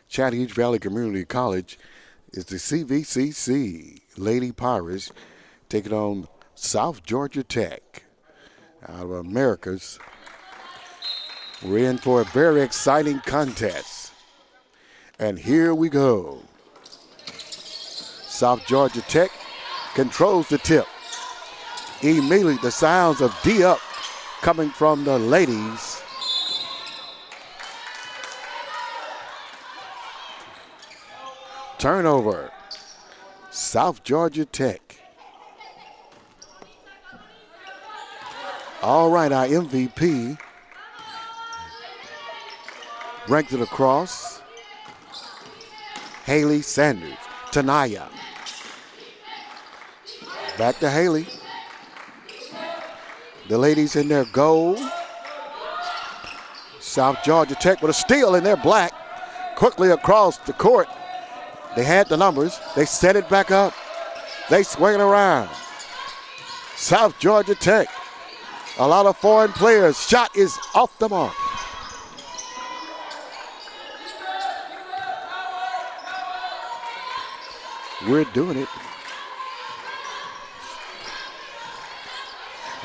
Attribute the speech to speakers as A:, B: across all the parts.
A: Chattahoochee Valley Community College is the CVCC Lady Pirates taking on South Georgia Tech out of Americas. We're in for a very exciting contest. And here we go. South Georgia Tech controls the tip. Immediately the sounds of D-up coming from the ladies. Turnover. South Georgia Tech. All right, our MVP brings it across. Haley Sanders. Tanaya. Back to Haley. The ladies in their gold. South Georgia Tech with a steal in their black. Quickly across the court. They had the numbers. They set it back up. They swing it around. South Georgia Tech. A lot of foreign players. Shot is off the mark. We're doing it.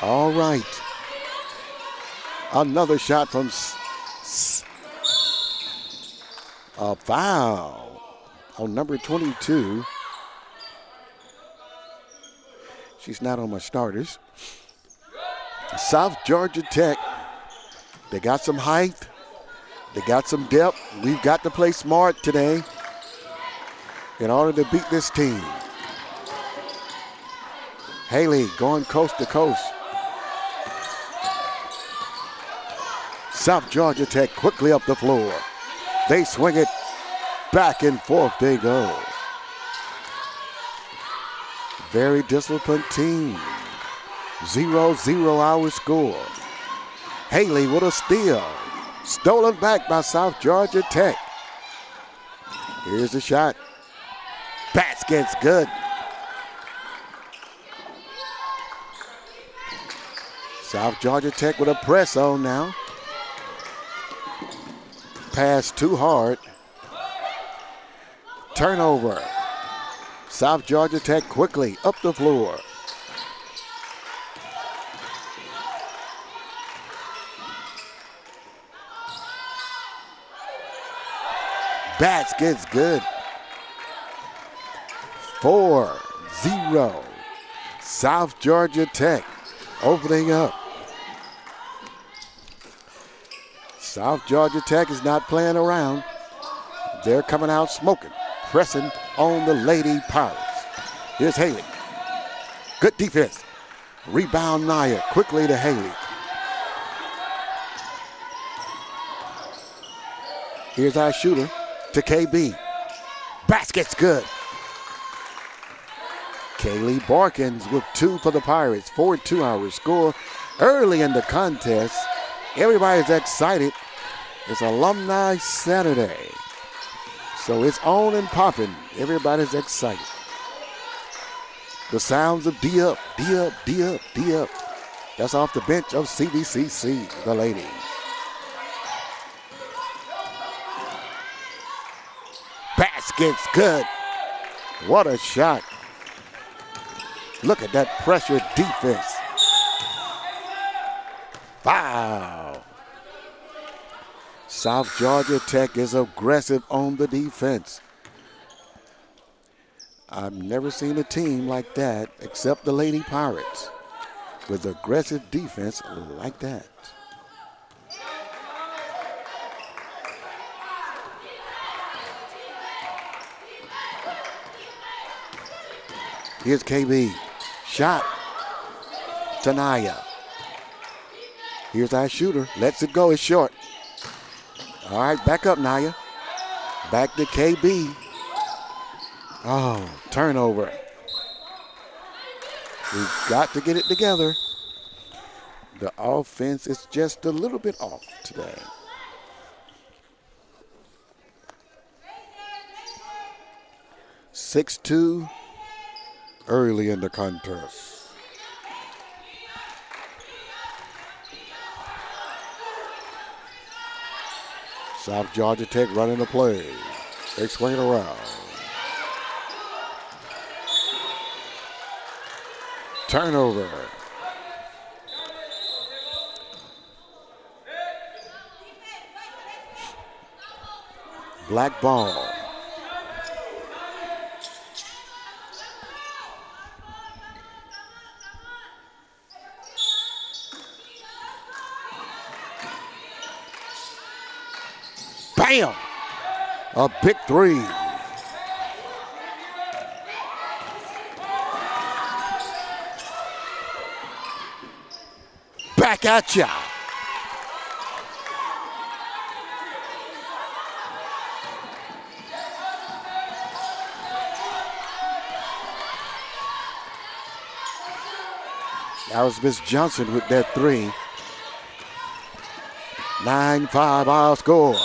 A: All right. Another shot from a foul on number 22. She's not on my starters. South Georgia Tech, they got some height. They got some depth. We've got to play smart today in order to beat this team. Haley going coast to coast. South Georgia Tech quickly up the floor. They swing it back and forth they go. Very disciplined team. 0-0 our score. Haley with a steal. Stolen back by South Georgia Tech. Here's the shot. Basket's good. South Georgia Tech with a press on now. Pass too hard. Turnover. South Georgia Tech quickly up the floor. Basket's good. 4-0. South Georgia Tech opening up. South Georgia Tech is not playing around. They're coming out smoking, pressing on the Lady Pirates. Here's Haley. Good defense. Rebound Naya quickly to Haley. Here's our shooter to KB. Basket's good. Kaylee Barkins with 2 for the Pirates. 4-2 our score. Early in the contest, everybody's excited. It's Alumni Saturday. So it's on and popping. Everybody's excited. The sounds of D-up, D-up, D-up, D-up. That's off the bench of CVCC, the ladies. Basket's good. What a shot. Look at that pressure defense. Wow. South Georgia Tech is aggressive on the defense. I've never seen a team like that except the Lady Pirates with aggressive defense like that. Here's KB. Shot. Tanaya. Here's our shooter. Lets it go. It's short. All right, back up, Naya. Back to KB. Oh, turnover. We've got to get it together. The offense is just a little bit off today. (6-2) early in the contest. South Georgia Tech running the play. They swing it around. Turnover. Black ball. Bam! A big three. Back at ya. That was Miss Johnson with that three. 9-5 our score.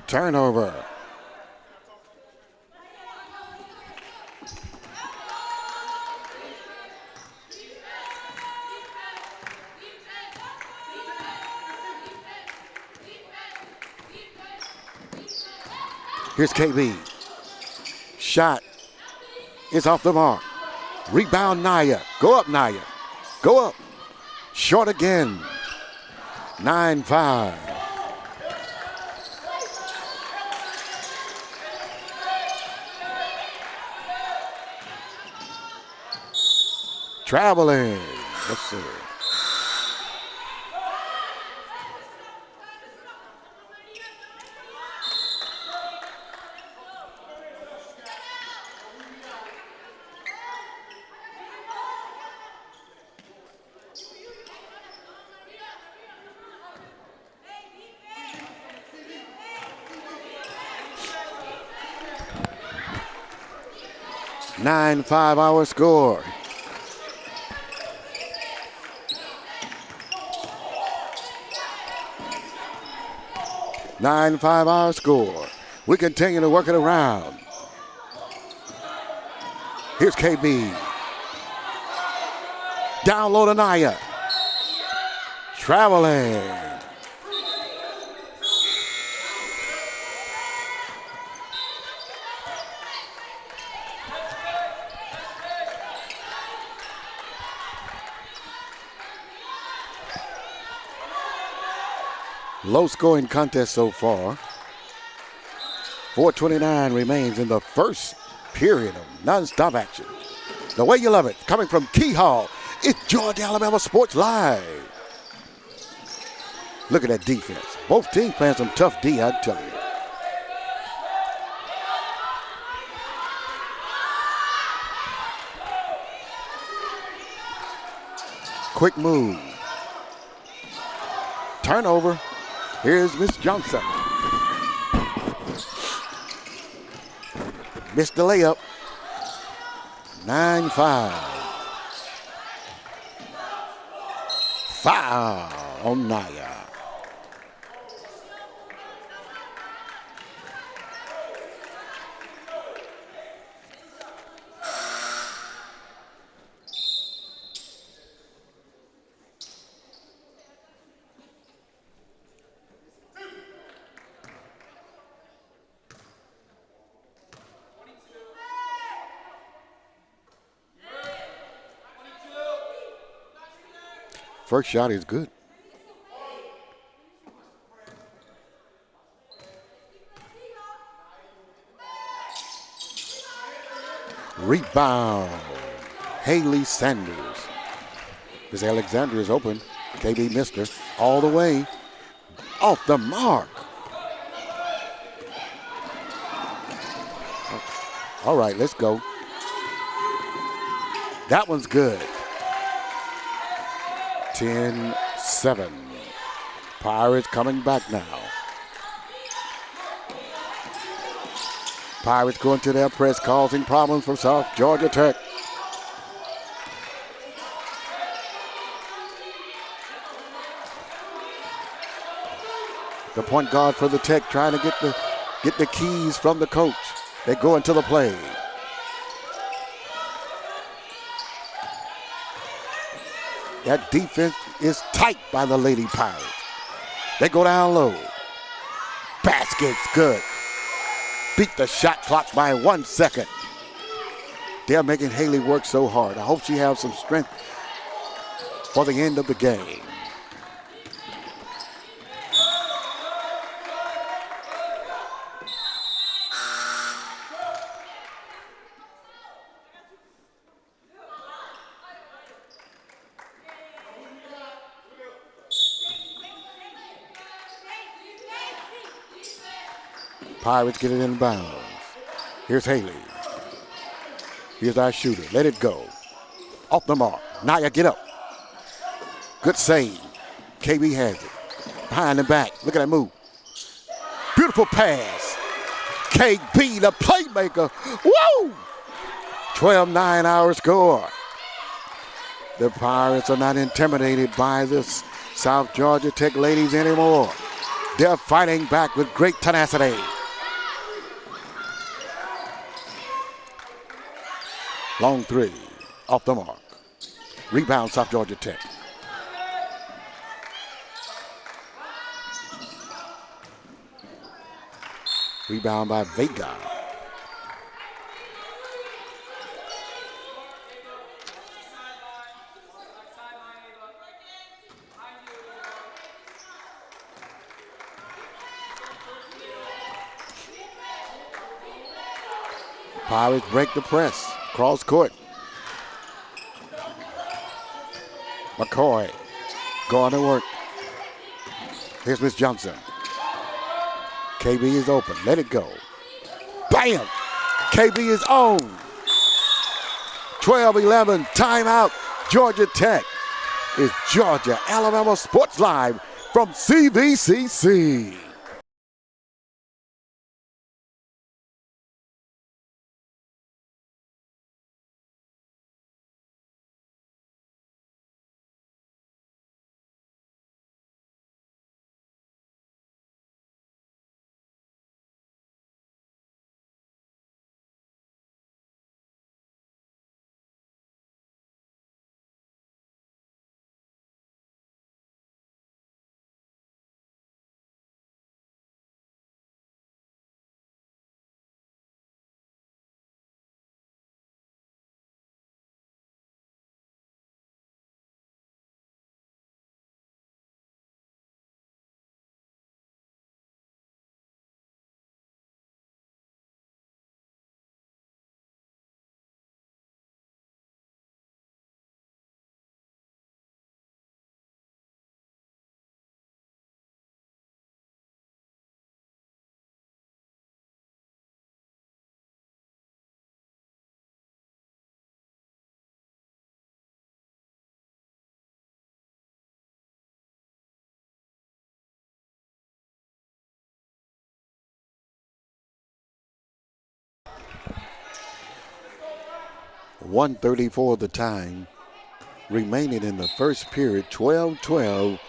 A: Turnover. Here's KB. Shot is off the mark. Rebound Naya. Go up, Naya. Go up. Short again. 9-5. Traveling. Let's see. Nine-5 our score. Our score. We continue to work it around. Here's KB. Down low to Naya. Traveling. Low scoring contest so far. 4:29 remains in the first period of nonstop action. The way you love it, coming from Key Hall, it's Georgia Alabama Sports Live. Look at that defense. Both teams playing some tough D, I tell you. Quick move. Turnover. Here's Miss Johnson. Missed the layup. 9-5. Foul on Naya. First shot is good. Rebound. Haley Sanders. Miss Alexander is open. KB missed her all the way. Off the mark. All right, let's go. That one's good. 10-7. Pirates coming back now. Pirates going to their press, causing problems for South Georgia Tech. The point guard for the Tech trying to get the keys from the coach. They go into the play. That defense is tight by the Lady Pirates. They go down low. Basket's good. Beat the shot clock by 1 second. They're making Haley work so hard. I hope she has some strength for the end of the game. Pirates get it in bounds. Here's Haley. Here's our shooter. Let it go. Off the mark. Naya, get up. Good save. KB has it. Behind the back. Look at that move. Beautiful pass. KB, the playmaker. Woo! 12-9 our score. The Pirates are not intimidated by this South Georgia Tech ladies anymore. They're fighting back with great tenacity. Long three, off the mark. Rebound, South Georgia Tech. Rebound by Vega. Pirates break the press. Cross court. McCoy going to work. Here's Miss Johnson. KB is open. Let it go. Bam! KB is on. 12-11. Timeout. Georgia Tech is Georgia Alabama Sports Live from CVCC. .134 the time remaining in the first period. 12-12.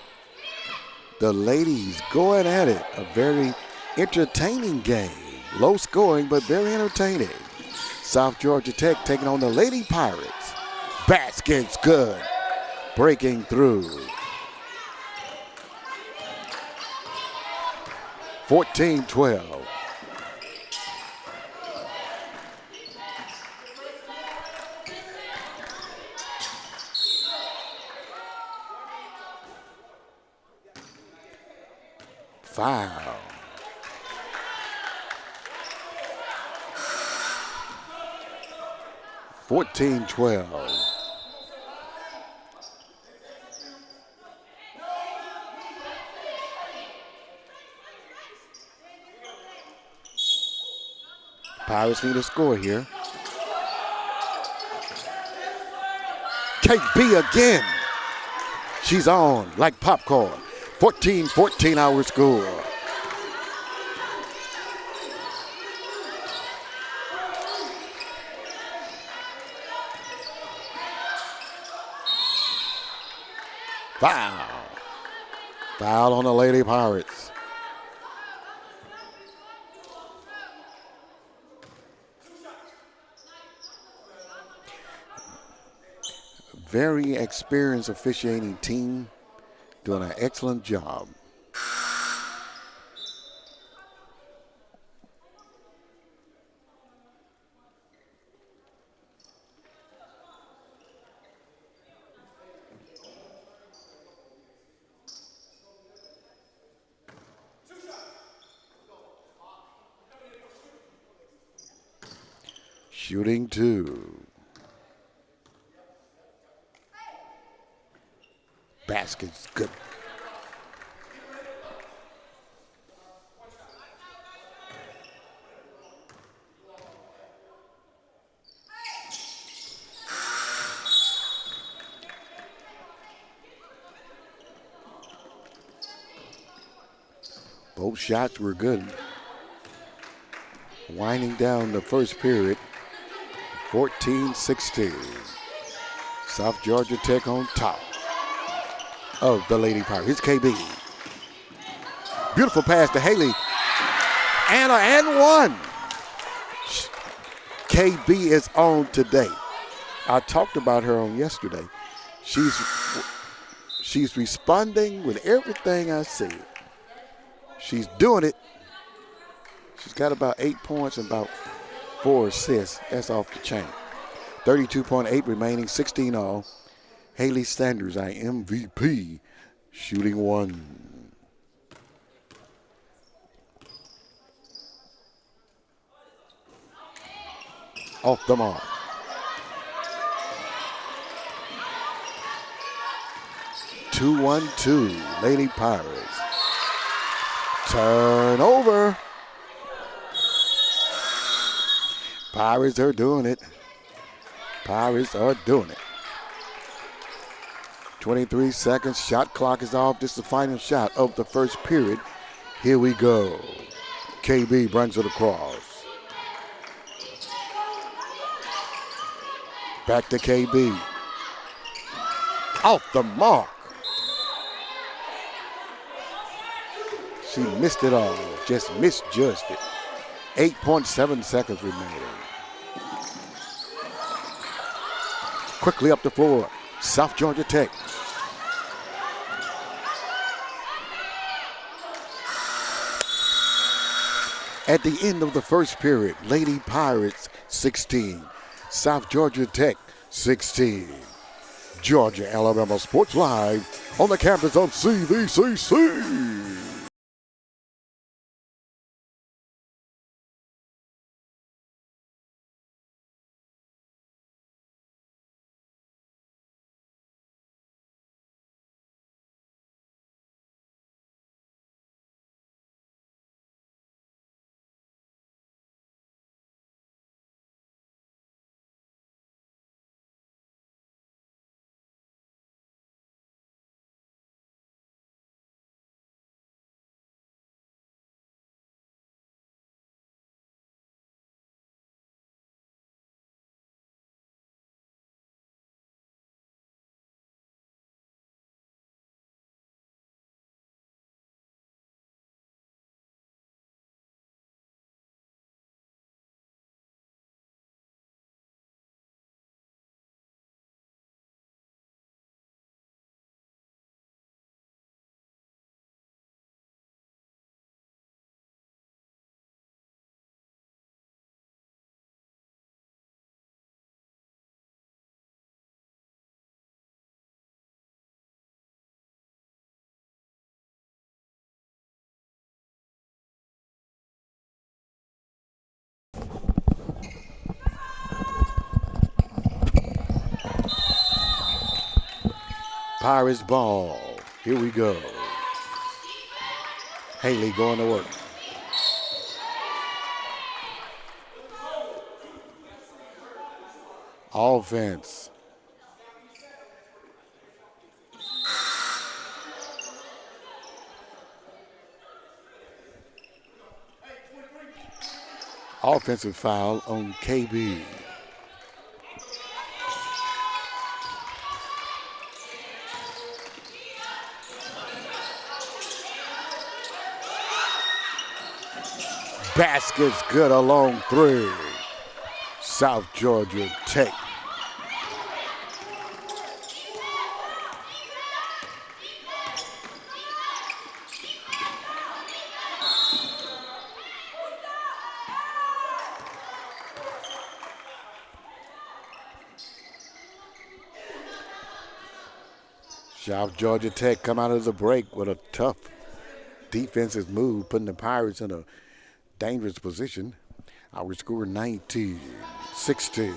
A: The ladies going at it. A very entertaining game. Low scoring, but very entertaining. South Georgia Tech taking on the Lady Pirates. Basket's good. Breaking through. 14-12. Foul. (14-12). Pirates need a score here. KB again. She's on like popcorn. 14-14 our score. Foul. Foul on the Lady Pirates. very experienced officiating team doing an excellent job. Shooting 2. Basket's good. Both shots were good. Winding down the first period, 14-16. South Georgia Tech on top of the Lady Pirates. Here's KB. Beautiful pass to Haley. And one. KB is on today. I talked about her on yesterday. She's responding with everything I said. She's doing it. She's got about 8 points and about 4 assists. That's off the chain. 32.8 remaining, 16 all. Haley Sanders, our MVP, shooting 1. Off the mark. Two, Lady Pirates. Turnover. Pirates are doing it. Pirates are doing it. 23 seconds. Shot clock is off. This is the final shot of the first period. Here we go. KB brings it across. Back to KB. Off the mark. She missed it all. Just misjudged it. 8.7 seconds remaining. Quickly up the floor. South Georgia Tech. At the end of the first period, Lady Pirates 16, South Georgia Tech 16. Georgia Alabama Sports Live on the campus of CVCC. Pirates ball. Here we go. Haley going to work. Offense. Offensive foul on KB. Basket's good, a long 3. South Georgia Tech. South Georgia Tech come out of the break with a tough defensive move, putting the Pirates in a dangerous position. Our score 19-16.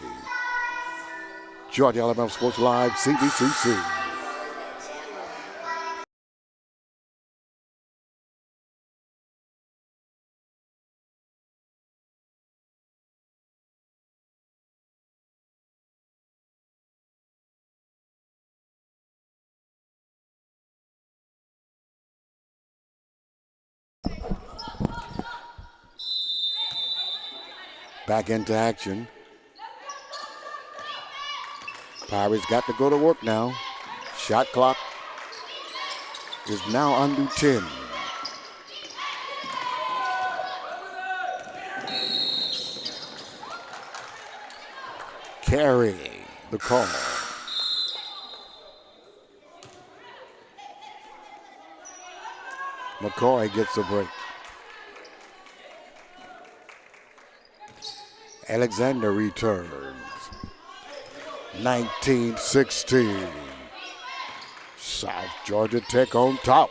A: Georgia Alabama Sports Live, CVCC. Back into action. Pirates got to go to work now. Shot clock is now under 10. Carry the call. McCoy gets the break. Alexander returns. 19-16. South Georgia Tech on top.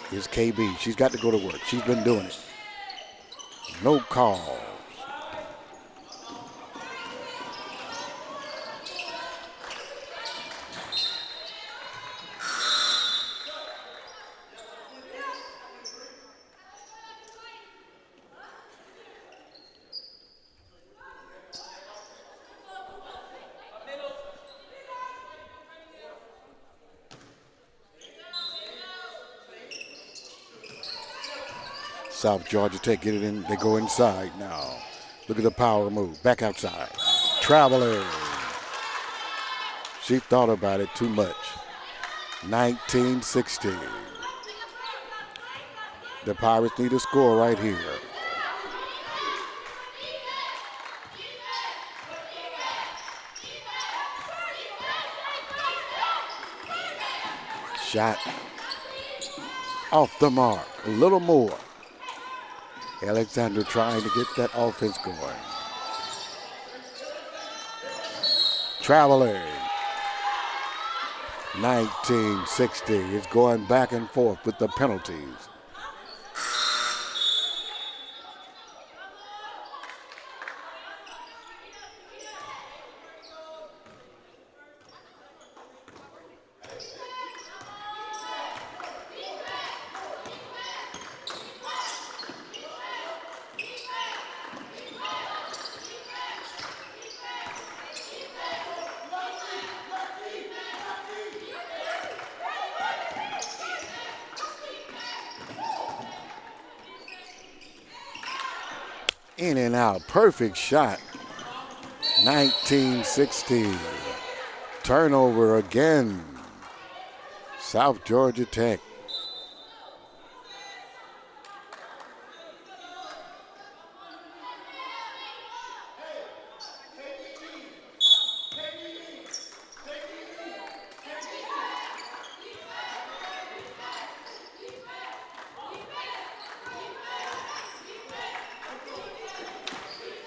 A: Here's KB. She's got to go to work. She's been doing it. No call. South Georgia Tech get it in. They go inside now. Look at the power move. Back outside. Traveler. She thought about it too much. 19-16. The Pirates need a score right here. Shot off the mark. A little more. Alexander trying to get that offense going. Traveler. 19-60. It's going back and forth with the penalties. In and out. Perfect shot. 19-16. Turnover again. South Georgia Tech.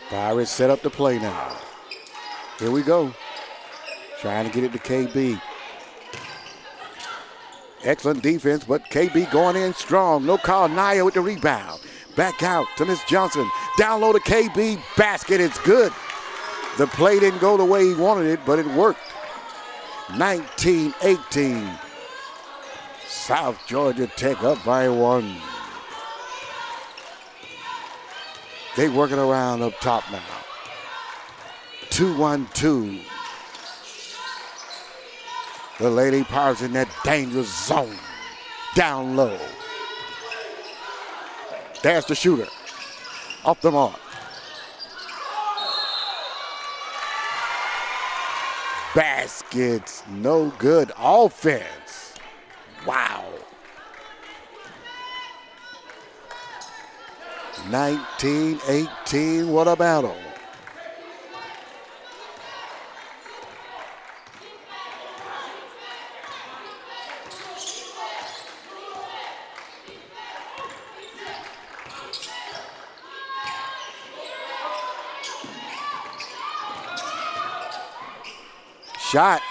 A: Pirates set up the play now. Here we go. Trying to get it to KB. Excellent defense, but KB going in strong. No call. Naya with the rebound. Back out to Miss Johnson. Down low to KB. Basket. It's good. The play didn't go the way he wanted it, but it worked. 19-18. South Georgia Tech up by 1. They working around up top now. 2-1-2. The Lady Pirates in that dangerous zone. Down low. There's the shooter. Off the mark. Baskets. No good. Offense. Wow. 19-18, what a battle. shot.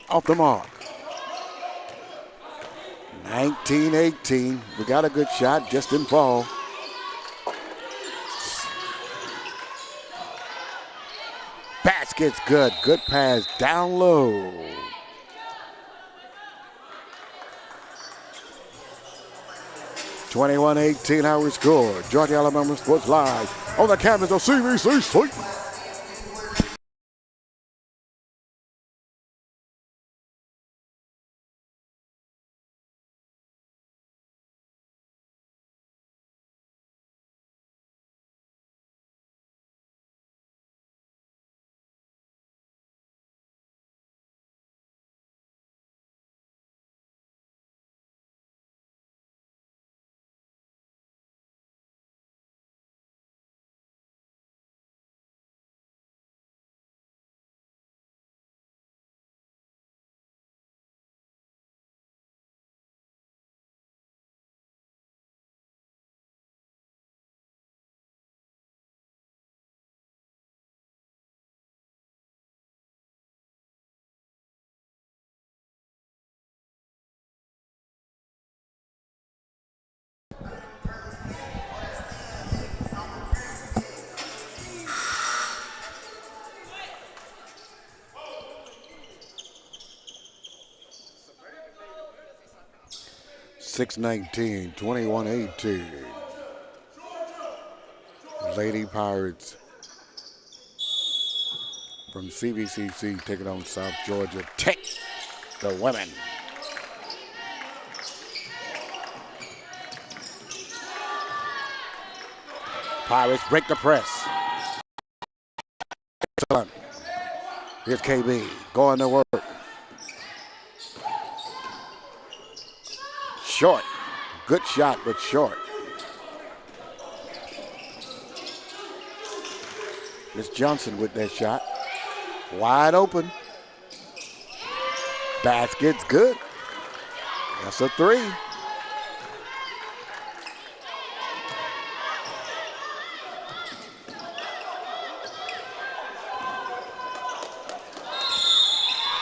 A: Off the mark. 19-18. We got a good shot, just didn't fall. Basket's good. Good pass down low. (21-18) our score. Georgia Alabama Sports Live on the campus of CVCC. (6-19), 21-18. Lady Pirates from CVCC taking on South Georgia Tech, the women. Pirates break the press. Excellent. Here's KB going to work. Short. Good shot, but short. Miss Johnson with that shot. Wide open. Basket's good. That's a three.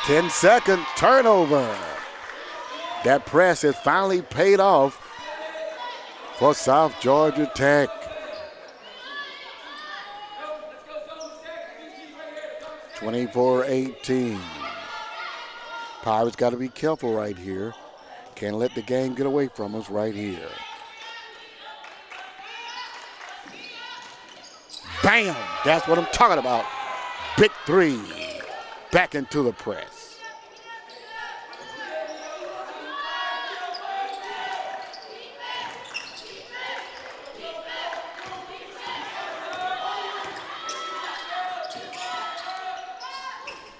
A: Ten-second turnover. That press has finally paid off for South Georgia Tech. (24-18). Pirates got to be careful right here. Can't let the game get away from us right here. Bam! That's what I'm talking about. Big three. Back into the press.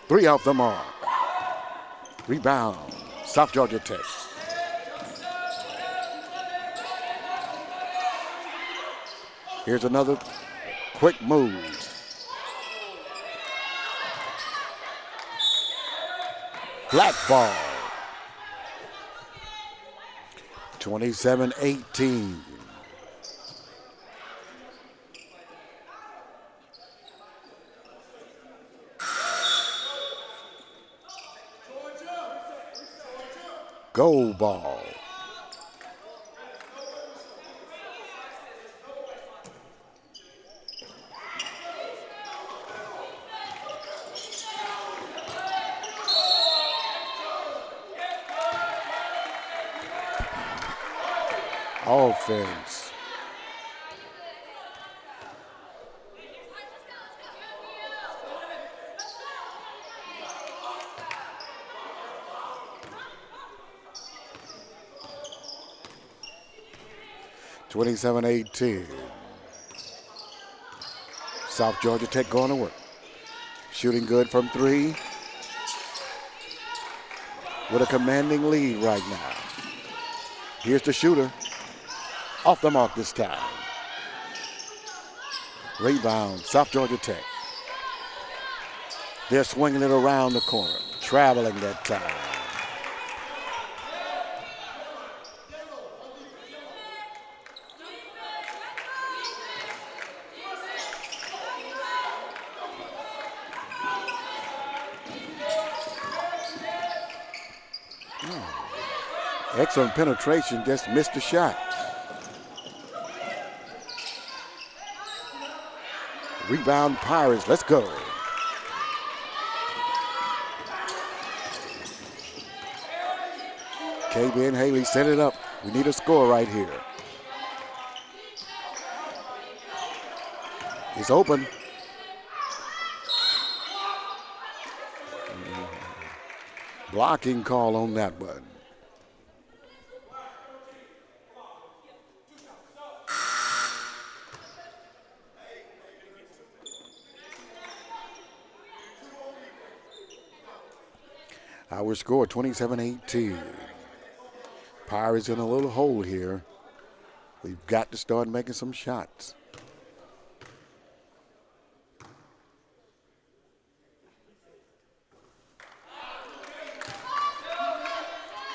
A: Three off the mark. Rebound, South Georgia Tech. Here's another quick move. Flat ball. 27-18. Goal ball. Offense. (27-18). South Georgia Tech going to work. Shooting good from three. With a commanding lead right now. Here's the shooter. Off the mark this time. Rebound, South Georgia Tech. They're swinging it around the corner. Traveling that time. Excellent penetration, just missed the shot. Rebound Pirates, let's go. KB and Haley set it up. We need a score right here. It's open. Blocking call on that one. Our score 27-18. Pirates in a little hole here. We've got to start making some shots.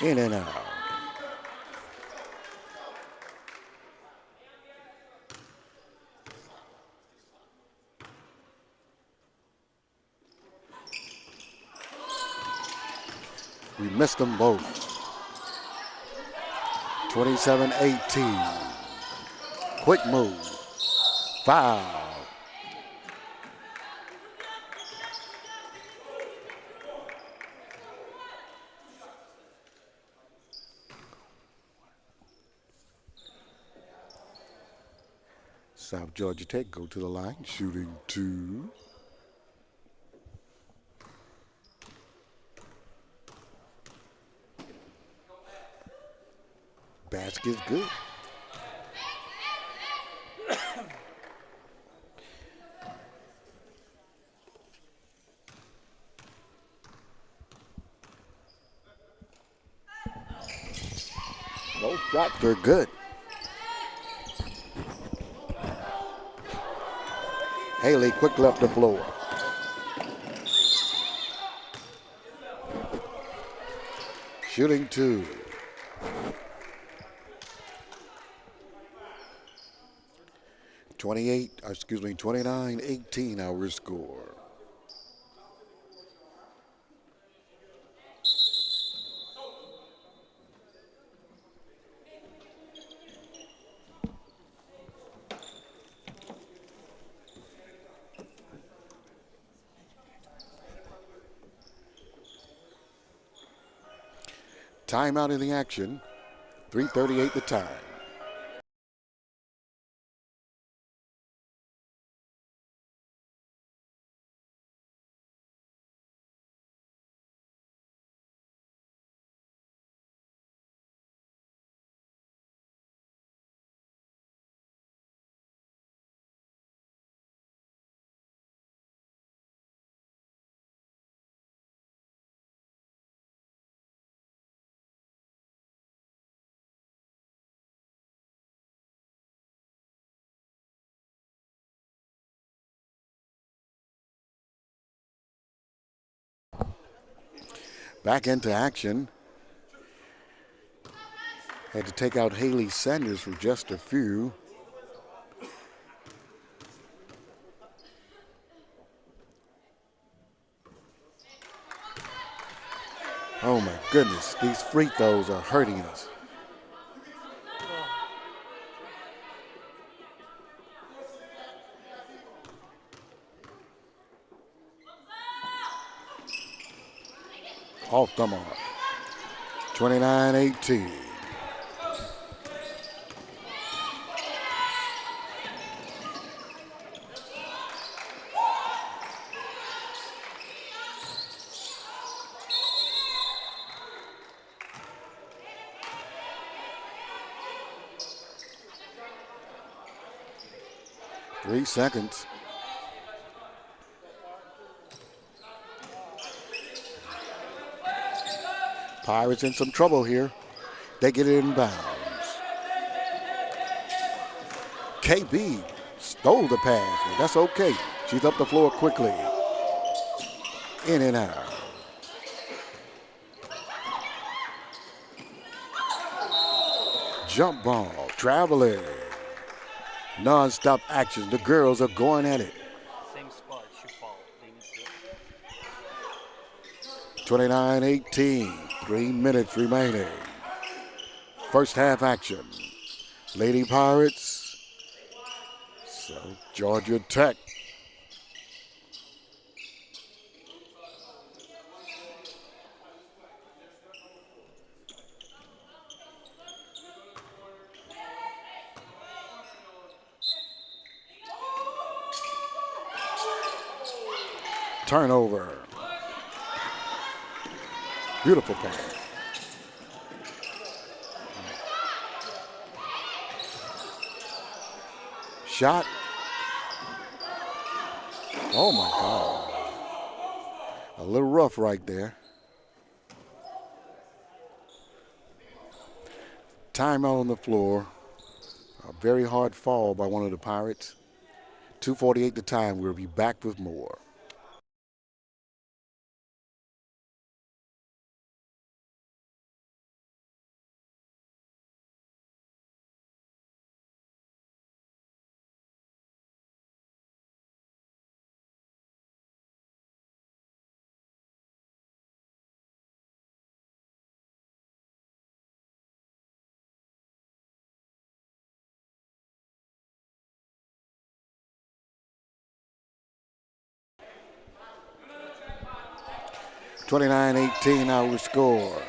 A: In and out. We missed them both. 27-18. Quick move. Foul. South Georgia Tech go to the line, shooting 2. Basket's good. Both shots are good. Haley quickly up the floor. Shooting 2. – 29-18 our score. Timeout in the action. 3:38 the time. Back into action. Had to take out Haley Sanders for just a few. Oh my goodness, these free throws are hurting us. Off the mark. 29-18. Three seconds. Pirates in some trouble here. They get it in bounds. KB stole the pass, but that's okay. She's up the floor quickly. In and out. Jump ball, traveling. Non-stop action. The girls are going at it.
B: Same spot, should fall.
A: 29-18. 3 minutes remaining. first half action. Lady Pirates, South Georgia Tech. Turnover. Beautiful pass. Shot. Oh my God. A little rough right there. Timeout on the floor. A very hard fall by one of the Pirates. 2:48 the time. We'll be back with more. (29-18) our score.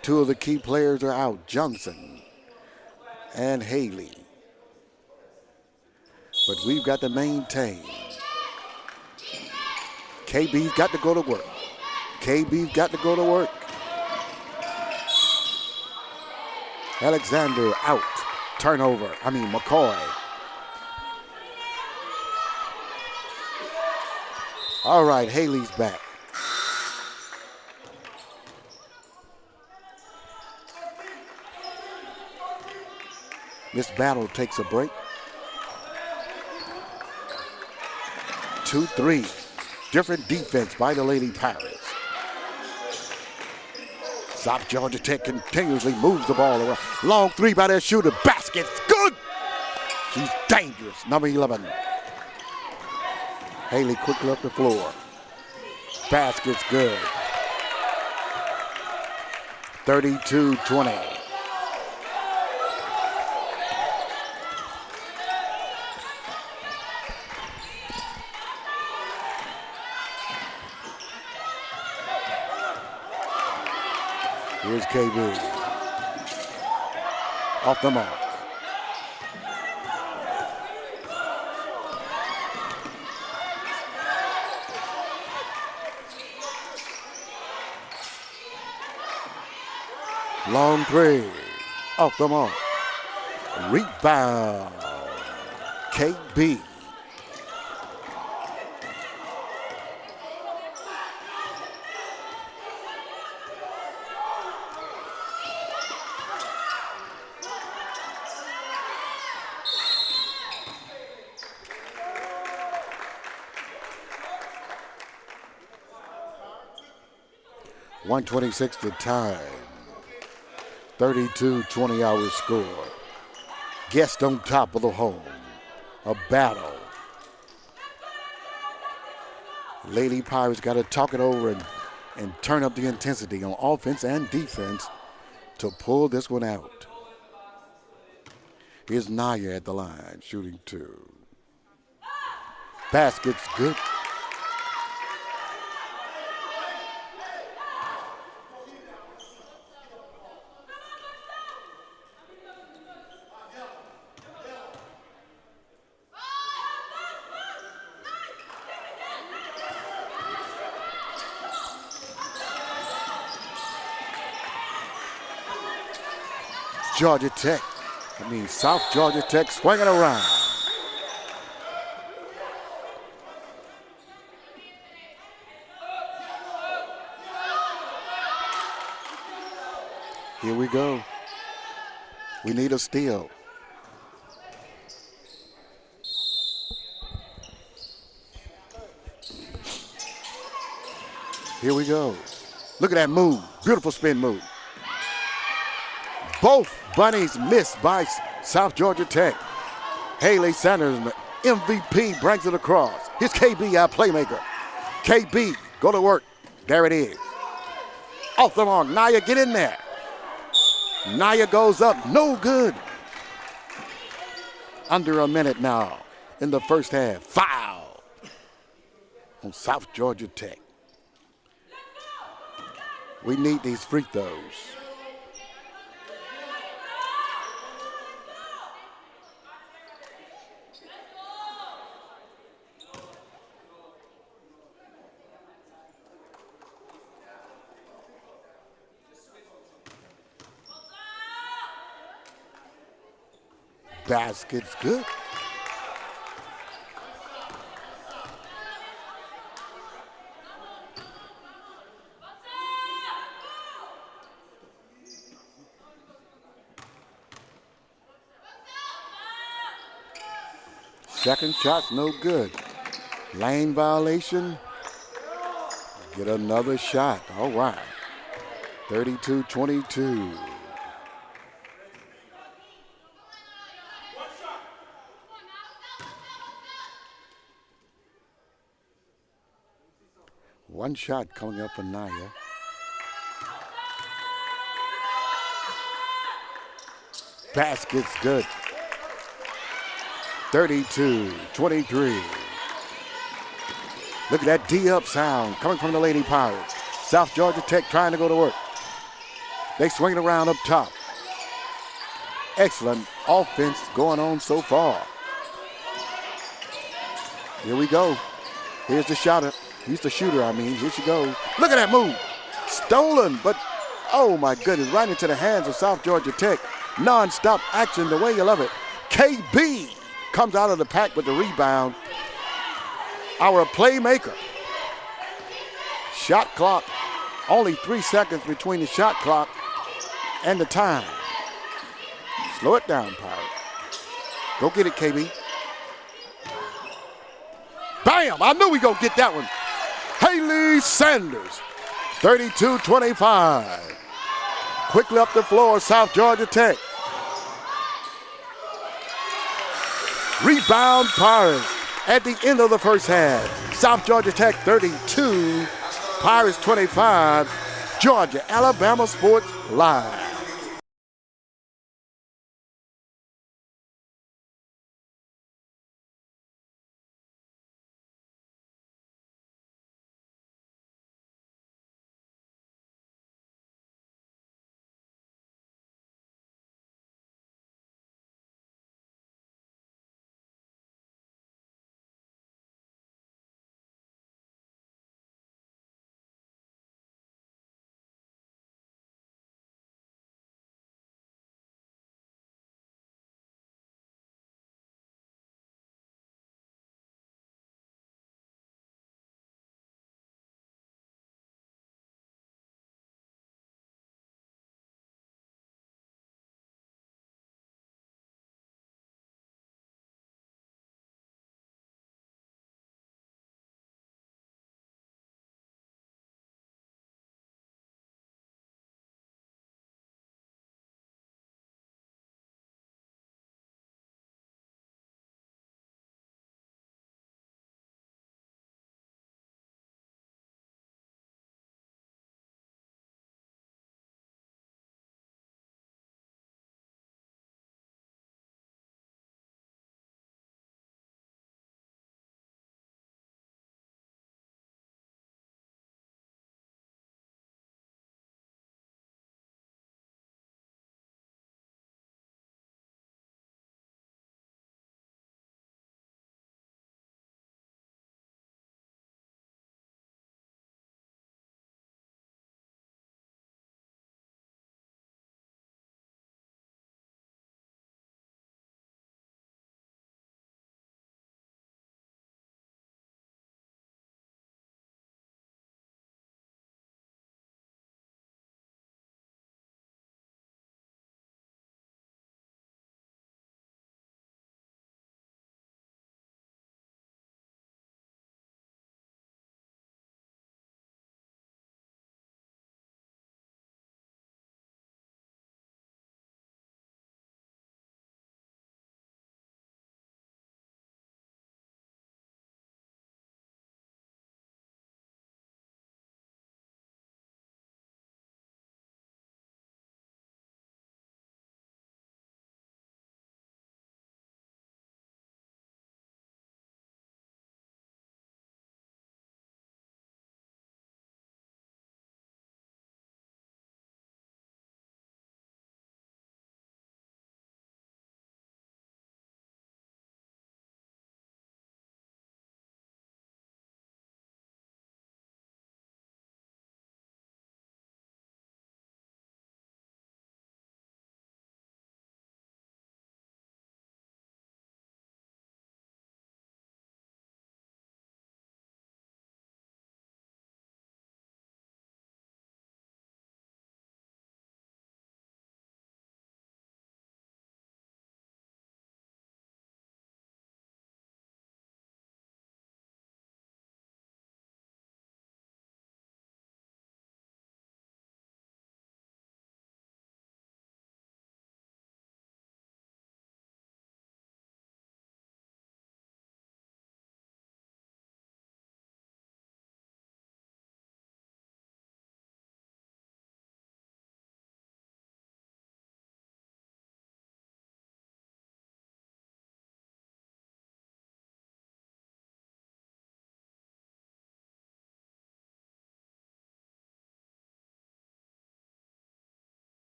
A: Two of the key players are out, Johnson and Haley. But we've got to maintain. KB's got to go to work. KB's got to go to work. Alexander out. Turnover. McCoy. All right, Haley's back. This battle takes a break. 2-3. Different defense by the Lady Pirates. South Georgia Tech continuously moves the ball around. Long three by their shooter. Basket's good. She's dangerous. Number 11. Haley quickly up the floor. Basket's good. 32-20. Here's KB. Off the mark. Long three. Off the mark. Rebound. KB. .126 the time. 32-20 our score. Guest on top of the home. A battle. Lady Pirates got to talk it over and turn up the intensity on offense and defense to pull this one out. Here's Naya at the line, shooting two. Basket's good. Georgia Tech. South Georgia Tech swinging around. Here we go. We need a steal. Here we go. Look at that move. Beautiful spin move. Both bunnies missed by South Georgia Tech. Haley Sanders, the MVP, brings it across. Here's KB, our playmaker. KB, go to work. There it is. Off the mark. Naya, get in there. Naya goes up, no good. Under a minute now in the first half. Foul on South Georgia Tech. We need these free throws. Basket's good. Second shot's no good. Lane violation. Get another shot. All right. 32-22. One shot coming up for Naya. Basket's good. 32-23. Look at that D-up sound coming from the Lady Pirates. South Georgia Tech trying to go to work. They swing it around up top. Excellent offense going on so far. Here we go. Here's the shooter. He's the shooter, I mean. Here she goes. Look at that move. Stolen, but oh my goodness, right into the hands of South Georgia Tech. Non-stop action the way you love it. KB comes out of the pack with the rebound. Our playmaker. Shot clock. Only 3 seconds between the shot clock and the time. Slow it down, Pirate. Go get it, KB. Bam! I knew we gonna get that one. Haley Sanders, 32-25. Quickly up the floor, South Georgia Tech. Rebound Pirates at the end of the first half. South Georgia Tech 32, Pirates 25. Georgia, Alabama Sports Live.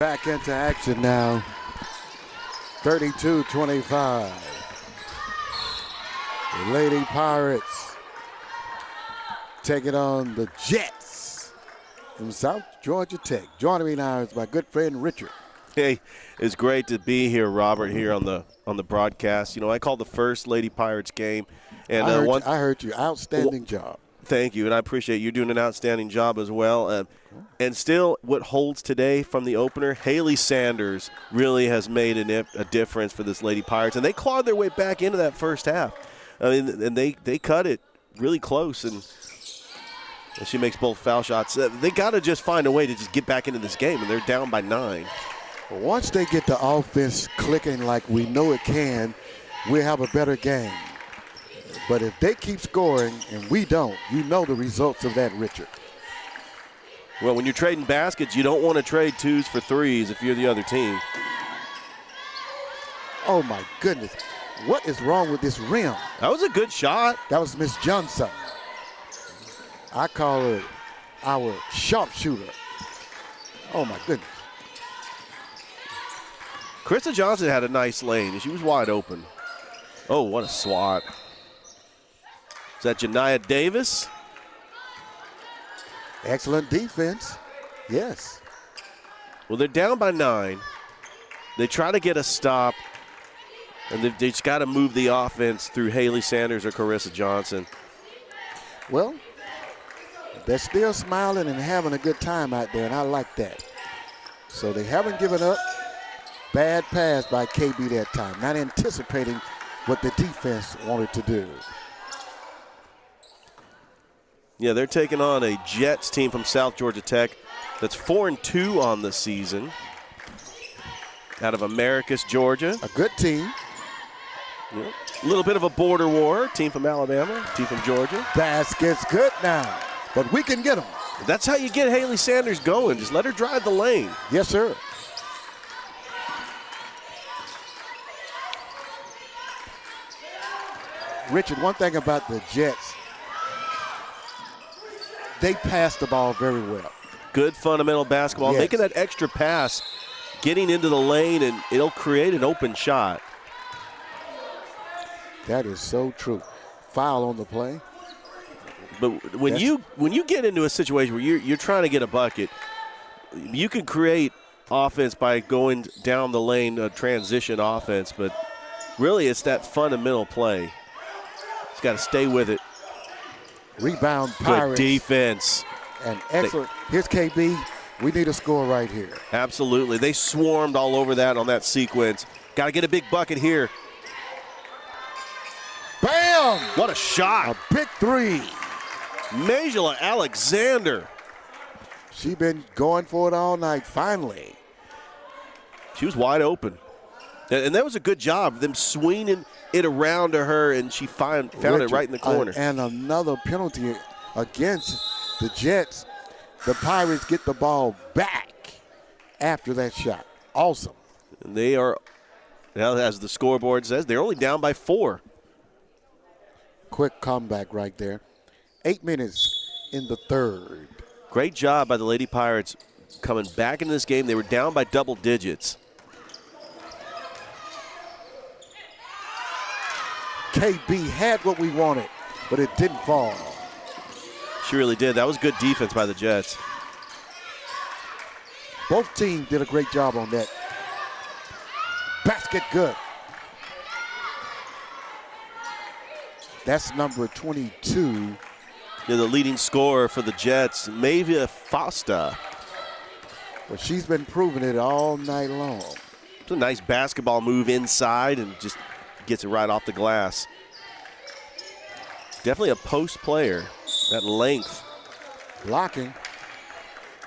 A: Back into action now. 32-25. The Lady Pirates take it on the Jets from South Georgia Tech. Joining me now is my good friend Richard.
C: Hey, it's great to be here, Robert, here on the broadcast. You know, I called the first Lady Pirates game, and
A: I heard you. Outstanding job.
C: Thank you, and I appreciate you doing an outstanding job as well. And still, what holds today from the opener, Haley Sanders really has made a difference for this Lady Pirates, and they clawed their way back into that first half. I mean, and they cut it really close, and she makes both foul shots. They got to just find a way to just get back into this game, and they're down by 9.
A: Once they get the offense clicking like we know it can, we'll have a better game. But if they keep scoring and we don't, you know the results of that, Richard.
C: Well, when you're trading baskets, you don't want to trade 2s for 3s if you're the other team.
A: Oh, my goodness. What is wrong with this rim?
C: That was a good shot.
A: That was Miss Johnson. I call her our sharpshooter. Oh, my goodness.
C: Krista Johnson had a nice lane. She was wide open. Oh, what a swat. Is that Janiah Davis?
A: Excellent defense. Yes.
C: Well, they're down by 9. They try to get a stop, and they just got to move the offense through Haley Sanders or Carissa Johnson.
A: Well, they're still smiling and having a good time out there, and I like that. So they haven't given up. Bad pass by KB that time, not anticipating what the defense wanted to do.
C: Yeah, they're taking on a Jets team from South Georgia Tech that's 4-2 on the season. Out of Americus, Georgia.
A: A good team.
C: Yeah. A little bit of a border war. Team from Alabama, team from Georgia.
A: Basket's good now, but we can get them.
C: That's how you get Haley Sanders going. Just let her drive the lane.
A: Yes, sir. Richard, one thing about the Jets, they pass the ball very well.
C: Good fundamental basketball.
A: Yes.
C: Making that extra pass, getting into the lane, and it'll create an open shot.
A: That is so true. Foul on the play.
C: But when you get into a situation where you're trying to get a bucket, you can create offense by going down the lane, a transition offense. But really, it's that fundamental play. It's got to stay with it.
A: Rebound Pirates.
C: Good defense.
A: And excellent. Here's KB. We need a score right here.
C: Absolutely. They swarmed all over that on that sequence. Got to get a big bucket here.
A: Bam!
C: What a shot.
A: A big three.
C: Majula Alexander.
A: She's been going for it all night, finally.
C: She was wide open. And that was a good job, them swinging it around to her, and she found it right in the corner.
A: And another penalty against the Jets. The Pirates get the ball back after that shot. Awesome.
C: And they are, now as the scoreboard says, they're only down by 4.
A: Quick comeback right there. 8 minutes in the third.
C: Great job by the Lady Pirates coming back into this game. They were down by double digits.
A: KB had what we wanted, but it didn't fall.
C: She really did. That was good defense by the Jets.
A: Both teams did a great job on that. Basket good. That's number 22.
C: Yeah, the leading scorer for the Jets, Mavia Fosta.
A: Well, she's been proving it all night long.
C: It's a nice basketball move inside and just gets it right off the glass. Definitely a post player. That length.
A: Blocking.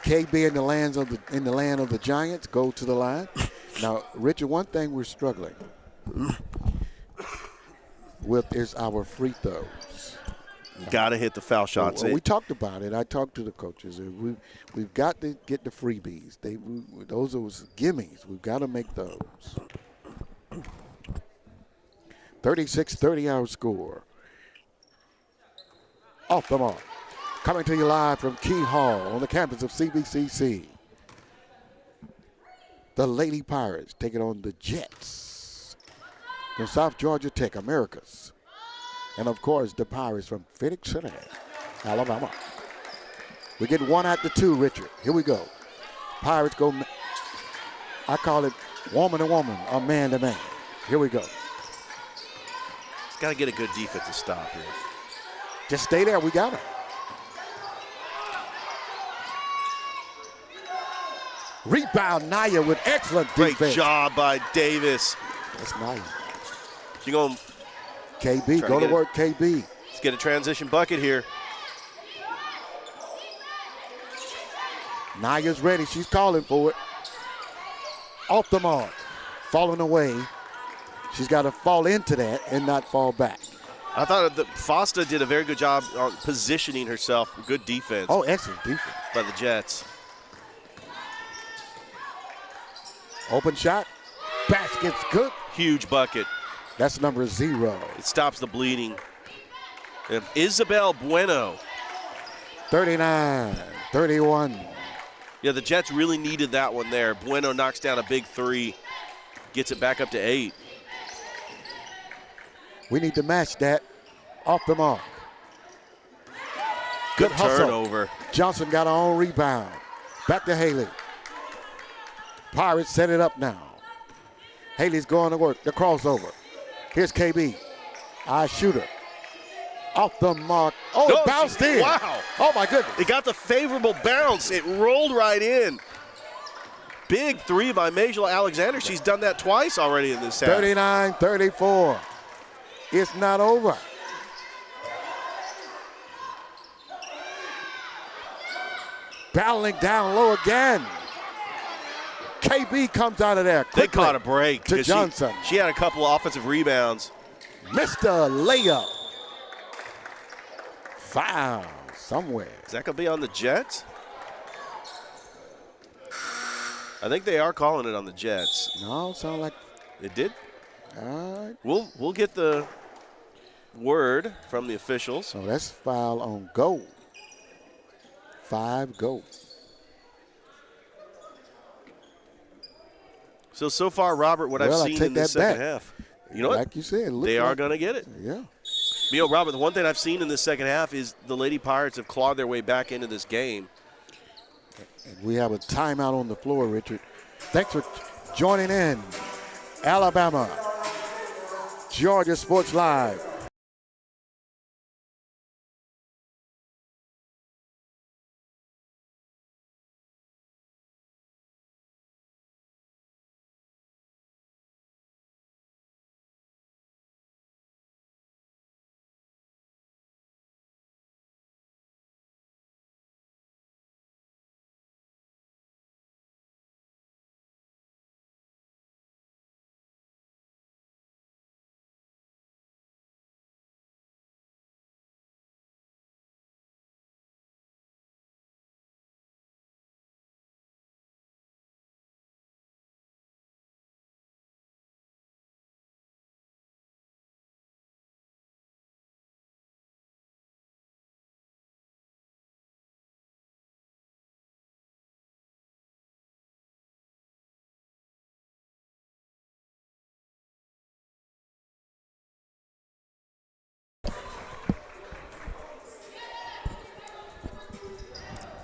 A: KB in the land of the Giants go to the line. Now, Richard, one thing we're struggling with is our free throws.
C: Got to hit the foul shots.
A: We talked about it. I talked to the coaches. We've got to get the freebies. Those are gimmies. We've got to make those. 36-30 our score. Off the mark. Coming to you live from Key Hall on the campus of CVCC. The Lady Pirates taking on the Jets from South Georgia Tech, Americas. And, of course, the Pirates from Phoenix City, Alabama. We get 1 out to 2, Richard. Here we go. Pirates go, I call it woman to woman or man to man. Here we go.
C: It's got to get a good defensive stop here.
A: Just stay there. We got it. Rebound, Naya with excellent defense.
C: Great job by Davis.
A: That's Naya.
C: She's going
A: KB, go to work, KB.
C: Let's get a transition bucket here.
A: Naya's ready. She's calling for it. Off the mark. Falling away. She's got to fall into that and not fall back.
C: I thought that Fosta did a very good job on positioning herself. Good defense.
A: Oh, excellent defense.
C: By the Jets.
A: Open shot. Basket's good.
C: Huge bucket.
A: That's number 0.
C: It stops the bleeding. And Isabel Bueno.
A: 39-31.
C: Yeah, the Jets really needed that one there. Bueno knocks down a big 3. Gets it back up to 8.
A: We need to match that. Off the mark.
C: Good
A: hustle.
C: turnover.
A: Johnson got her own rebound. Back to Haley. Pirates set it up now. Haley's going to work. The crossover. Here's KB. Shooter. Off the mark. Oh, it bounced in.
C: Wow.
A: Oh, my goodness.
C: It got the favorable bounce. It rolled right in. Big 3 by Major Alexander. She's done that twice already in this half.
A: 39-34. It's not over. Battling down low again. KB comes out of there quickly.
C: They caught a break.
A: To Johnson.
C: She had a couple of offensive rebounds.
A: Mr. Layup. Foul somewhere.
C: Is that going to be on the Jets? I think they are calling it on the Jets.
A: No, sound like
C: it did.
A: All right.
C: We'll get the word from the officials.
A: So that's foul on goal. 5 goals.
C: So far, Robert, what I've seen in the second half. You know what?
A: Like you said,
C: they are going to get it.
A: Yeah.
C: You know, Robert, the one thing I've seen in the second half is the Lady Pirates have clawed their way back into this game.
A: And we have a timeout on the floor, Richard. Thanks for joining in. Alabama, Georgia Sports Live.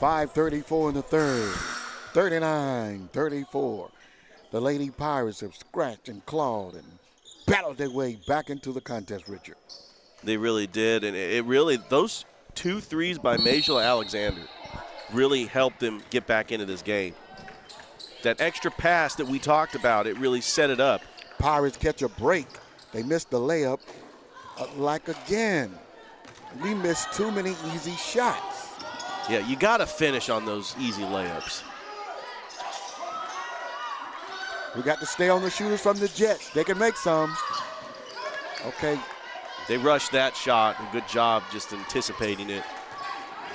A: .534 in the third. 39-34. The Lady Pirates have scratched and clawed and battled their way back into the contest, Richard.
C: They really did, and it really, those 2 threes by Major Alexander really helped them get back into this game. That extra pass that we talked about, it really set it up.
A: Pirates catch a break. They missed the layup like again. We missed too many easy shots.
C: Yeah, you got to finish on those easy layups.
A: We got to stay on the shooters from the Jets. They can make some. Okay.
C: They rushed that shot. Good job just anticipating it,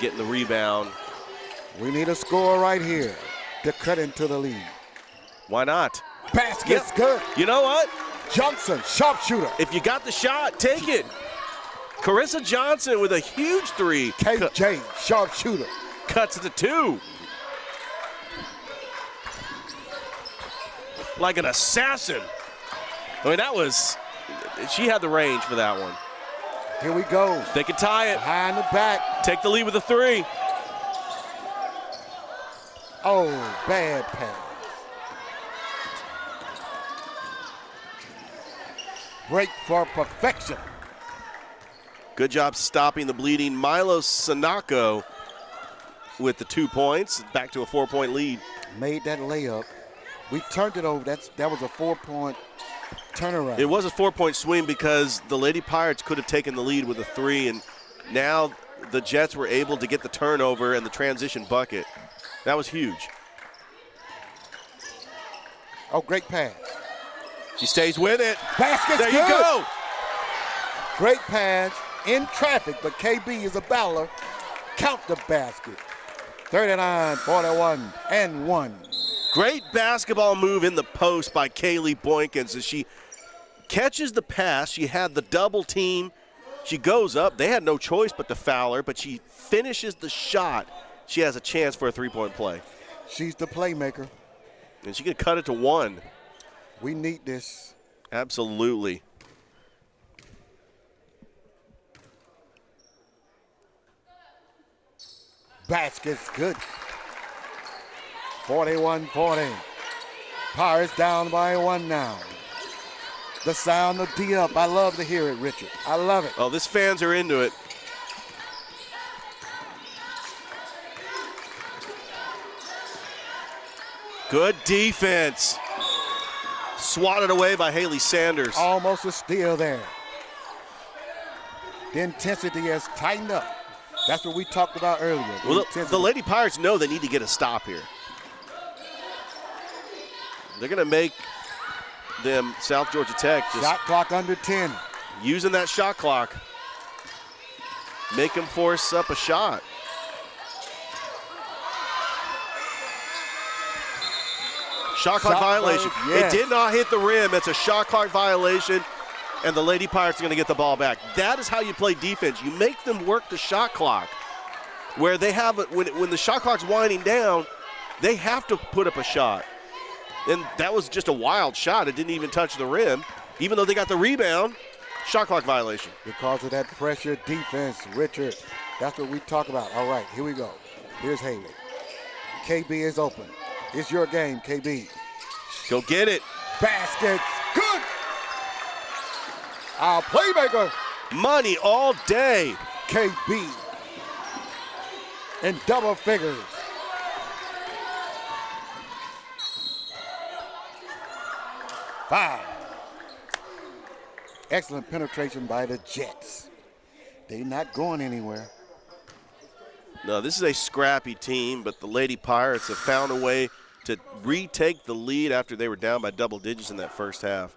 C: getting the rebound.
A: We need a score right here to cut into the lead.
C: Why not?
A: Basket's good.
C: You know what?
A: Johnson, sharpshooter.
C: If you got the shot, take it. Carissa Johnson with a huge 3.
A: KJ, sharpshooter.
C: Cuts it to 2. like an assassin. I mean, that was, she had the range for that one.
A: Here we go.
C: They could tie it.
A: Behind the back.
C: Take the lead with a 3.
A: Oh, bad pass. Break for perfection.
C: Good job stopping the bleeding Milo Sanako with the 2 points. Back to a 4-point lead.
A: Made that layup. We turned it over. That was a 4-point turnaround.
C: It was a 4-point swing because the Lady Pirates could have taken the lead with a 3, and now the Jets were able to get the turnover and the transition bucket. That was huge.
A: Oh, great pass.
C: She stays with it.
A: Basket's
C: there
A: good.
C: You go.
A: Great pass in traffic, but KB is a battler. Count the basket. 39, 41, and 1.
C: Great basketball move in the post by Kaylee Boykins as she catches the pass. She had the double team. She goes up. They had no choice but to foul her, but she finishes the shot. She has a chance for a 3-point play.
A: She's the playmaker.
C: And she can cut it to 1.
A: We need this.
C: Absolutely.
A: Basket's good. 41-40. Pirates down by 1 now. The sound of D-up. I love to hear it, Richard. I love it.
C: Oh, these fans are into it. Good defense. Swatted away by Haley Sanders.
A: Almost a steal there. The intensity has tightened up. That's what we talked about earlier.
C: Well, the Lady Pirates know they need to get a stop here. They're going to make them, South Georgia Tech, just
A: shot clock under 10.
C: Using that shot clock. Make them force up a shot. Shot clock violation.
A: Yes.
C: It did not hit the rim. It's a shot clock violation, and the Lady Pirates are going to get the ball back. That is how you play defense. You make them work the shot clock, where they have it when the shot clock's winding down, they have to put up a shot. And that was just a wild shot. It didn't even touch the rim. Even though they got the rebound, shot clock violation.
A: Because of that pressure defense, Richard. That's what we talk about. All right, here we go. Here's Haley. KB is open. It's your game, KB.
C: Go get it.
A: Basket. Good. Our playmaker.
C: Money all day.
A: KB. In double figures. Five. Excellent penetration by the Jets. They're not going anywhere.
C: No, this is a scrappy team, but the Lady Pirates have found a way to retake the lead after they were down by double digits in that first half.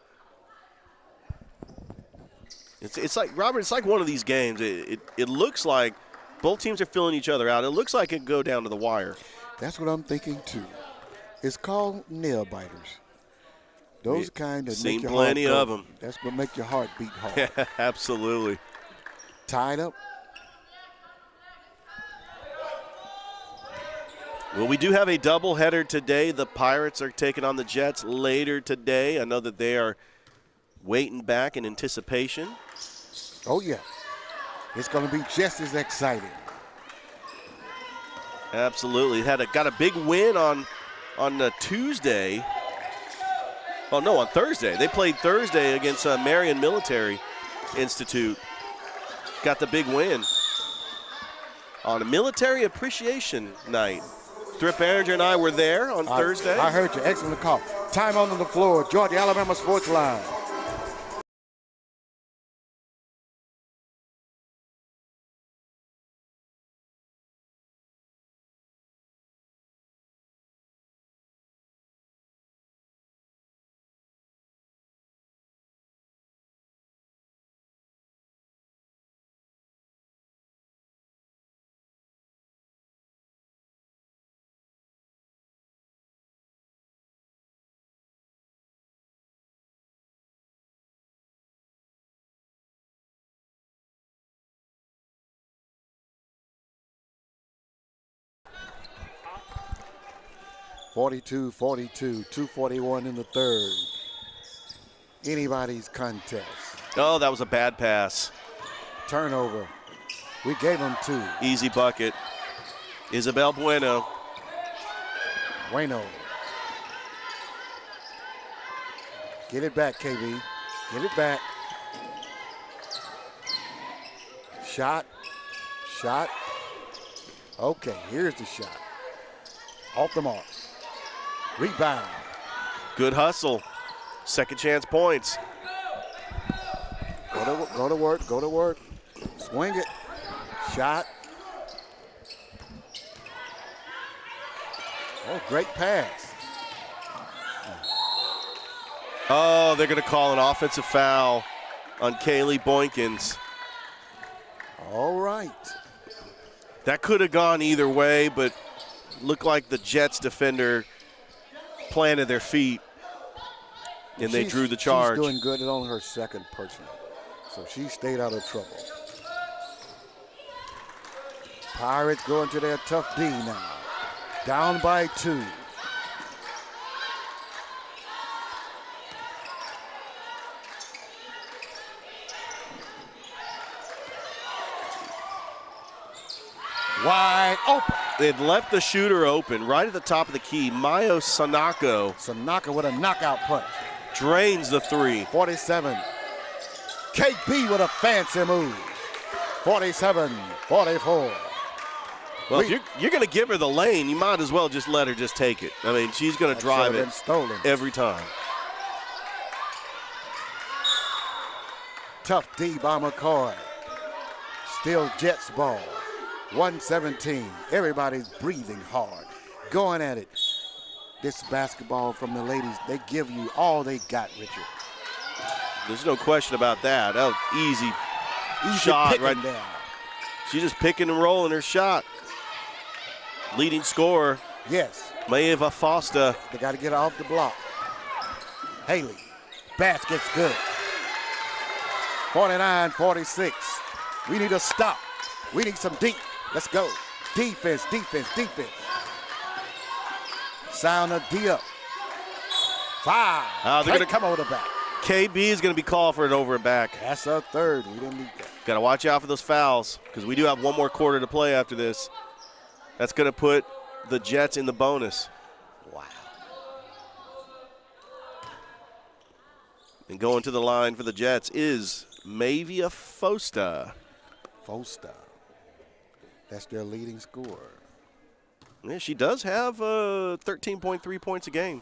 C: It's like, Robert, it's like one of these games. It looks like both teams are filling each other out. It looks like it could go down to the wire.
A: That's what I'm thinking, too. It's called nail biters. Those kind that make your
C: plenty
A: heart
C: of
A: go.
C: them.
A: That's what make your heart beat hard.
C: Yeah, absolutely.
A: Tied up.
C: Well, we do have a doubleheader today. The Pirates are taking on the Jets later today. I know that they are waiting back in anticipation.
A: Oh, yeah. It's going to be just as exciting.
C: Absolutely. Got a big win on Tuesday. Oh, no, on Thursday. They played Thursday against Marion Military Institute. Got the big win on a military appreciation night. Thrip Behringer and I were there on Thursday.
A: I heard you. Excellent call. Time on the floor. Georgia Alabama Sports Line. 42-42, 2:41 in the third. Anybody's contest.
C: Oh, that was a bad pass.
A: Turnover. We gave them 2.
C: Easy bucket. Isabel Bueno.
A: Bueno. Get it back, KB. Get it back. Shot. Shot. Okay, here's the shot. Off the mark. Rebound.
C: Good hustle. Second chance points.
A: Go to work. Go to work. Swing it. Shot. Oh, great pass.
C: Oh, they're going to call an offensive foul on Kaylee Boykins.
A: All right.
C: That could have gone either way, but looked like the Jets defender planted their feet, and they drew the charge.
A: She's doing good. It's only her second personal, so she stayed out of trouble. Pirates going to their tough D now. Down by 2. Wide open.
C: They'd left the shooter open right at the top of the key. Mayo Sanako
A: Sanaka with a knockout punch.
C: drains the 3.
A: 47. KB with a fancy move. 47-44.
C: Well, if you're going to give her the lane, you might as well just let her just take it. I mean, she's going to drive it
A: stolen
C: every time.
A: Tough D by McCoy. Still Jets ball. 117. Everybody's breathing hard. Going at it. This basketball from the ladies, they give you all they got, Richard.
C: There's no question about that. That was easy shot right
A: there.
C: She's just picking and rolling her shot. Leading scorer.
A: Yes.
C: Maeva Foster.
A: They got to get off the block. Haley. Basket's good. 49-46. We need a stop. We need some deep. Let's go. Defense, defense, defense. Sound of D up. 5.
C: They're going to
A: come over the back.
C: KB is going to be called for it over and back.
A: That's a third. We didn't need that.
C: Got to watch out for those fouls because we do have one more quarter to play after this. That's going to put the Jets in the bonus.
A: Wow.
C: And going to the line for the Jets is Maeva Foster.
A: Foster. That's their leading scorer.
C: Yeah, she does have 13.3 points a game.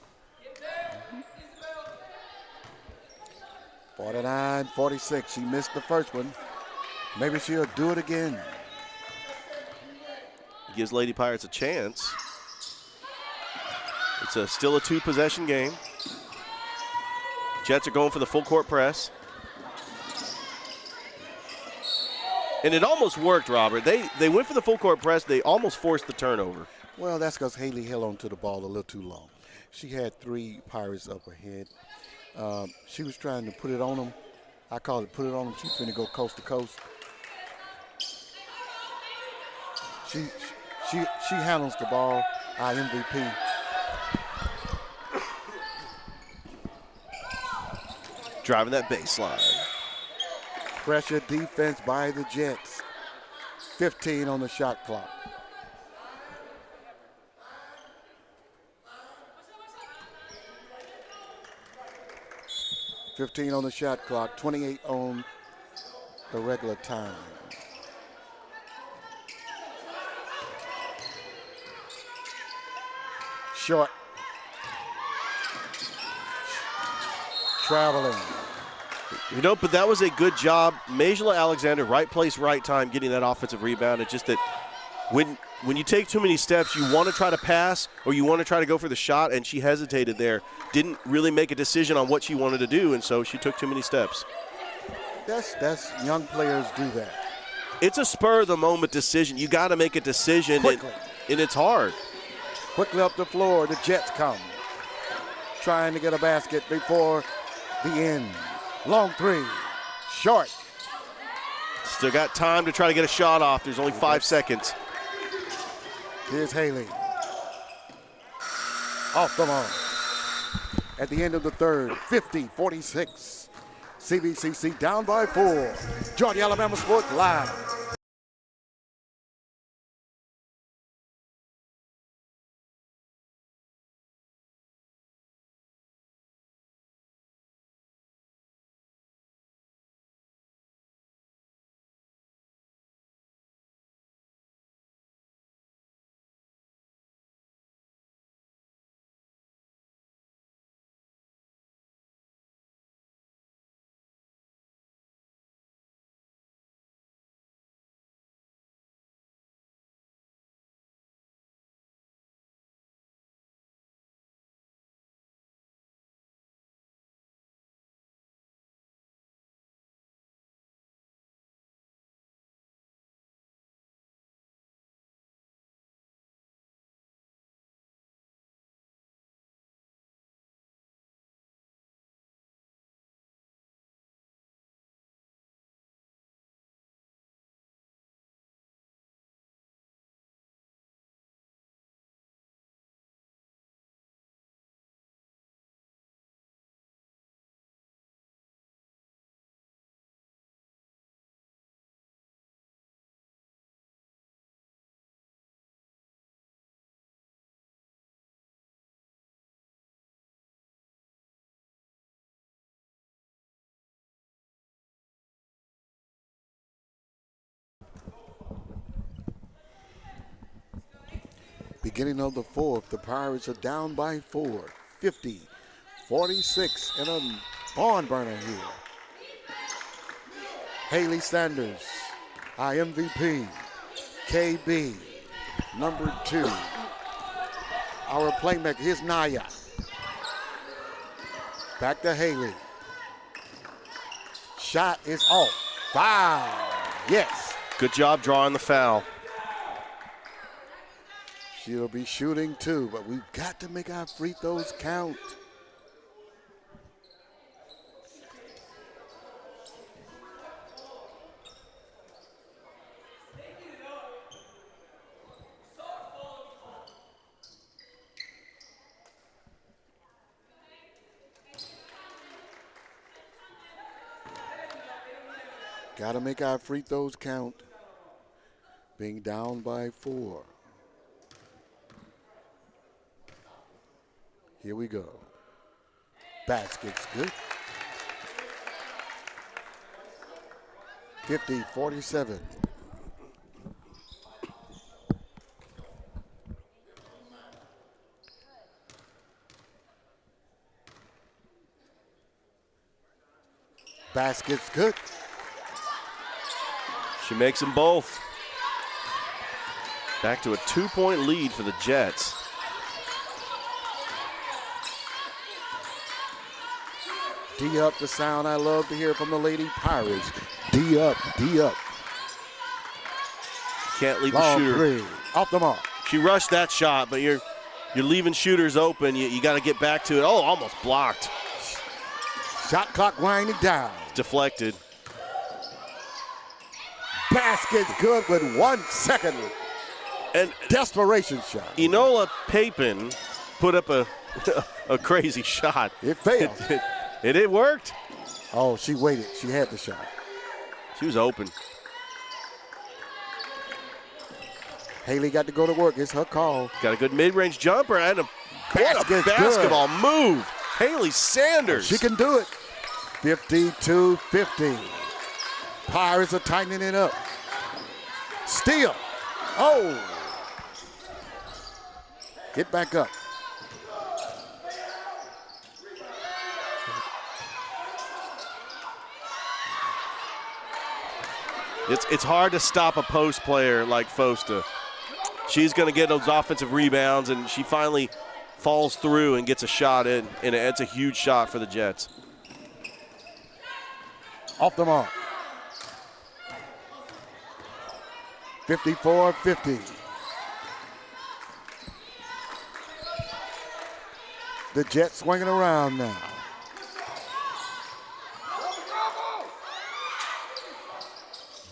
A: 49-46. She missed the first one. Maybe she'll do it again.
C: Gives Lady Pirates a chance. It's still a 2-possession game. Jets are going for the full court press. And it almost worked, Robert. They went for the full court press. They almost forced the turnover.
A: Well, that's because Haley held on to the ball a little too long. She had 3 Pirates up ahead. She was trying to put it on them. I call it put it on them. She's finna go coast to coast. She handles the ball. Our MVP.
C: Driving that baseline.
A: Pressure defense by the Jets. 15 on the shot clock. $15 on the shot clock, 28 on the regular time. Short. Traveling.
C: You know, but that was a good job. Majela Alexander, right place, right time, getting that offensive rebound. It's just that when you take too many steps, you want to try to pass or you want to try to go for the shot, and she hesitated there. Didn't really make a decision on what she wanted to do, and so she took too many steps.
A: That's young players do that.
C: It's a spur-of-the-moment decision. You got to make a decision, and it's hard.
A: Quickly up the floor, the Jets come. Trying to get a basket before the end. Long 3, short.
C: Still got time to try to get a shot off. There's only 5 seconds.
A: Here's Haley. Off the mark. At the end of the third, 50-46. CVCC down by 4. Georgia Alabama Sports Live. Beginning of the fourth, the Pirates are down by 4, 50-46, and a barn burner here. Haley Sanders, IMVP, KB, number 2. Our playmaker, here's Naya. Back to Haley. Shot is off. Foul. Yes.
C: Good job drawing the foul.
A: She'll be shooting 2, but we've got to make our free throws count. Got to make our free throws count. Being down by 4. Here we go. Basket's good. 50-47. Basket's good.
C: She makes them both. Back to a 2-point lead for the Jets.
A: D up, the sound I love to hear from the Lady Pirates. D up, D up.
C: Can't leave
A: Long
C: the shooter.
A: 3, off the mark.
C: She rushed that shot, but you're leaving shooters open. You got to get back to it. Oh, almost blocked.
A: Shot clock winding down.
C: Deflected.
A: Basket's good with 1 second.
C: And
A: Desperation shot.
C: Enola Papin put up a crazy shot.
A: It failed.
C: It worked.
A: Oh, she waited. She had the shot.
C: She was open.
A: Haley got to go to work. It's her call.
C: Got a good mid-range jumper and what a
A: Basket's
C: basketball move. Haley Sanders.
A: She can do it. 52-50. Pirates are tightening it up. Steal. Oh. Get back up.
C: It's hard to stop a post player like Fosta. She's going to get those offensive rebounds, and she finally falls through and gets a shot in, and it's a huge shot for the Jets.
A: Off the mark. 54-50. The Jets swinging around now.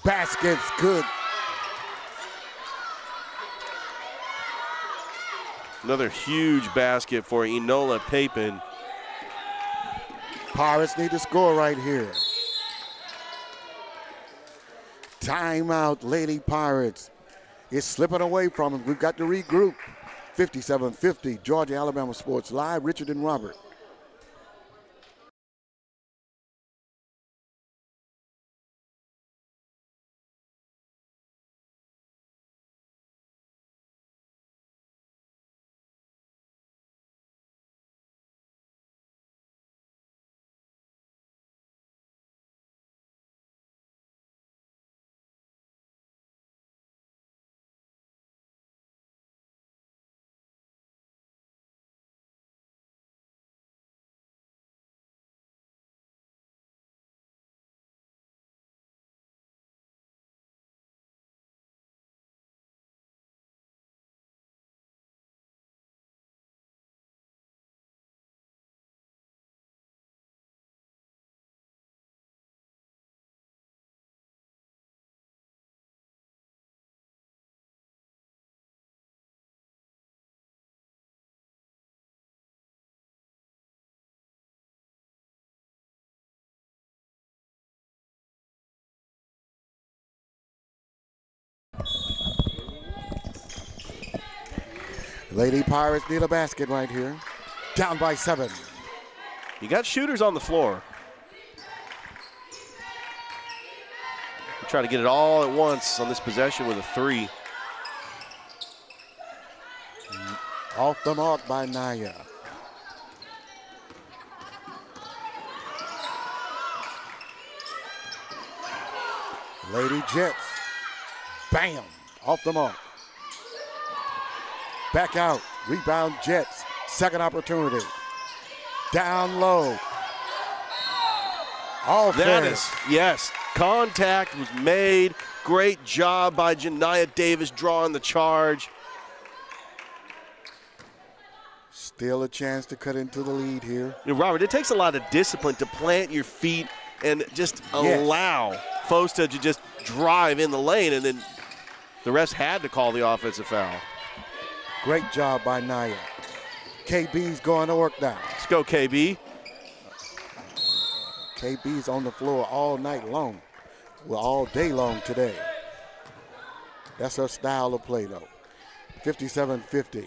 A: Basket's good.
C: Another huge basket for Enola Papin.
A: Pirates need to score right here. Timeout, Lady Pirates. It's slipping away from them. We've got to regroup. 57-50, Georgia Alabama Sports Live. Richard and Robert. Lady Pirates need a basket right here. Down by 7.
C: You got shooters on the floor. You try to get it all at once on this possession with a 3.
A: Off the mark by Naya. Lady Jets. Bam! Off the mark. Back out. Rebound Jets. Second opportunity. Down low. All
C: That
A: fair.
C: is, yes, contact was made. Great job by Janiyah Davis drawing the charge.
A: Still a chance to cut into the lead here.
C: You know, Robert, it takes a lot of discipline to plant your feet and just allow Fosta to just drive in the lane, and then the refs had to call the offensive foul.
A: Great job by Naya. KB's going to work now.
C: Let's go, KB.
A: KB's on the floor all night long. Well, all day long today. That's her style of play, though. 57-50.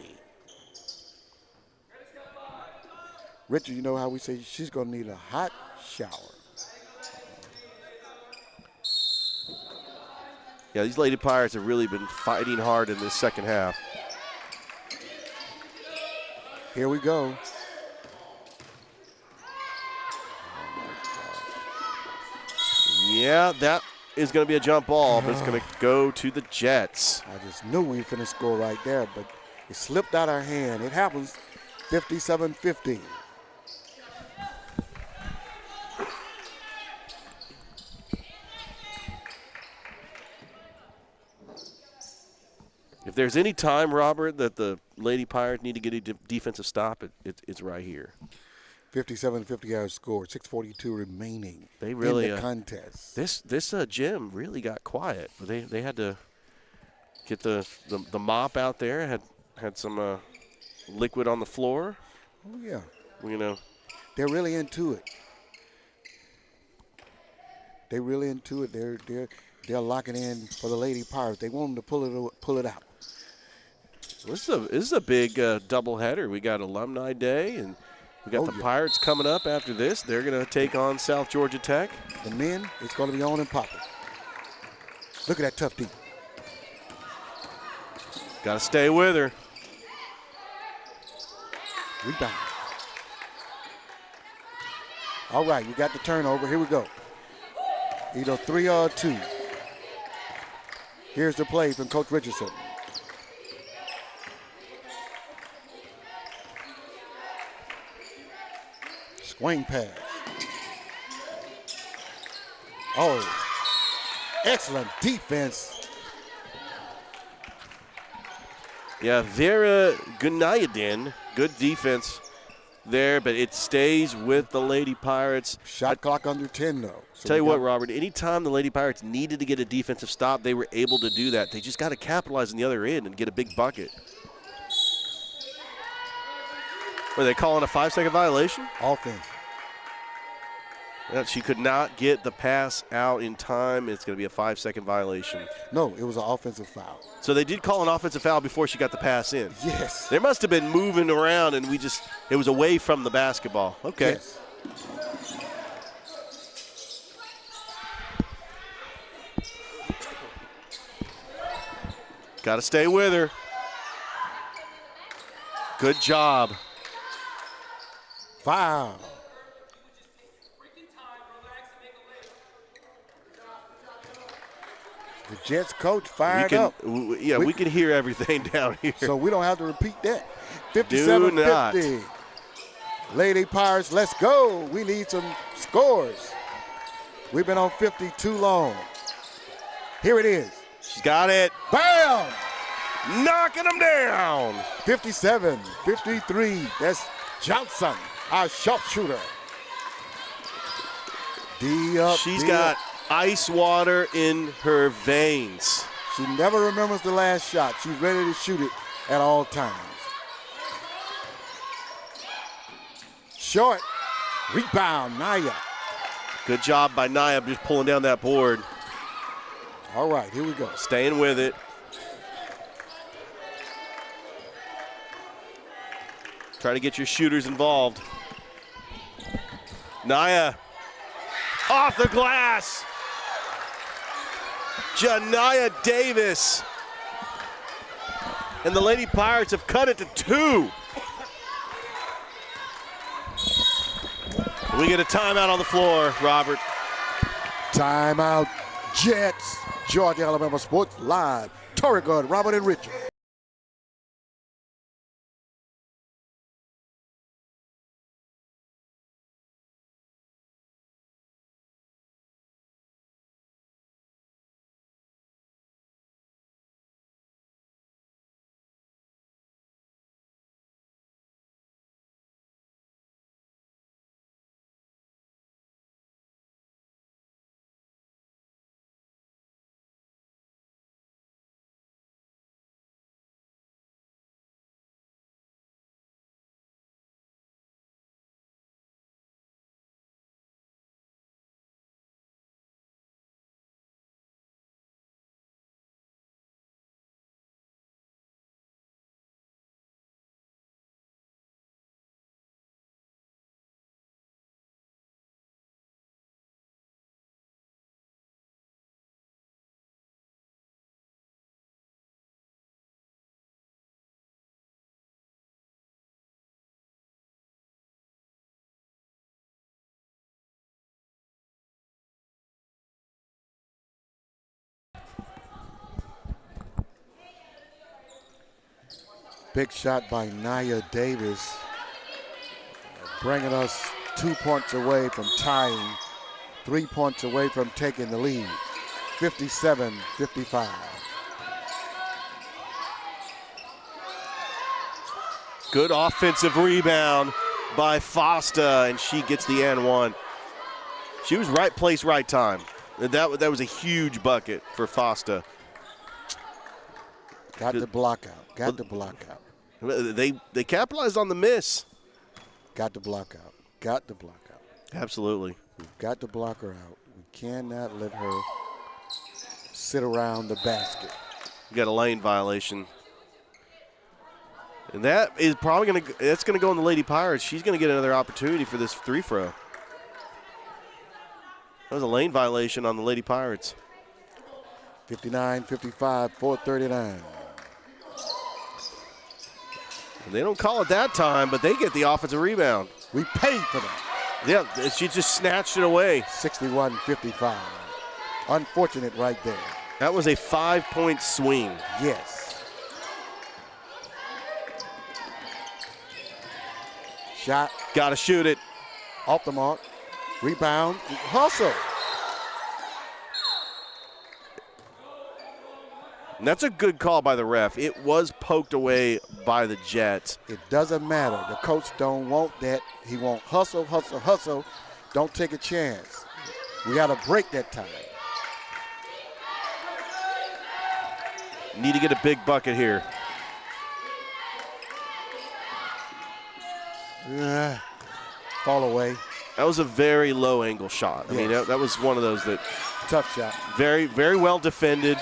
A: Richard, you know how we say she's going to need a hot shower.
C: Yeah, these Lady Pirates have really been fighting hard in this second half.
A: Here we go.
C: Yeah, that is going to be a jump ball, but it's going to go to the Jets.
A: I just knew we were finna score right there, but it slipped out our hand. It happens. 57-50.
C: If there's any time, Robert, that the Lady Pirates need to get a defensive stop, it's right here.
A: 57-50 our score. 6:42 remaining.
C: They really
A: in the contest.
C: This gym really got quiet. They had to get the mop out there. Had some liquid on the floor.
A: Oh yeah.
C: You know.
A: They're really into it. They're really into it. They're locking in for the Lady Pirates. They want them to pull it out.
C: This is a big doubleheader. We got Alumni Day, and we got the Pirates coming up after this. They're going to take on South Georgia Tech.
A: The men, it's going to be on and popping. Look at that tough D.
C: Got to stay with her.
A: Rebound. All right, we got the turnover. Here we go. Either 3 or 2. Here's the play from Coach Richardson. Swing pass. Oh, excellent defense.
C: Yeah, Vera Gunayadin, good defense there, but it stays with the Lady Pirates.
A: Shot clock under 10, though. So
C: Tell you what, Robert, anytime the Lady Pirates needed to get a defensive stop, they were able to do that. They just got to capitalize on the other end and get a big bucket. Were they calling a 5-second violation?
A: Offense.
C: Yeah, she could not get the pass out in time. It's going to be a 5-second violation.
A: No, it was an offensive foul.
C: So they did call an offensive foul before she got the pass in.
A: Yes.
C: They must have been moving around, and it was away from the basketball. Okay.
A: Yes.
C: Got to stay with her. Good job.
A: Foul. The Jets coach fired up.
C: We can hear everything down here.
A: So we don't have to repeat that.
C: Do
A: 57-50. Lady Pirates, let's go. We need some scores. We've been on 50 too long. Here it is.
C: She's got it.
A: Bam!
C: Knocking them down.
A: 57-53. That's Johnson, our sharpshooter. D up.
C: She's
A: D
C: got
A: up.
C: ice water in her veins.
A: She never remembers the last shot. She's ready to shoot it at all times. Short. Rebound, Naya.
C: Good job by Naya just pulling down that board.
A: All right, here we go.
C: Staying with it. Try to get your shooters involved. Naya off the glass. Janiyah Davis. And the Lady Pirates have cut it to 2. We get a timeout on the floor, Robert.
A: Timeout, Jets. Georgia, Alabama Sports Live. Torrey Guard, Robert and Richard. Big shot by Nia Davis, bringing us 2 points away from tying, 3 points away from taking the lead, 57-55.
C: Good offensive rebound by Fosta, and she gets the and one. She was right place, right time. That was a huge bucket for Fosta.
A: Got the block out. Got the block out.
C: They capitalized on the miss.
A: Got the block out. Got the block out.
C: Absolutely.
A: We've got to block her out. We cannot let her sit around the basket.
C: You got a lane violation. And that is probably that's going to go on the Lady Pirates. She's going to get another opportunity for this free throw. That was a lane violation on the Lady Pirates.
A: 59-55, 4:39.
C: They don't call it that time, but they get the offensive rebound.
A: We paid for that.
C: Yeah, she just snatched it away.
A: 61-55. Unfortunate right there.
C: That was a 5-point swing.
A: Yes. Shot.
C: Got to shoot it.
A: Off the mark. Rebound. Hustle.
C: And that's a good call by the ref. It was poked away by the Jets.
A: It doesn't matter. The coach don't want that. He wants hustle, hustle, hustle. Don't take a chance. We got to break that time.
C: Need to get a big bucket here.
A: Fall away.
C: That was a very low angle shot. I mean,
A: Yes.
C: that was one of those that
A: Tough shot.
C: very, very well defended.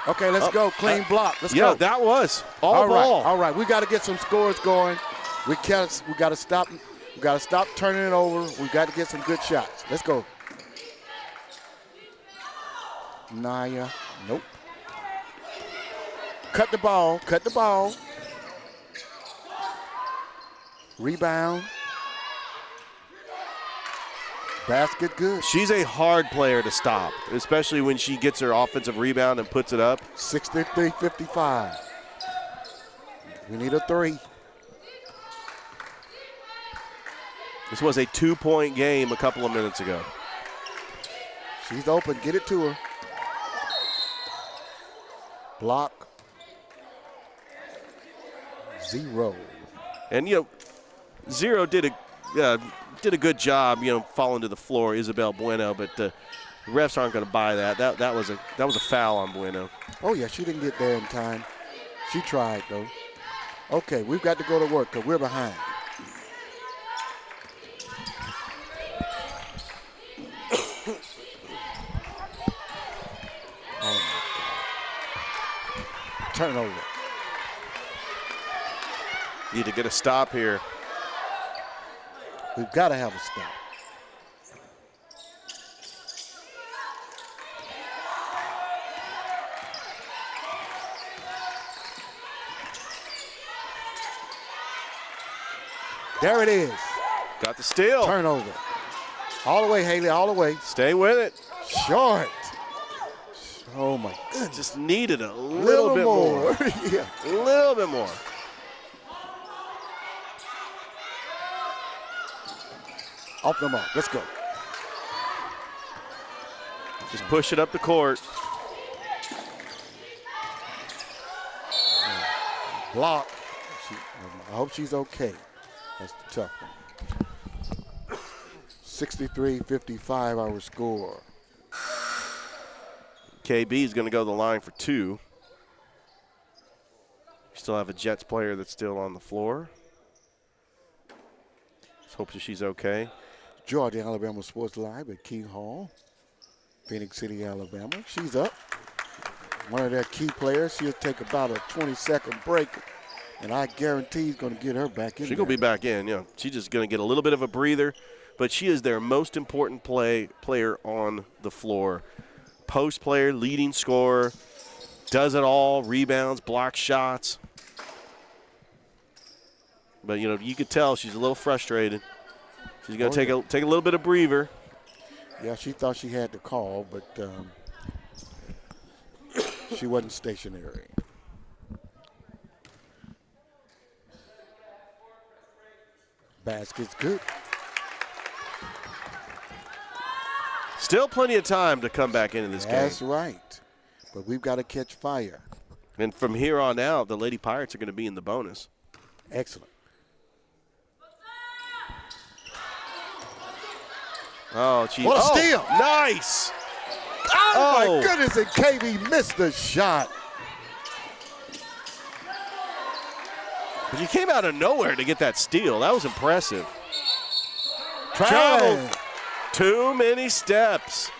A: Okay, let's go. Clean block. Let's
C: Yeah,
A: go.
C: that was all
A: All right,
C: ball.
A: all right. We got to get some scores going. We got to stop. We got to stop turning it over. We got to get some good shots. Let's go. Naya, nope. Cut the ball. Cut the ball. Rebound. Basket good.
C: She's a hard player to stop, especially when she gets her offensive rebound and puts it up.
A: 63-55. We need a 3.
C: This was a 2-point game a couple of minutes ago.
A: She's open. Get it to her. Block. 0.
C: And, Zero did a good job, falling to the floor, Isabel Bueno, but the refs aren't going to buy that. That was a foul on Bueno.
A: Oh, yeah, she didn't get there in time. She tried, though. Okay, we've got to go to work because we're behind. Oh, my God. Turnover.
C: Need to get a stop here.
A: We've got to have a stop. There it is.
C: Got the steal.
A: Turnover. All the way, Haley, all the way.
C: Stay with it.
A: Short. Oh, my goodness.
C: Just needed a little bit more.
A: Yeah.
C: A little bit more.
A: Off the mark. Let's go.
C: Just push it up the court.
A: Block. I hope she's okay. That's the tough one. 63-55 our score.
C: KB is going to go to the line for 2. We still have a Jets player that's still on the floor. Let's hope that she's okay.
A: Georgia, Alabama Sports Live at Key Hall, Phoenix City, Alabama. She's up. One of their key players. She'll take about a 20-second break, and I guarantee he's going to get her back in.
C: She's going to be back in. She's just going to get a little bit of a breather, but she is their most important player on the floor. Post player, leading scorer, does it all, rebounds, blocks shots. But, you could tell she's a little frustrated. She's going to take a little bit of breather.
A: Yeah, she thought she had the call, but she wasn't stationary. Basket's good.
C: Still plenty of time to come back into this game.
A: That's right. But we've got to catch fire.
C: And from here on out, the Lady Pirates are going to be in the bonus.
A: Excellent.
C: Oh,
A: What a steal.
C: Nice.
A: Oh, my goodness, and KB missed the shot.
C: But you came out of nowhere to get that steal. That was impressive.
A: Travel.
C: Too many steps.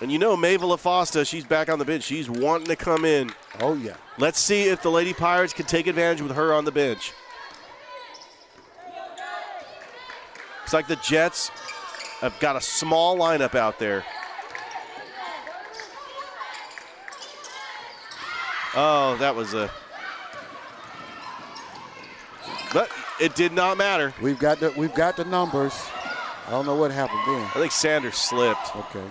C: And Maeve LaFosta, she's back on the bench. She's wanting to come in.
A: Oh, yeah.
C: Let's see if the Lady Pirates can take advantage with her on the bench. It's like the Jets have got a small lineup out there. Oh, that was but it did not matter.
A: We've got the numbers. I don't know what happened then.
C: I think Sanders slipped.
A: Okay.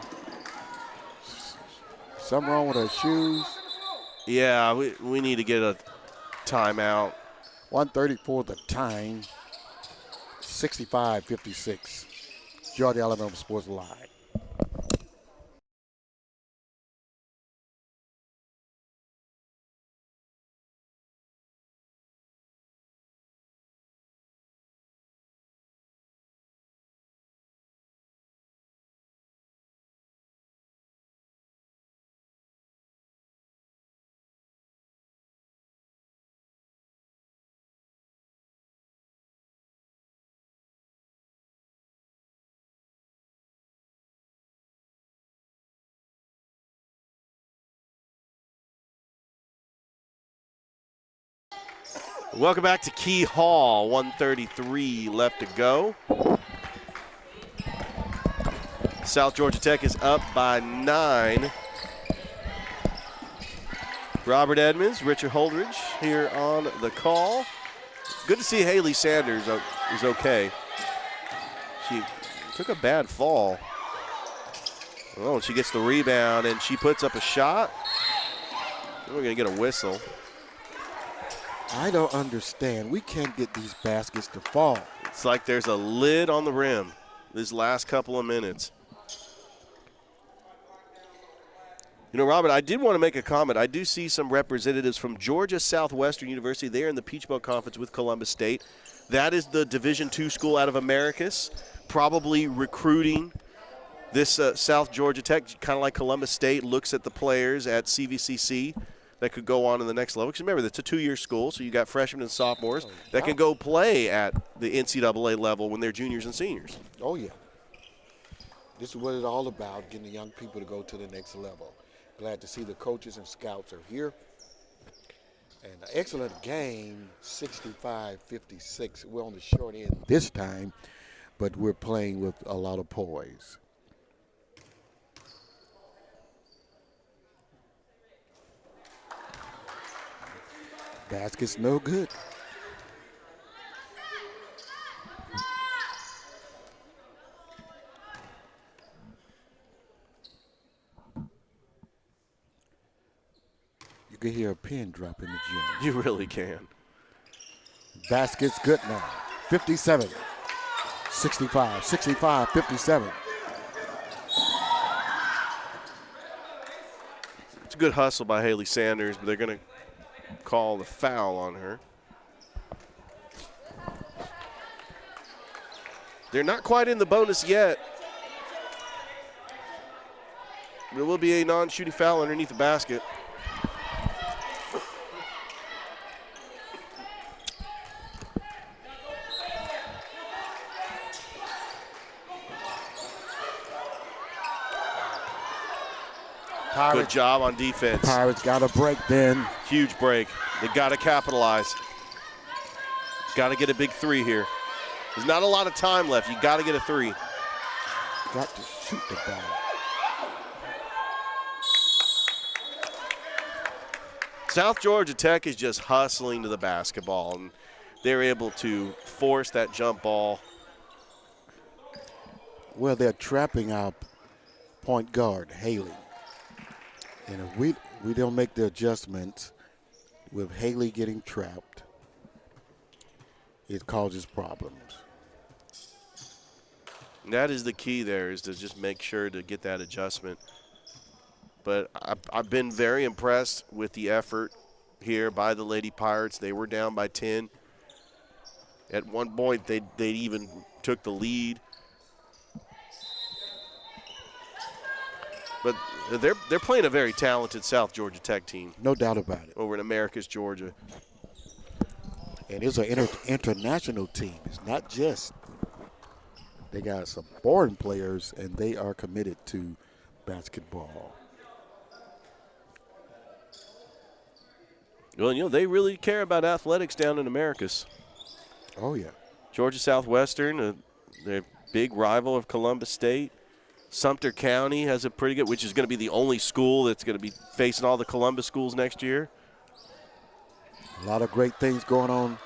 A: Something wrong with her shoes.
C: Yeah, we need to get a timeout.
A: 1:34 the time. 65-56. Georgia Alabama Sports Live.
C: Welcome back to Key Hall. 1:33 left to go. South Georgia Tech is up by 9. Robert Edmonds, Richard Holdridge here on the call. Good to see Haley Sanders is okay. She took a bad fall. Oh, and she gets the rebound, and she puts up a shot. We're going to get a whistle.
A: I don't understand. We can't get these baskets to fall.
C: It's like there's a lid on the rim this last couple of minutes. You know, Robert, I did want to make a comment. I do see some representatives from Georgia Southwestern University. They are in the Peach Belt Conference with Columbus State. That is the Division II school out of Americus, probably recruiting this South Georgia Tech, kind of like Columbus State looks at the players at CVCC that could go on to the next level. Because remember, it's a 2-year school, so you got freshmen and sophomores that can go play at the NCAA level when they're juniors and seniors.
A: Oh, yeah. This is what it's all about, getting the young people to go to the next level. Glad to see the coaches and scouts are here. And an excellent game, 65-56. We're on the short end this time, but we're playing with a lot of poise. Basket's no good. You can hear a pin drop in the gym.
C: You really can.
A: Basket's good now. 57, 65, 65, 57.
C: It's a good hustle by Haley Sanders, but they're going to call the foul on her. They're not quite in the bonus yet. There will be a non-shooting foul underneath the basket. Good job on defense.
A: Pirates got a break then.
C: Huge break. They got to capitalize. Got to get a big 3 here. There's not a lot of time left. You got to get a 3.
A: Got to shoot the ball.
C: South Georgia Tech is just hustling to the basketball, and they're able to force that jump ball.
A: Well, they're trapping our point guard, Haley. And if we don't make the adjustments with Haley getting trapped, it causes problems.
C: And that is the key there, is to just make sure to get that adjustment. But I've been very impressed with the effort here by the Lady Pirates. They were down by 10. At one point, they even took the lead. But they're playing a very talented South Georgia Tech team.
A: No doubt about it.
C: Over in Americus, Georgia.
A: And it's an international team. It's not just. They got some foreign players, and they are committed to basketball.
C: Well, you know, they really care about athletics down in Americus.
A: Oh, yeah.
C: Georgia Southwestern, they're big rival of Columbus State. Sumter County has a pretty good, which is going to be the only school that's going to be facing all the Columbus schools next year.
A: A lot of great things going on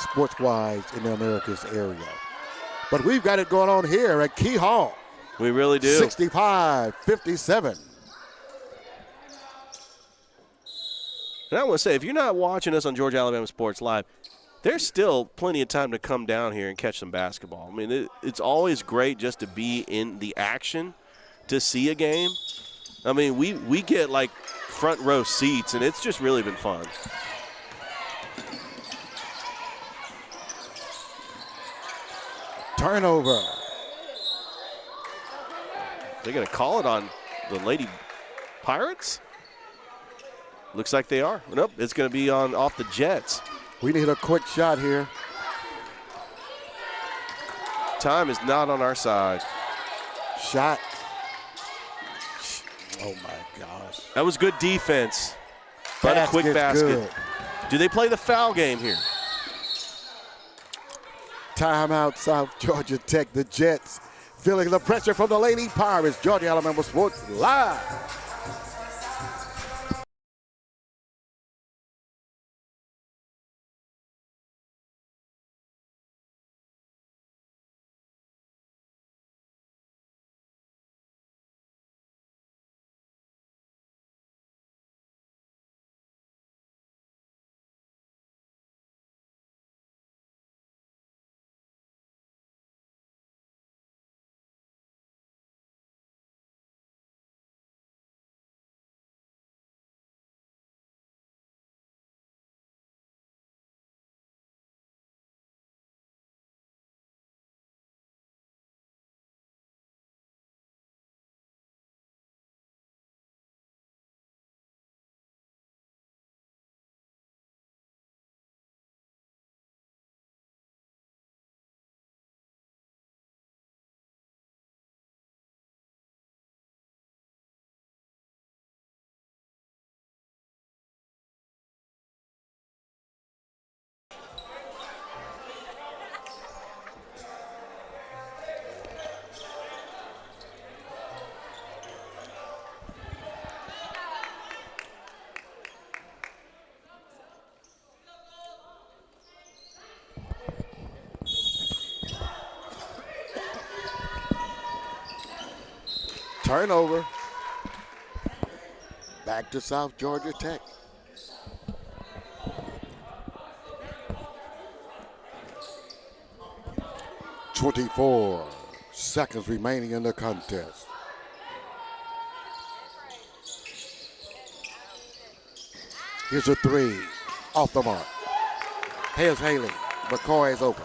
A: sports-wise in the Americas area. But we've got it going on here at Key Hall.
C: We really do.
A: 65-57.
C: And I want to say, if you're not watching us on Georgia Alabama Sports Live, there's still plenty of time to come down here and catch some basketball. I mean, it's always great just to be in the action, to see a game. I mean, we get, like, front row seats, and it's just really been fun.
A: Turnover.
C: They're going to call it on the Lady Pirates? Looks like they are. Nope, it's going to be off the Jets.
A: We need a quick shot here.
C: Time is not on our side.
A: Shot. Oh, my gosh.
C: That was good defense. But a quick basket.
A: Good.
C: Do they play the foul game here?
A: Timeout, South Georgia Tech. The Jets feeling the pressure from the Lady Pirates. Georgia Alabama Sports Live. Turnover. Back to South Georgia Tech. .24 seconds remaining in the contest. Here's a three. Off the mark. Here's Haley. McCoy is open.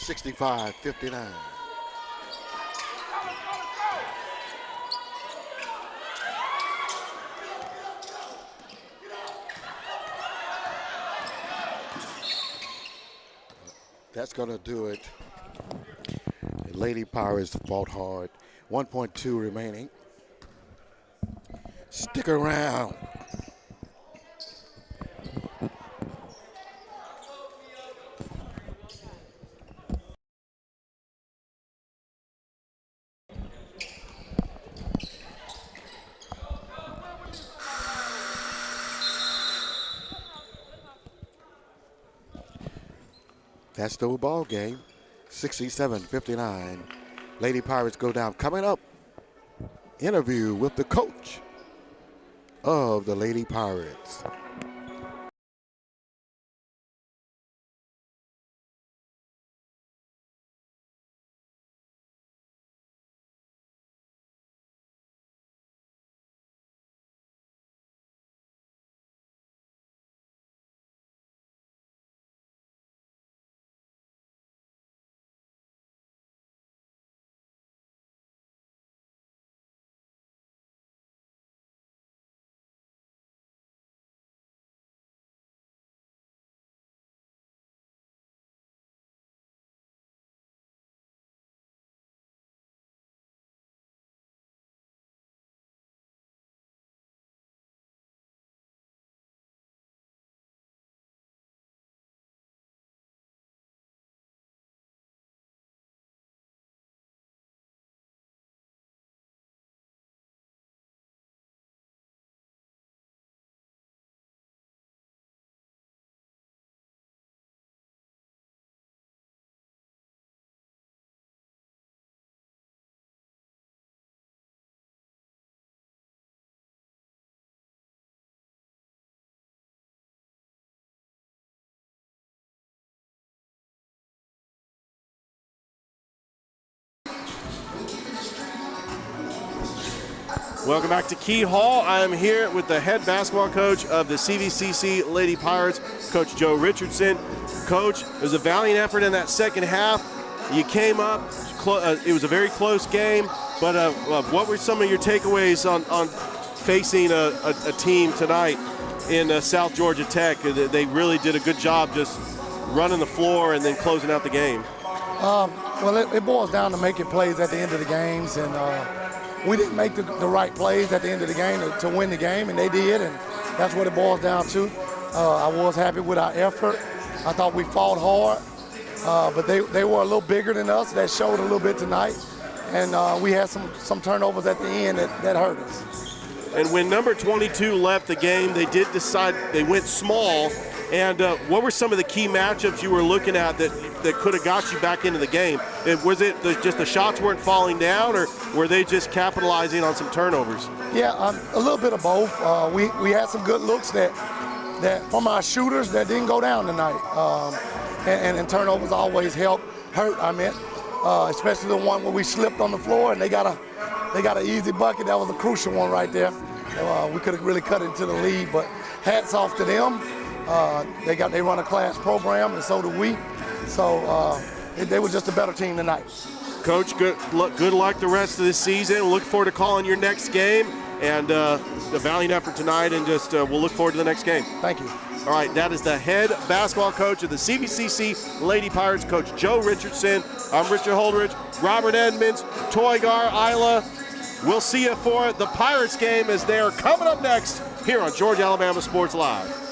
A: .65-59. That's going to do it. The Lady Pirates fought hard. 1.2 remaining. Stick around. That's the ball game. 67-59. Lady Pirates go down. Coming up, interview with the coach of the Lady Pirates.
C: Welcome back to Key Hall. I am here with the head basketball coach of the CVCC Lady Pirates, Coach Joe Richardson. Coach, it was a valiant effort in that second half. You came up, it was a very close game, but what were some of your takeaways on facing a team tonight in South Georgia Tech. They really did a good job just running the floor and then closing out the game.
D: Well, it boils down to making plays at the end of the games, and we didn't make the right plays at the end of the game to win the game, and they did, and that's what it boils down to. I was happy with our effort. I thought we fought hard, but they were a little bigger than us. That showed a little bit tonight, and we had some turnovers at the end that hurt us.
C: And when number 22 left the game, they did decide they went small. And what were some of the key matchups you were looking at that could have got you back into the game? Was it just the shots weren't falling down, or were they just capitalizing on some turnovers?
D: Yeah, a little bit of both. We had some good looks that from our shooters that didn't go down tonight. And turnovers always hurt, especially the one where we slipped on the floor and they got an easy bucket. That was a crucial one right there. We could have really cut into the lead, but hats off to them. They run a class program, and so do we. So they were just a better team tonight.
C: Coach, good luck the rest of this season. We'll look forward to calling your next game, and a valiant effort tonight, and just we'll look forward to the next game.
D: Thank you.
C: All right, that is the head basketball coach of the CVCC Lady Pirates, Coach Joe Richardson. I'm Richard Holdridge, Robert Edmonds, Toygar, Isla. We'll see you for the Pirates game as they are coming up next here on Georgia Alabama Sports Live.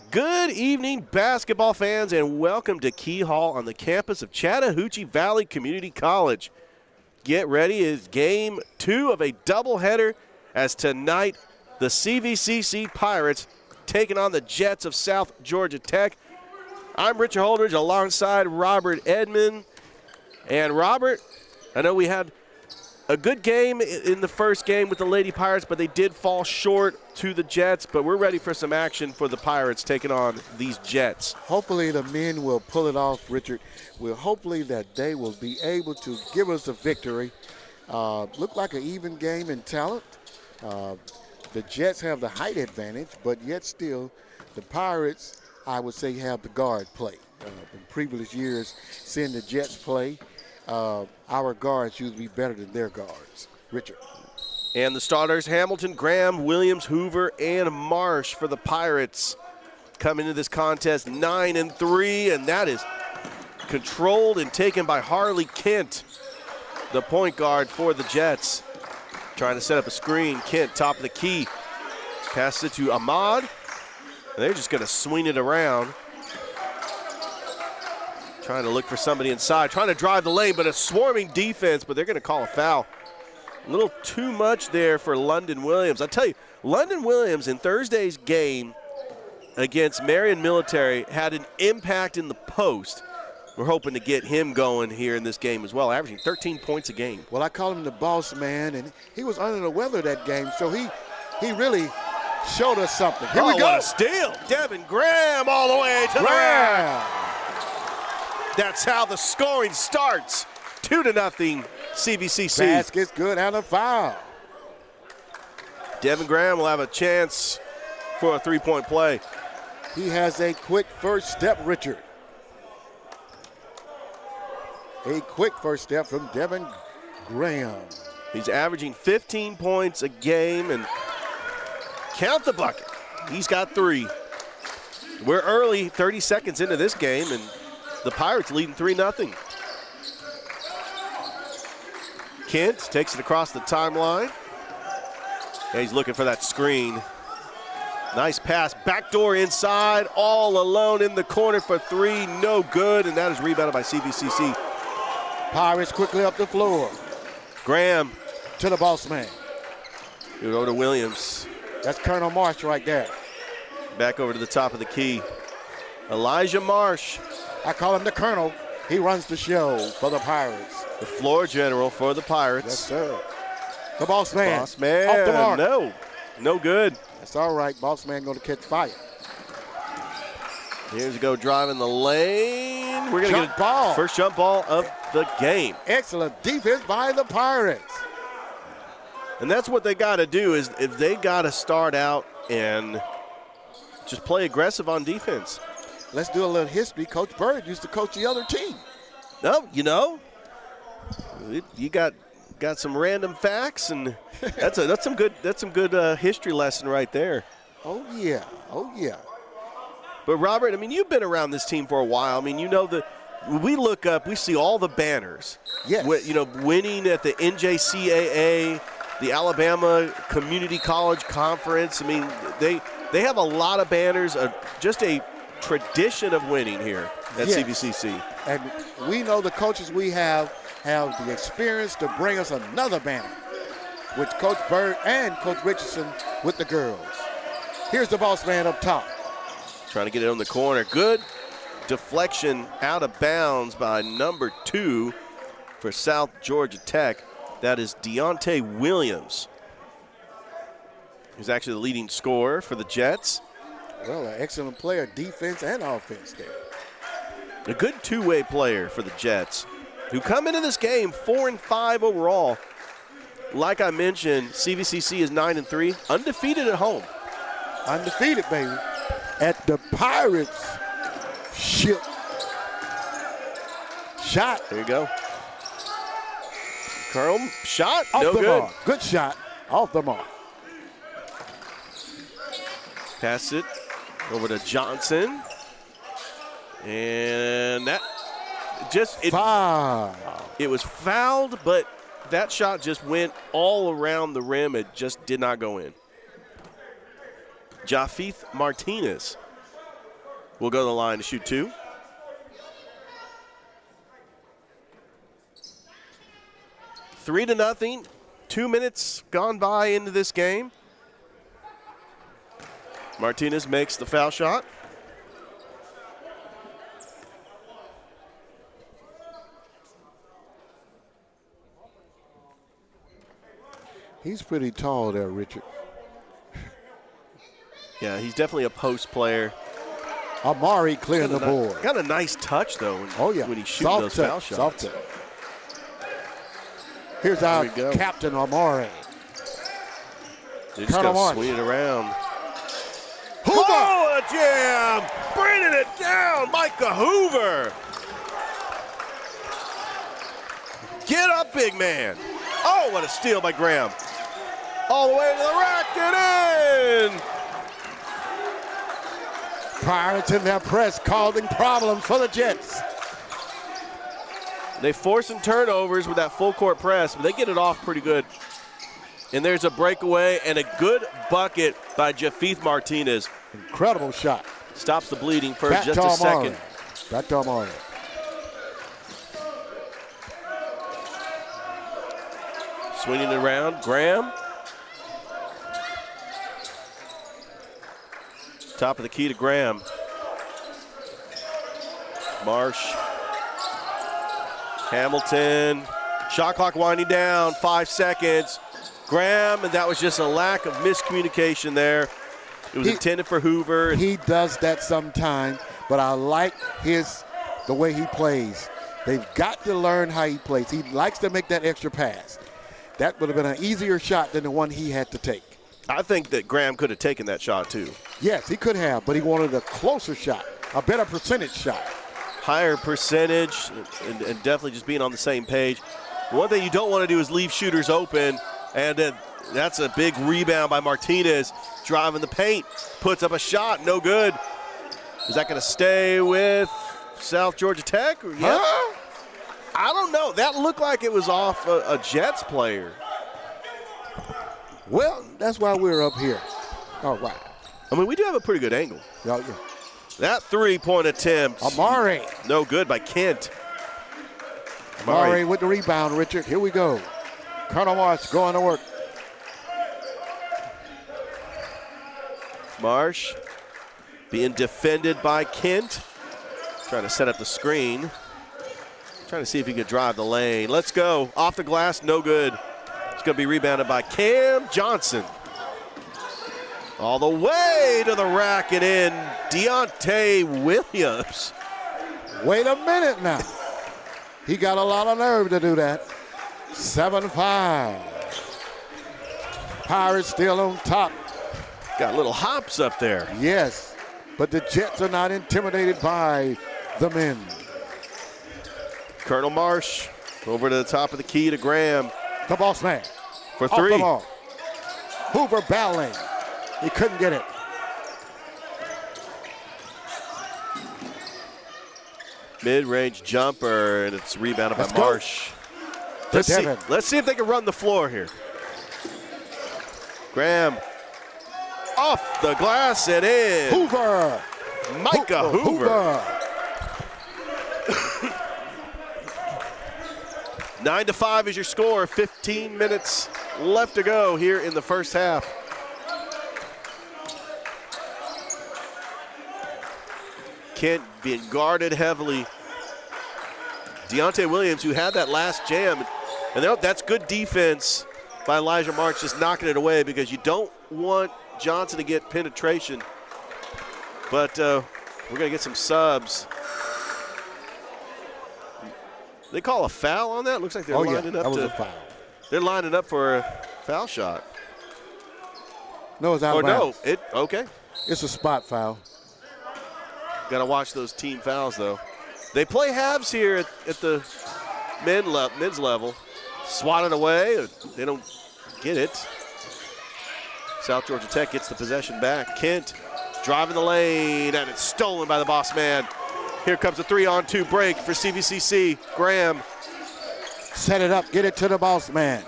C: Good evening, basketball fans, and welcome to Key Hall on the campus of Chattahoochee Valley Community College. Get ready, it's game 2 of a doubleheader as tonight the CVCC Pirates taking on the Jets of South Georgia Tech. I'm Richard Holdridge alongside Robert Edmond. And Robert, I know we had a good game in the first game with the Lady Pirates, but they did fall short to the Jets. But we're ready for some action for the Pirates taking on these Jets.
A: Hopefully the men will pull it off, Richard. Hopefully that they will be able to give us a victory. Look like an even game in talent. The Jets have the height advantage, but yet still the Pirates, I would say, have the guard play. In previous years, seeing the Jets play, our guards usually be better than their guards. Richard.
C: And the starters, Hamilton, Graham, Williams, Hoover, and Marsh for the Pirates. Coming into this contest 9-3, and that is controlled and taken by Harley Kent, the point guard for the Jets. Trying to set up a screen. Kent, top of the key. Passes it to Ahmad. And they're just going to swing it around. Trying to look for somebody inside. Trying to drive the lane, but a swarming defense, but they're going to call a foul. A little too much there for London Williams. I tell you, London Williams in Thursday's game against Marion Military had an impact in the post. We're hoping to get him going here in this game as well, averaging 13 points a game.
A: Well, I call him the boss man, and he was under the weather that game, so he really showed us something. Here we go.
C: What a steal. Devin Graham all the way to the rim. That's how the scoring starts. 2-0 CVCC.
A: Basket's good and a foul.
C: Devin Graham will have a chance for a three-point play.
A: He has a quick first step, Richard. A quick first step from Devin Graham.
C: He's averaging 15 points a game, and count the bucket. He's got 3. We're early, 30 seconds into this game, and the Pirates leading 3-0. Kent takes it across the timeline. And he's looking for that screen. Nice pass, backdoor inside, all alone in the corner for 3, no good, and that is rebounded by CVCC.
A: Pirates quickly up the floor.
C: Graham
A: to the boss man.
C: He'll go to Williams.
A: That's Colonel Marsh right there.
C: Back over to the top of the key. Elijah Marsh.
A: I call him the Colonel. He runs the show for the Pirates.
C: The floor general for the Pirates.
A: Yes, sir. The boss man.
C: Boss man.
A: Off the mark.
C: No good.
A: That's all right. Boss man going to catch fire.
C: Here's a go driving the lane. We're going to get
A: ball.
C: First jump ball of the game.
A: Excellent defense by the Pirates.
C: And that's what they got to do is if they got to start out and just play aggressive on defense.
A: Let's do a little history. Coach Bird used to coach the other team.
C: No, you got some random facts, and that's some good history lesson right there.
A: Oh yeah.
C: But Robert, I mean, you've been around this team for a while. I mean, you know that we look up, we see all the banners.
A: Yes.
C: Winning at the NJCAA, the Alabama Community College Conference. I mean, they have a lot of banners. Just a tradition of winning here at CVCC.
A: And we know the coaches we have the experience to bring us another banner with Coach Bird and Coach Richardson with the girls. Here's the boss man up top.
C: Trying to get it on the corner. Good deflection out of bounds by number 2 for South Georgia Tech. That is Deontay Williams, who's actually the leading scorer for the Jets.
A: Well, an excellent player, defense and offense there.
C: A good two-way player for the Jets, who come into this game 4-5 overall. Like I mentioned, CVCC is 9-3, undefeated at home.
A: Undefeated, baby. At the Pirates ship. Shot.
C: There you go. Curl shot.
A: Off
C: no
A: the
C: good.
A: mark. Good shot. Off the mark.
C: Pass it over to Johnson. And that
A: foul.
C: It was fouled, but that shot just went all around the rim. It just did not go in. Jafith Martinez will go to the line to shoot 2. Three to nothing. 2 minutes gone by into this game. Martinez makes the foul shot.
A: He's pretty tall there, Richard.
C: Yeah, he's definitely a post player.
A: Amari clearing the board.
C: Got a nice touch, though, when he's shooting those foul shots.
A: Soft touch. Here's our captain, Amari.
C: They just got to swing it around.
A: Hoover!
C: Oh, a jam! Bringing it down, Micah Hoover. Get up, big man. Oh, what a steal by Graham. All the way to the rack and in.
A: Pirates in their press causing problems for the Jets.
C: They force some turnovers with that full court press, but they get it off pretty good. And there's a breakaway and a good bucket by Jafith Martinez.
A: Incredible shot.
C: Stops the bleeding for just a second.
A: Back to Amari.
C: Swinging it around, Graham. Top of the key to Graham. Marsh. Hamilton. Shot clock winding down, 5 seconds. Graham, and that was just a lack of miscommunication there. It was intended for Hoover.
A: He does that sometime, but I like the way he plays. They've got to learn how he plays. He likes to make that extra pass. That would have been an easier shot than the one he had to take.
C: I think that Graham could have taken that shot too.
A: Yes, he could have, but he wanted a closer shot, a better percentage shot.
C: Higher percentage and definitely just being on the same page. One thing you don't want to do is leave shooters open, and that's a big rebound by Martinez. Driving the paint, puts up a shot, no good. Is that going to stay with South Georgia Tech? Yeah.
A: Huh?
C: I don't know. That looked like it was off a Jets player.
A: Well, that's why we're up here. All right.
C: I mean, we do have a pretty good angle.
A: Yeah.
C: That three-point attempt.
A: Amari.
C: No good by Kent.
A: Amari with the rebound, Richard. Here we go. Colonel Marsh going to work.
C: Marsh being defended by Kent. Trying to set up the screen. Trying to see if he could drive the lane. Let's go. Off the glass, no good. It's going to be rebounded by Cam Johnson. All the way to the rack and in. Deontay Williams.
A: Wait a minute now. He got a lot of nerve to do that. 7-5. Pirates still on top.
C: Got little hops up there.
A: Yes, but the Jets are not intimidated by the men.
C: Colonel Marsh over to the top of the key to Graham.
A: The boss man.
C: For three.
A: Off the ball. Hoover battling. He couldn't get it.
C: Mid-range jumper, and it's rebounded by Marsh. Let's see if they can run the floor here. Graham off the glass and in.
A: Hoover.
C: Micah Hoover. 9-5 is your score. 15 minutes left to go here in the first half. Kent being guarded heavily. Deontay Williams, who had that last jam, and that's good defense by Elijah March, just knocking it away because you don't want Johnson to get penetration. But we're going to get some subs. They call a foul on that? Looks like they're lining up.
A: That was a foul.
C: They're lining up for a foul shot.
A: No, it's out of bounds.
C: Okay.
A: It's a spot foul.
C: Got to watch those team fouls, though. They play halves here at the men's level. Swatted away. They don't get it. South Georgia Tech gets the possession back. Kent driving the lane, and it's stolen by the boss man. Here comes a 3-on-2 break for CVCC. Graham.
A: Set it up. Get it to the boss man.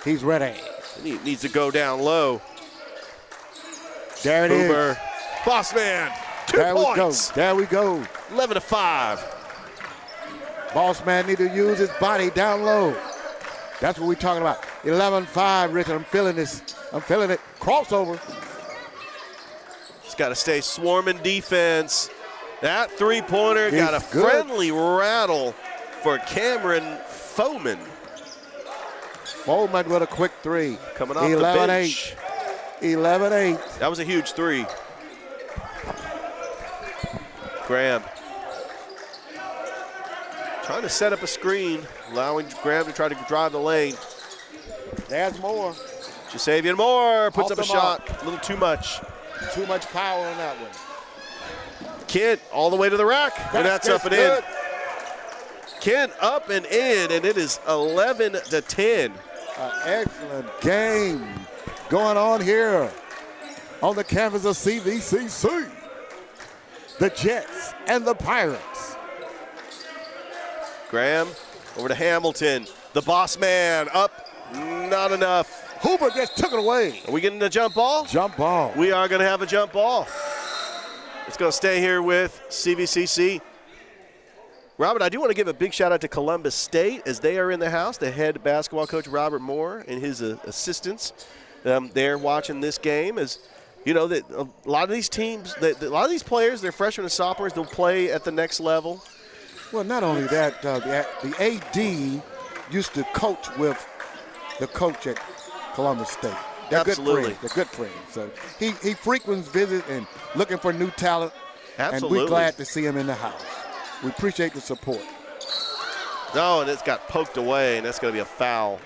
A: He's ready.
C: He needs to go down low.
A: There it is.
C: Hoover. Boss man.
A: There we go.
C: points.
A: There we go.
C: 11-5.
A: Boss man need to use his body down low. That's what we're talking about. 11-5, Richard. I'm feeling this. I'm feeling it. Crossover.
C: He's got to stay swarming defense. That three-pointer got a
A: good.
C: friendly rattle for Cameron Foreman.
A: Foreman with a quick three.
C: Coming off the
A: 11-8.
C: bench.
A: 11-8.
C: That was a huge three. Graham trying to set up a screen, allowing Graham to try to drive the lane.
A: There's more.
C: Jasavian Moore puts
A: Off
C: up a
A: the
C: shot.
A: mark.
C: A little too much.
A: Too much power on that one.
C: Kent all the way to the rack, and that's up and
A: good.
C: in. Kent up and in, and it is 11-10.
A: An excellent game going on here on the campus of CVCC. The Jets and the Pirates.
C: Graham over to Hamilton. The boss man up, not enough.
A: Hoover just took it away.
C: Are we getting a jump ball?
A: Jump ball.
C: We are going to have a jump ball. It's going to stay here with CVCC. Robert, I do want to give a big shout out to Columbus State as they are in the house. The head basketball coach, Robert Moore, and his assistants. They're watching this game as, you know, that a lot of these teams, a lot of these players, they're freshmen and sophomores, they'll play at the next level.
A: Well, not only that, the AD used to coach with the coach at Columbus State. They're
C: Absolutely.
A: good friends. They're good friends. So he frequents visits and looking for new talent.
C: Absolutely.
A: And we're glad to see him in the house. We appreciate the support.
C: No, and it's got poked away, and that's going to be a foul.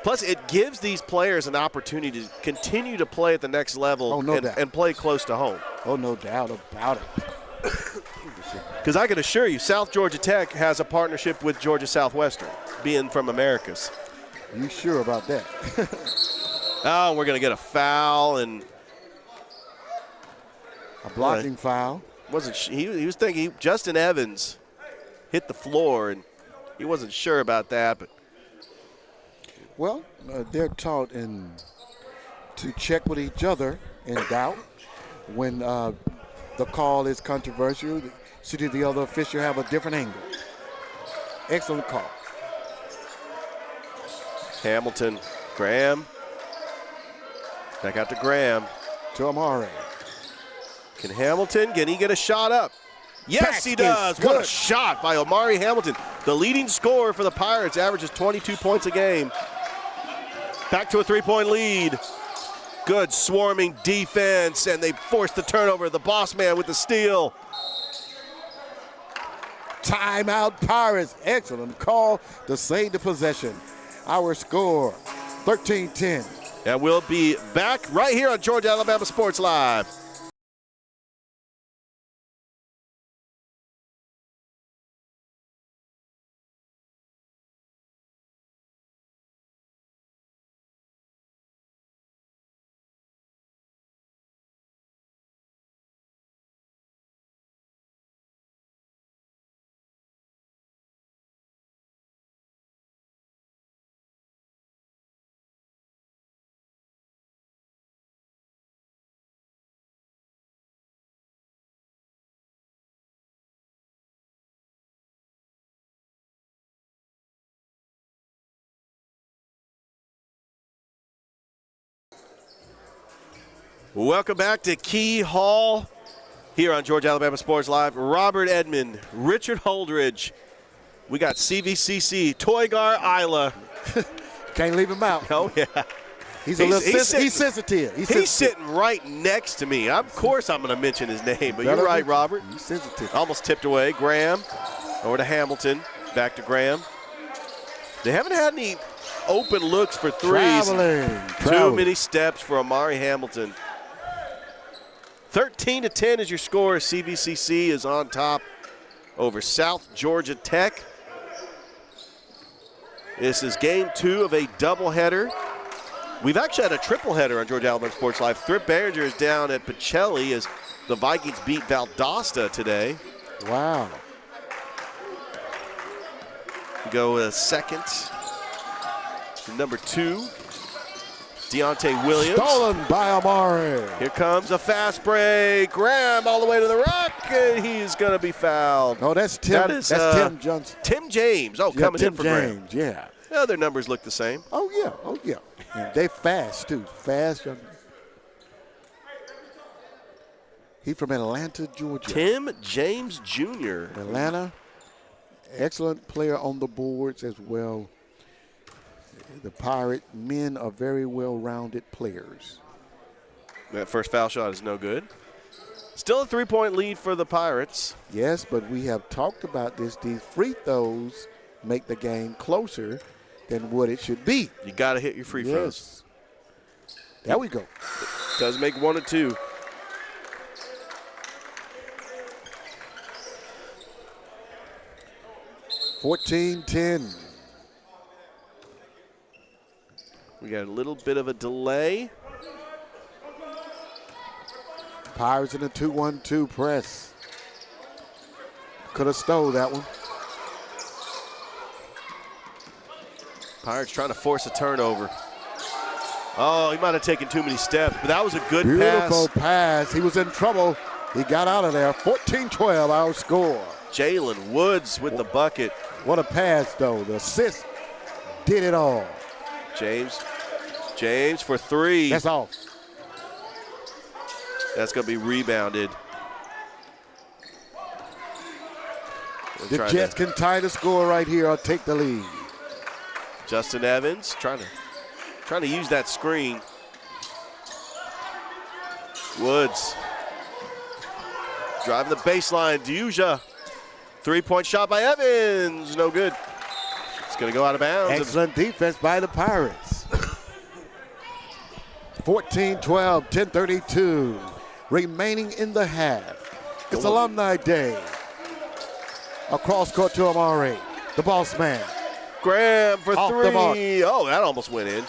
C: Plus, it gives these players an opportunity to continue to play at the next level and play close to home.
A: Oh, no doubt about it.
C: Because I can assure you, South Georgia Tech has a partnership with Georgia Southwestern, being from Americas.
A: You sure about that?
C: Oh, we're going to get a foul, and
A: a blocking foul.
C: He was thinking Justin Evans hit the floor, and he wasn't sure about that. But
A: well, they're taught to check with each other in doubt when the call is controversial. Should the other official have a different angle? Excellent call.
C: Hamilton, Graham. Back out to Graham.
A: To Amari.
C: Can he get a shot up? Yes, he does. What a shot by Omari Hamilton. The leading scorer for the Pirates, averages 22 points a game. Back to a three-point lead. Good swarming defense, and they force the turnover. The boss man with the steal.
A: Timeout Pirates. Excellent call to save the possession. Our score, 13-10.
C: And we'll be back right here on Georgia Alabama Sports Live. Welcome back to Key Hall here on Georgia Alabama Sports Live. Robert Edmond, Richard Holdridge. We got CVCC, Toygar Isla.
A: Can't leave him out.
C: Oh, yeah.
A: He's sensitive.
C: He's sitting right next to me. Of course I'm going to mention his name, but you're right, Robert.
A: He's sensitive.
C: Almost tipped away. Graham over to Hamilton. Back to Graham. They haven't had any open looks for threes. Too many steps for Amari Hamilton. 13-10 is your score. CVCC is on top over South Georgia Tech. This is game 2 of a doubleheader. We've actually had a triple header on Georgia Alabama Sports Live. Thrip Behringer is down at Pacelli as the Vikings beat Valdosta today.
A: Wow.
C: We go second to number 2. Deontay Williams.
A: Stolen by Amari.
C: Here comes a fast break. Graham all the way to the rock, and he's going to be fouled.
A: No, that's Tim.
C: That is,
A: that's Tim Johnson.
C: Tim James. Oh,
A: Yeah,
C: coming
A: Tim
C: in for Graham.
A: James, yeah.
C: Yeah, their numbers look the same.
A: Oh, yeah. Oh, yeah. And they fast, too. Fast. He's from Atlanta, Georgia.
C: Tim James Jr.
A: Atlanta. Excellent player on the boards as well. The Pirate men are very well-rounded players.
C: That first foul shot is no good. Still a 3-point lead for the Pirates.
A: Yes, but we have talked about this. These free throws make the game closer than what it should be.
C: You got to hit your free throws.
A: There we go.
C: Does make 1 or 2.
A: $14-10.
C: We got a little bit of a delay.
A: Pirates in a 2-1-2 press. Could have stole that one.
C: Pirates trying to force a turnover. Oh, he might have taken too many steps, but that was a good
A: Beautiful
C: pass.
A: pass. He was in trouble. He got out of there. 14-12 our score.
C: Jalen Woods with the bucket.
A: What a pass, though. The assist did it all.
C: James for 3.
A: That's off.
C: That's going to be rebounded.
A: The Jets can tie the score right here or take the lead.
C: Justin Evans trying to use that screen. Woods driving the baseline. Diuja. 3-point shot by Evans. No good. It's going to go out of bounds.
A: Excellent defense by the Pirates. 14-12, 10:32 remaining in the half. It's Alumni Day. Across court to Amari, the boss man.
C: Graham for
A: Off the mark.
C: 3. Oh, that almost went in.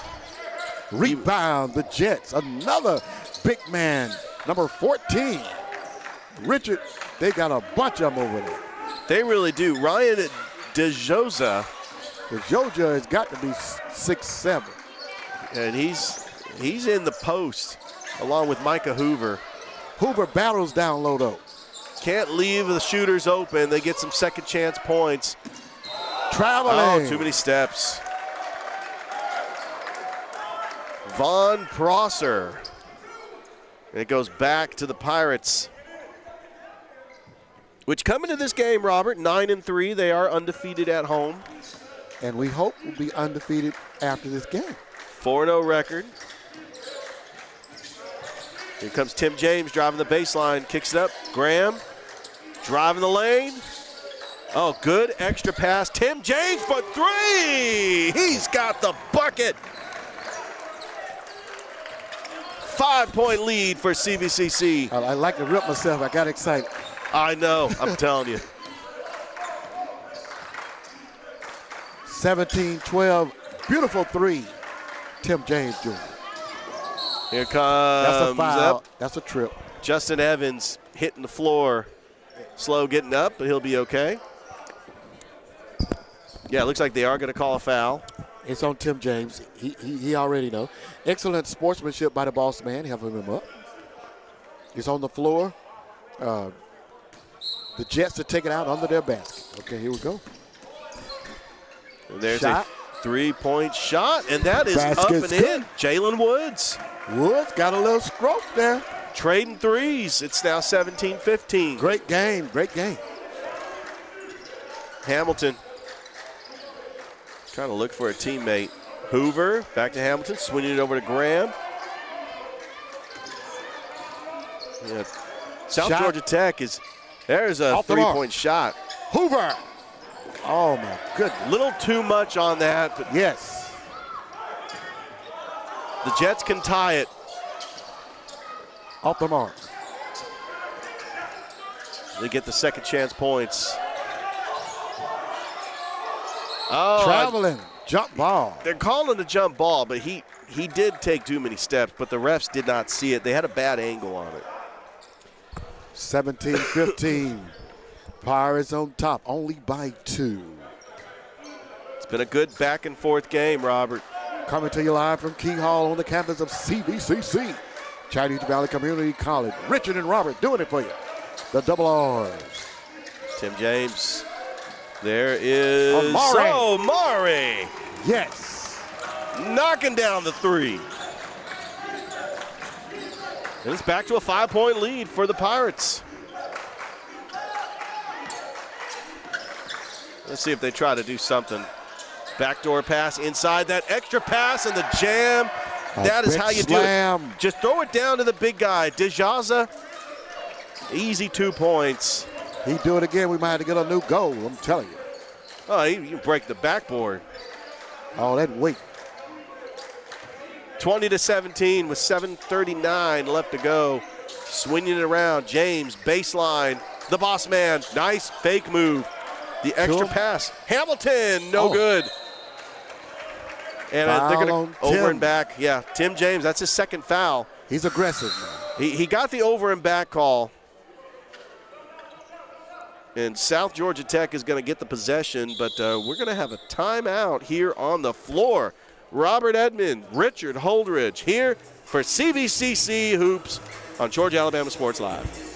A: Rebound, the Jets. Another big man, number 14. Richard, they got a bunch of them over there.
C: They really do. Ryan DeJosa.
A: The Georgia has got to be 6'7".
C: And he's in the post along with Micah Hoover.
A: Hoover battles down low, though.
C: Can't leave the shooters open. They get some second chance points.
A: Traveling.
C: Oh, too many steps. Von Prosser. And it goes back to the Pirates. Which come into this game, Robert, 9-3. They are undefeated at home.
A: And we hope we'll be undefeated after this game.
C: 4-0 record. Here comes Tim James driving the baseline, kicks it up. Graham driving the lane. Oh, good extra pass. Tim James for 3. He's got the bucket. 5-point lead for CVCC.
A: I like to rip myself. I got excited.
C: I know, I'm telling you.
A: 17-12, beautiful 3. Tim James Jr.
C: Here comes
A: That's a foul.
C: up.
A: That's a trip.
C: Justin Evans hitting the floor. Slow getting up, but he'll be okay. Yeah, it looks like they are going to call a foul.
A: It's on Tim James. He already know. Excellent sportsmanship by the boss man, helping him up. He's on the floor. The Jets to take it out under their basket. Okay, here we go.
C: And there's
A: Shot.
C: a 3-point shot, and that is
A: Basket's
C: up and
A: good.
C: in. Jalen Woods
A: Woods got a little stroke there.
C: trading threes. It's now 17-15.
A: Great game, great game.
C: Hamilton trying to look for a teammate. Hoover back to Hamilton, swinging it over to Graham. Yeah. South
A: Shot.
C: Georgia Tech there's a
A: Off the mark.
C: 3-point shot.
A: Hoover. Oh, my goodness.
C: Little too much on that, but
A: Yes.
C: the Jets can tie it.
A: Off the mark.
C: They get the second chance points. Oh,
A: Traveling. Jump ball.
C: they're calling a jump ball, but he did take too many steps, but the refs did not see it. They had a bad angle on it.
A: 17-15. Pirates on top, only by 2.
C: It's been a good back and forth game, Robert.
A: Coming to you live from Key Hall on the campus of CVCC, Chinese Valley Community College. Richard and Robert doing it for you. The double R's.
C: Tim James. There is
A: Amari.
C: Mari.
A: Yes.
C: Knocking down the three. And it's back to a 5-point lead for the Pirates. Let's see if they try to do something. Backdoor pass inside, that extra pass and the jam. That is how you do it. Just throw it down to the big guy. Dejaza, easy 2 points.
A: He do it again, we might have to get a new goal, I'm telling you.
C: Oh, you break the backboard.
A: Oh, that weight.
C: 20-17 with 7:39 left to go. Swinging it around, James, baseline, the boss man, nice fake move. The extra pass, Hamilton, no good. And they're going to over and back. Yeah, Tim James, that's his second foul.
A: He's aggressive, man.
C: He got the over and back call. And South Georgia Tech is going to get the possession, but we're going to have a timeout here on the floor. Robert Edmond, Richard Holdridge here for CVCC Hoops on Georgia Alabama Sports Live.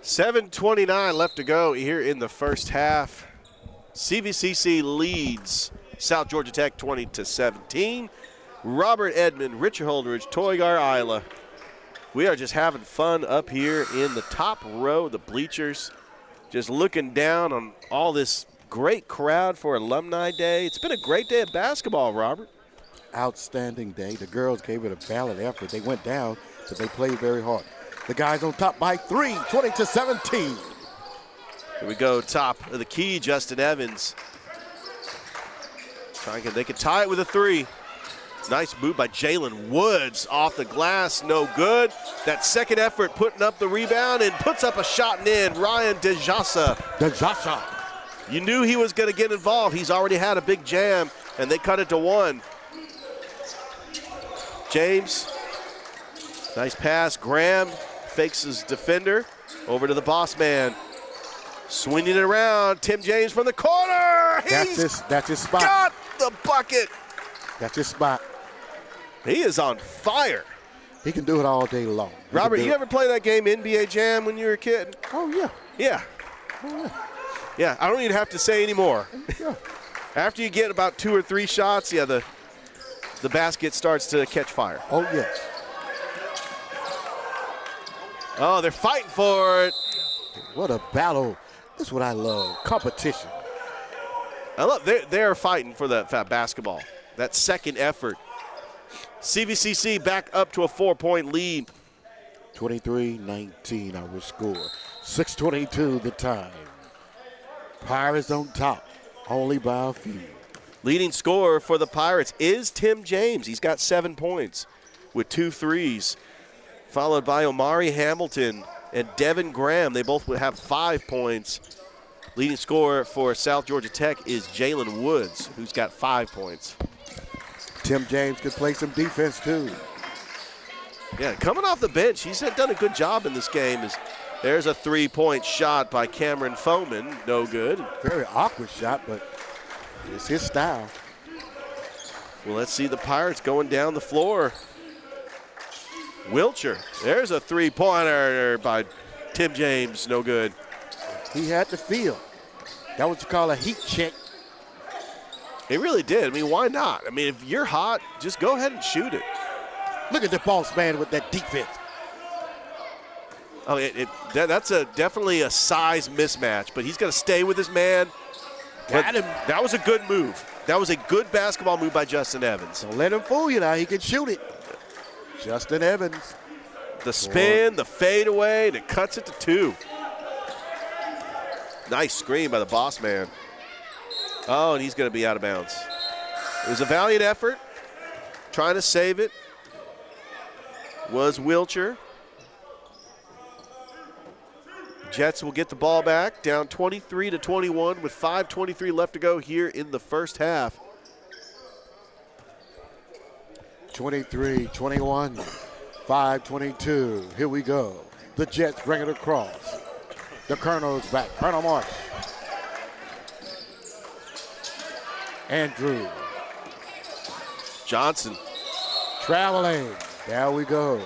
C: $7:29 left to go here in the first half. CVCC leads South Georgia Tech 20-17. Robert Edmond, Richard Holdridge, Toygar Isla. We are just having fun up here in the top row of the bleachers, just looking down on all this great crowd for Alumni Day. It's been a great day of basketball, Robert.
A: Outstanding day. The girls gave it a valiant effort. They went down, but they played very hard. The guys on top by 3, 20-17.
C: Here we go, top of the key, Justin Evans. They can tie it with a 3. Nice boot by Jalen Woods off the glass, no good. That second effort putting up the rebound and puts up a shot and in. Ryan Dejasa. You knew he was going to get involved. He's already had a big jam, and they cut it to 1. James, nice pass. Graham fakes his defender over to the boss man. Swinging it around. Tim James from the corner.
A: That's his spot.
C: Got the bucket.
A: That's his spot.
C: He is on fire.
A: He can do it all day long.
C: Robert, you ever play that game NBA Jam when you were a kid?
A: Oh, yeah.
C: Yeah.
A: Oh, yeah.
C: Yeah, I don't even have to say anymore.
A: Yeah.
C: After you get about 2 or 3 shots, yeah, the basket starts to catch fire.
A: Oh, yeah.
C: Oh, they're fighting for it.
A: What a battle. This is what I love, competition.
C: I love they're fighting for that basketball, that second effort. CVCC back up to a 4-point lead.
A: 23-19 our score. 6:22 the time. Pirates on top, only by a few.
C: Leading scorer for the Pirates is Tim James. He's got 7 points with 2 threes, followed by Omari Hamilton and Devin Graham. They both would have 5 points. Leading scorer for South Georgia Tech is Jalen Woods, who's got 5 points.
A: Tim James could play some defense too.
C: Yeah, coming off the bench, he's done a good job in this game. There's a 3-point shot by Cameron Foman, no good.
A: Very awkward shot, but it's his style.
C: Well, let's see the Pirates going down the floor. Wilcher, there's a 3-pointer by Tim James, no good.
A: He had the feel. That what you call a heat check.
C: He really did. I mean, why not? I mean, if you're hot, just go ahead and shoot it.
A: Look at the boss man with that defense.
C: Oh, that's definitely a size mismatch, but he's going to stay with his man.
A: Got him.
C: That was a good move. That was a good basketball move by Justin Evans.
A: Don't let him fool you now. He can shoot it. Justin Evans.
C: The spin, the fadeaway, and it cuts it to 2. Nice screen by the boss man. Oh, and he's going to be out of bounds. It was a valiant effort. Trying to save it was Wilcher. Jets will get the ball back, down 23-21 with 5:23 left to go here in the first half.
A: 23-21, 5:22. Here we go. The Jets bring it across. The Colonel's back. Colonel Marsh. Andrew.
C: Johnson.
A: Traveling. There we go.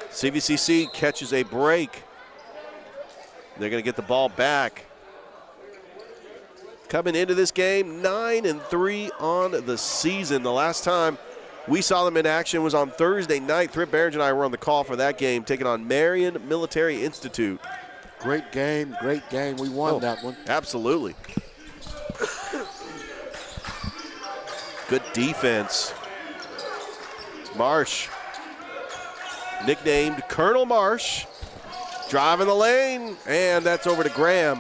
C: CVCC catches a break. They're going to get the ball back. Coming into this game, 9-3 on the season. The last time we saw them in action was on Thursday night. Thrip Barrage and I were on the call for that game, taking on Marion Military Institute.
A: Great game, great game. We won that one.
C: Absolutely. Good defense. Marsh, nicknamed Colonel Marsh, driving the lane, and that's over to Graham.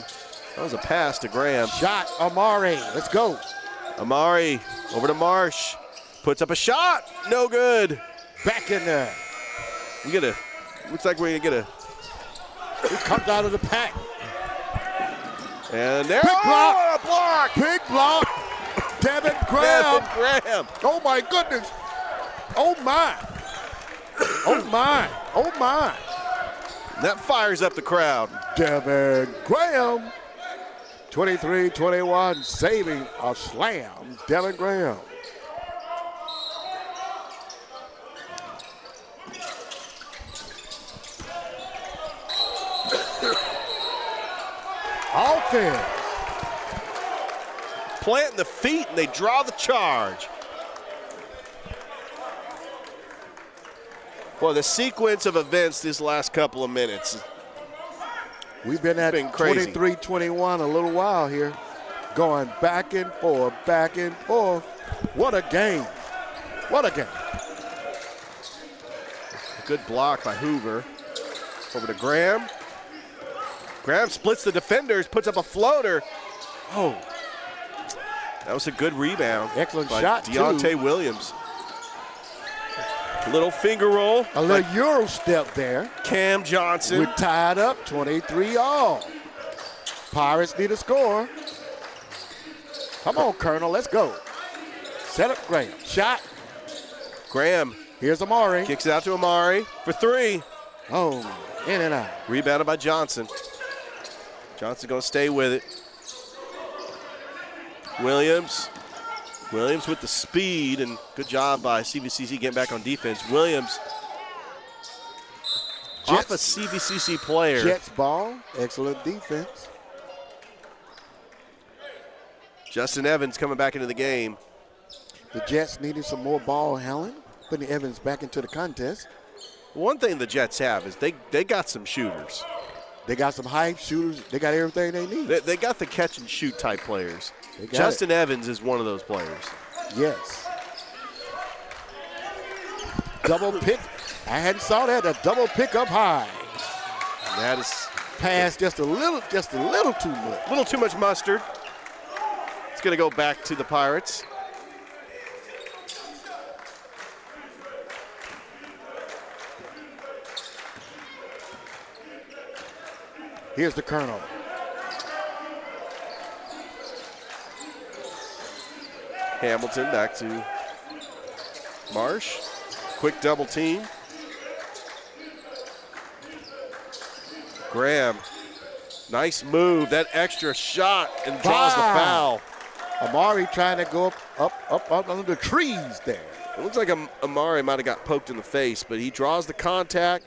C: That was a pass to Graham.
A: Shot, Amari. Let's go.
C: Amari over to Marsh. Puts up a shot. No good.
A: Back in there.
C: Looks like we're going to get a.
A: He comes out of the pack.
C: And there.
A: Big block.
C: Oh, a block.
A: Big block. Devin Graham.
C: Devin Graham.
A: Oh, my goodness. Oh, my. Oh, my. Oh, my.
C: That fires up the crowd.
A: Devin Graham. 23-21, saving a slam. Devin Graham. Offense.
C: Planting the feet, and they draw the charge. Boy, the sequence of events this last couple of minutes.
A: We've been at 23-21 a little while here. Going back and forth, back and forth. What a game. What a game.
C: Good block by Hoover. Over to Graham. Graham splits the defenders, puts up a floater. Oh, that was a good rebound.
A: Excellent
C: by
A: shot,
C: Deontay Williams. Little finger roll.
A: A little Euro step there.
C: Cam Johnson.
A: We're tied up, 23 all. Pirates need a score. Come on, Colonel, let's go. Set up Graham. Shot.
C: Graham.
A: Here's Amari.
C: Kicks it out to Amari for 3.
A: Oh, in and out.
C: Rebounded by Johnson. Johnson going to stay with it. Williams. Williams with the speed, and good job by CVCC getting back on defense. Williams off a CVCC player.
A: Jets ball. Excellent defense.
C: Justin Evans coming back into the game.
A: The Jets needed some more ball handling, putting Evans back into the contest.
C: One thing the Jets have is they got some shooters.
A: They got some hype shooters. They got everything they need.
C: They got the catch and shoot type players. Justin Evans is one of those players.
A: Yes. Double pick. I hadn't saw that. A double pick up high.
C: And that is
A: pass just a little too much.
C: A little too much mustard. It's going to go back to the Pirates.
A: Here's the Colonel.
C: Hamilton back to Marsh. Quick double team. Graham. Nice move. That extra shot and draws the foul.
A: Amari trying to go up under the trees there.
C: It looks like Amari might have got poked in the face, but he draws the contact.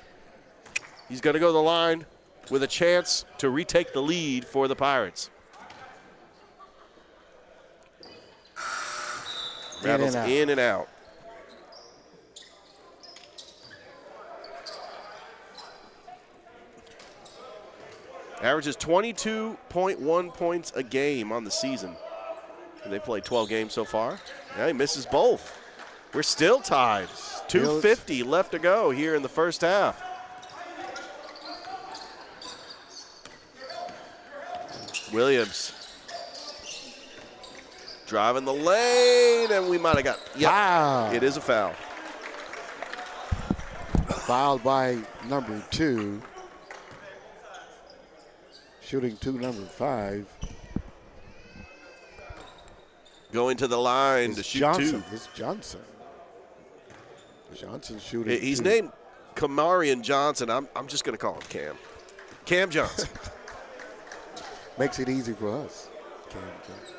C: He's going to go to the line with a chance to retake the lead for the Pirates. Rattles in and out. Averages 22.1 points a game on the season. And they played 12 games so far. Yeah, he misses both. We're still tied. 2:50 left to go here in the first half. Williams driving the lane, and we might have got,
A: Foul.
C: It is a foul.
A: Fouled by number 2. Shooting 2, number 5.
C: Going to the line to shoot
A: Johnson.
C: 2.
A: It's Johnson. Johnson shooting.
C: He's
A: 2.
C: named Kamarian Johnson. I'm just going to call him Cam. Cam Johnson.
A: Makes it easy for us. Cam Johnson.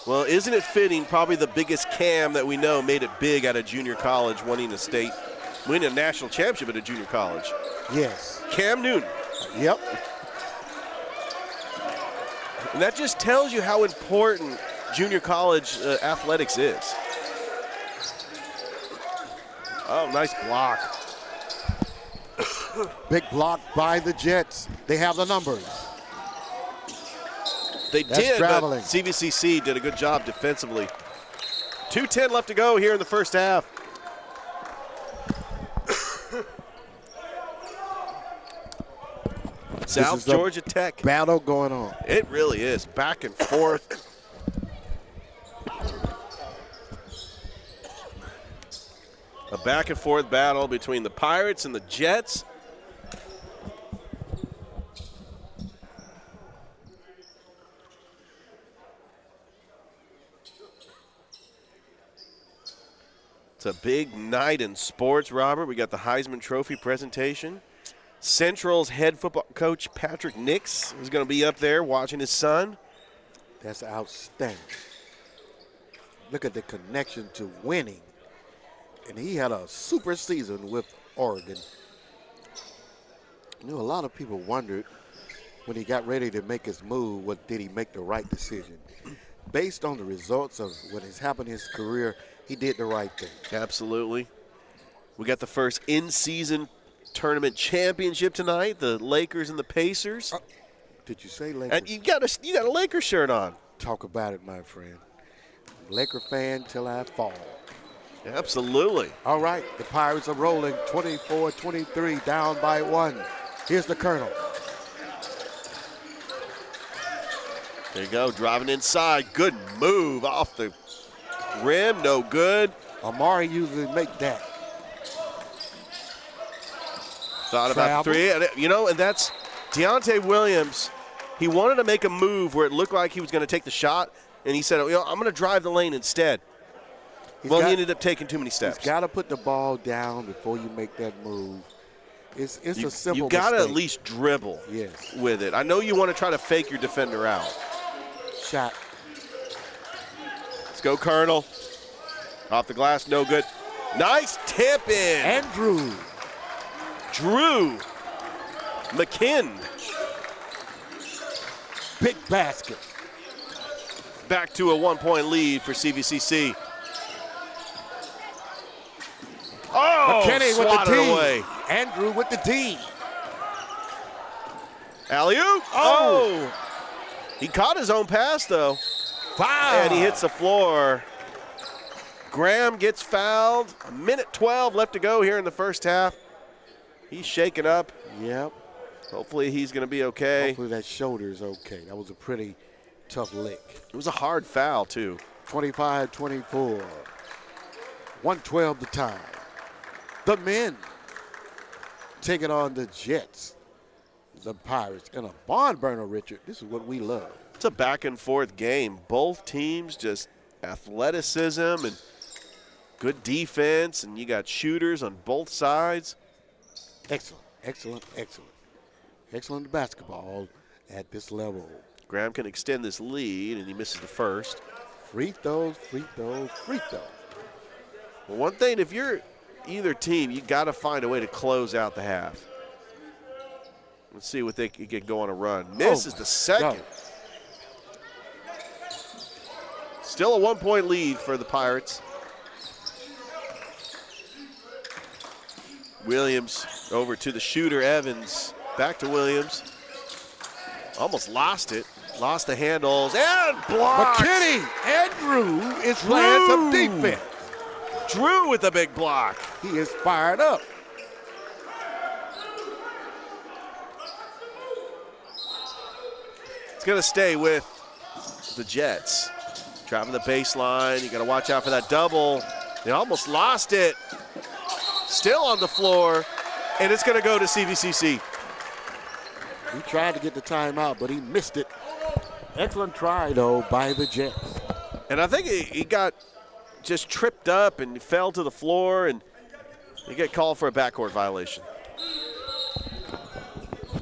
C: Well, isn't it fitting? Probably the biggest Cam that we know made it big at a junior college, winning a national championship at a junior college.
A: Yes.
C: Cam Newton.
A: Yep.
C: And that just tells you how important junior college athletics is. Oh, nice block.
A: Big block by the Jets. They have the numbers.
C: They
A: That's
C: did,
A: traveling.
C: but CVCC did a good job defensively. 2:10 left to go here in the first half. South Georgia Tech.
A: Battle going on.
C: It really is. Back and forth. A back and forth battle between the Pirates and the Jets. It's a big night in sports, Robert. We got the Heisman Trophy presentation. Central's head football coach, Patrick Nix, is going to be up there watching his son.
A: That's outstanding. Look at the connection to winning. And he had a super season with Oregon. You know, a lot of people wondered when he got ready to make his move, did he make the right decision? Based on the results of what has happened in his career, he did the right thing.
C: Absolutely. We got the first in-season tournament championship tonight, the Lakers and the Pacers.
A: Did you say Lakers?
C: And you got a Lakers shirt on.
A: Talk about it, my friend. Laker fan till I fall.
C: Absolutely.
A: All right, the Pirates are rolling 24-23, down by 1. Here's the Colonel.
C: There you go, driving inside. Good move off the rim, no good.
A: Amari usually make that.
C: Thought about three. You know, and that's Deontay Williams. He wanted to make a move where it looked like he was going to take the shot, and he said, I'm going to drive the lane instead. He ended up taking too many steps.
A: He's got to put the ball down before you make that move. It's a simple
C: You got to
A: mistake.
C: at least dribble
A: Yes.
C: with it. I know you want to try to fake your defender out.
A: Shot.
C: Let's go, Colonel. Off the glass, no good. Nice tip in.
A: Andrew.
C: Drew McKinn.
A: Big basket.
C: Back to a 1-point lead for CVCC. Oh,
A: McKinney with the
C: swatted
A: D.
C: away.
A: Andrew with the D.
C: Alley-oop. Oh. He caught his own pass, though.
A: Foul.
C: And he hits the floor. Graham gets fouled. 1:12 left to go here in the first half. He's shaken up.
A: Yep.
C: Hopefully he's going to be okay.
A: Hopefully that shoulder's okay. That was a pretty tough lick.
C: It was a hard foul, too.
A: 25-24. 1:12 the time. The men taking on the Jets. The Pirates in a barn burner, Richard. This is what we love.
C: It's a back-and-forth game. Both teams just athleticism and good defense, and you got shooters on both sides.
A: Excellent, excellent, excellent. Excellent basketball at this level.
C: Graham can extend this lead, and he misses the first.
A: Free throws, free throws, free throws.
C: Well, one thing, if you're either team, you got to find a way to close out the half. Let's see what they can get going on a run. Misses the second.
A: No.
C: Still a 1-point lead for the Pirates. Williams over to the shooter, Evans. Back to Williams. Almost lost it. Lost the handles and blocked.
A: McKinney and Drew is playing some defense.
C: Drew with a big block.
A: He is fired up.
C: It's going to stay with the Jets. Driving the baseline. You got to watch out for that double. They almost lost it. Still on the floor. And it's going to go to CVCC.
A: He tried to get the timeout, but he missed it. Excellent try, though, by the Jets.
C: And I think he got just tripped up and fell to the floor, and he got called for a backcourt violation.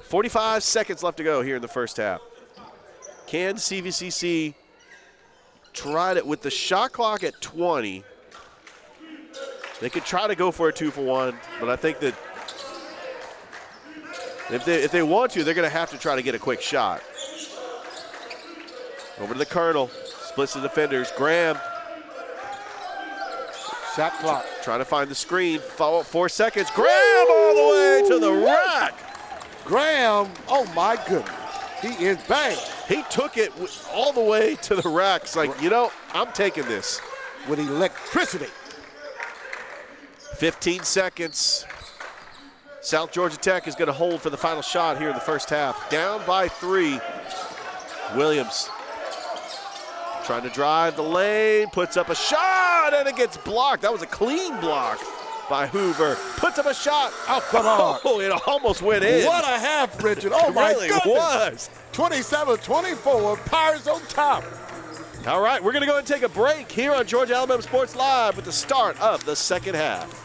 C: 45 seconds left to go here in the first half. Can CVCC try it with the shot clock at 20? They could try to go for a 2-for-1, but I think that if they want to, they're going to have to try to get a quick shot. Over to the Colonel. Splits the defenders. Graham.
A: Shot clock.
C: Trying to find the screen. 4 seconds. Graham all the way to the rack.
A: Graham, oh my goodness. He is bad.
C: He took it all the way to the rack. It's like, you know, I'm taking this.
A: With electricity.
C: 15 seconds. South Georgia Tech is going to hold for the final shot here in the first half. Down by 3. Williams trying to drive the lane, puts up a shot, and it gets blocked. That was a clean block by Hoover. Puts up a shot.
A: Off the mark.
C: Oh, it almost went in.
A: What a half, Richard. Oh, my
C: really
A: goodness.
C: was.
A: 27-24, Pirates on top.
C: All right, we're going to go and take a break here on Georgia Alabama Sports Live with the start of the second half.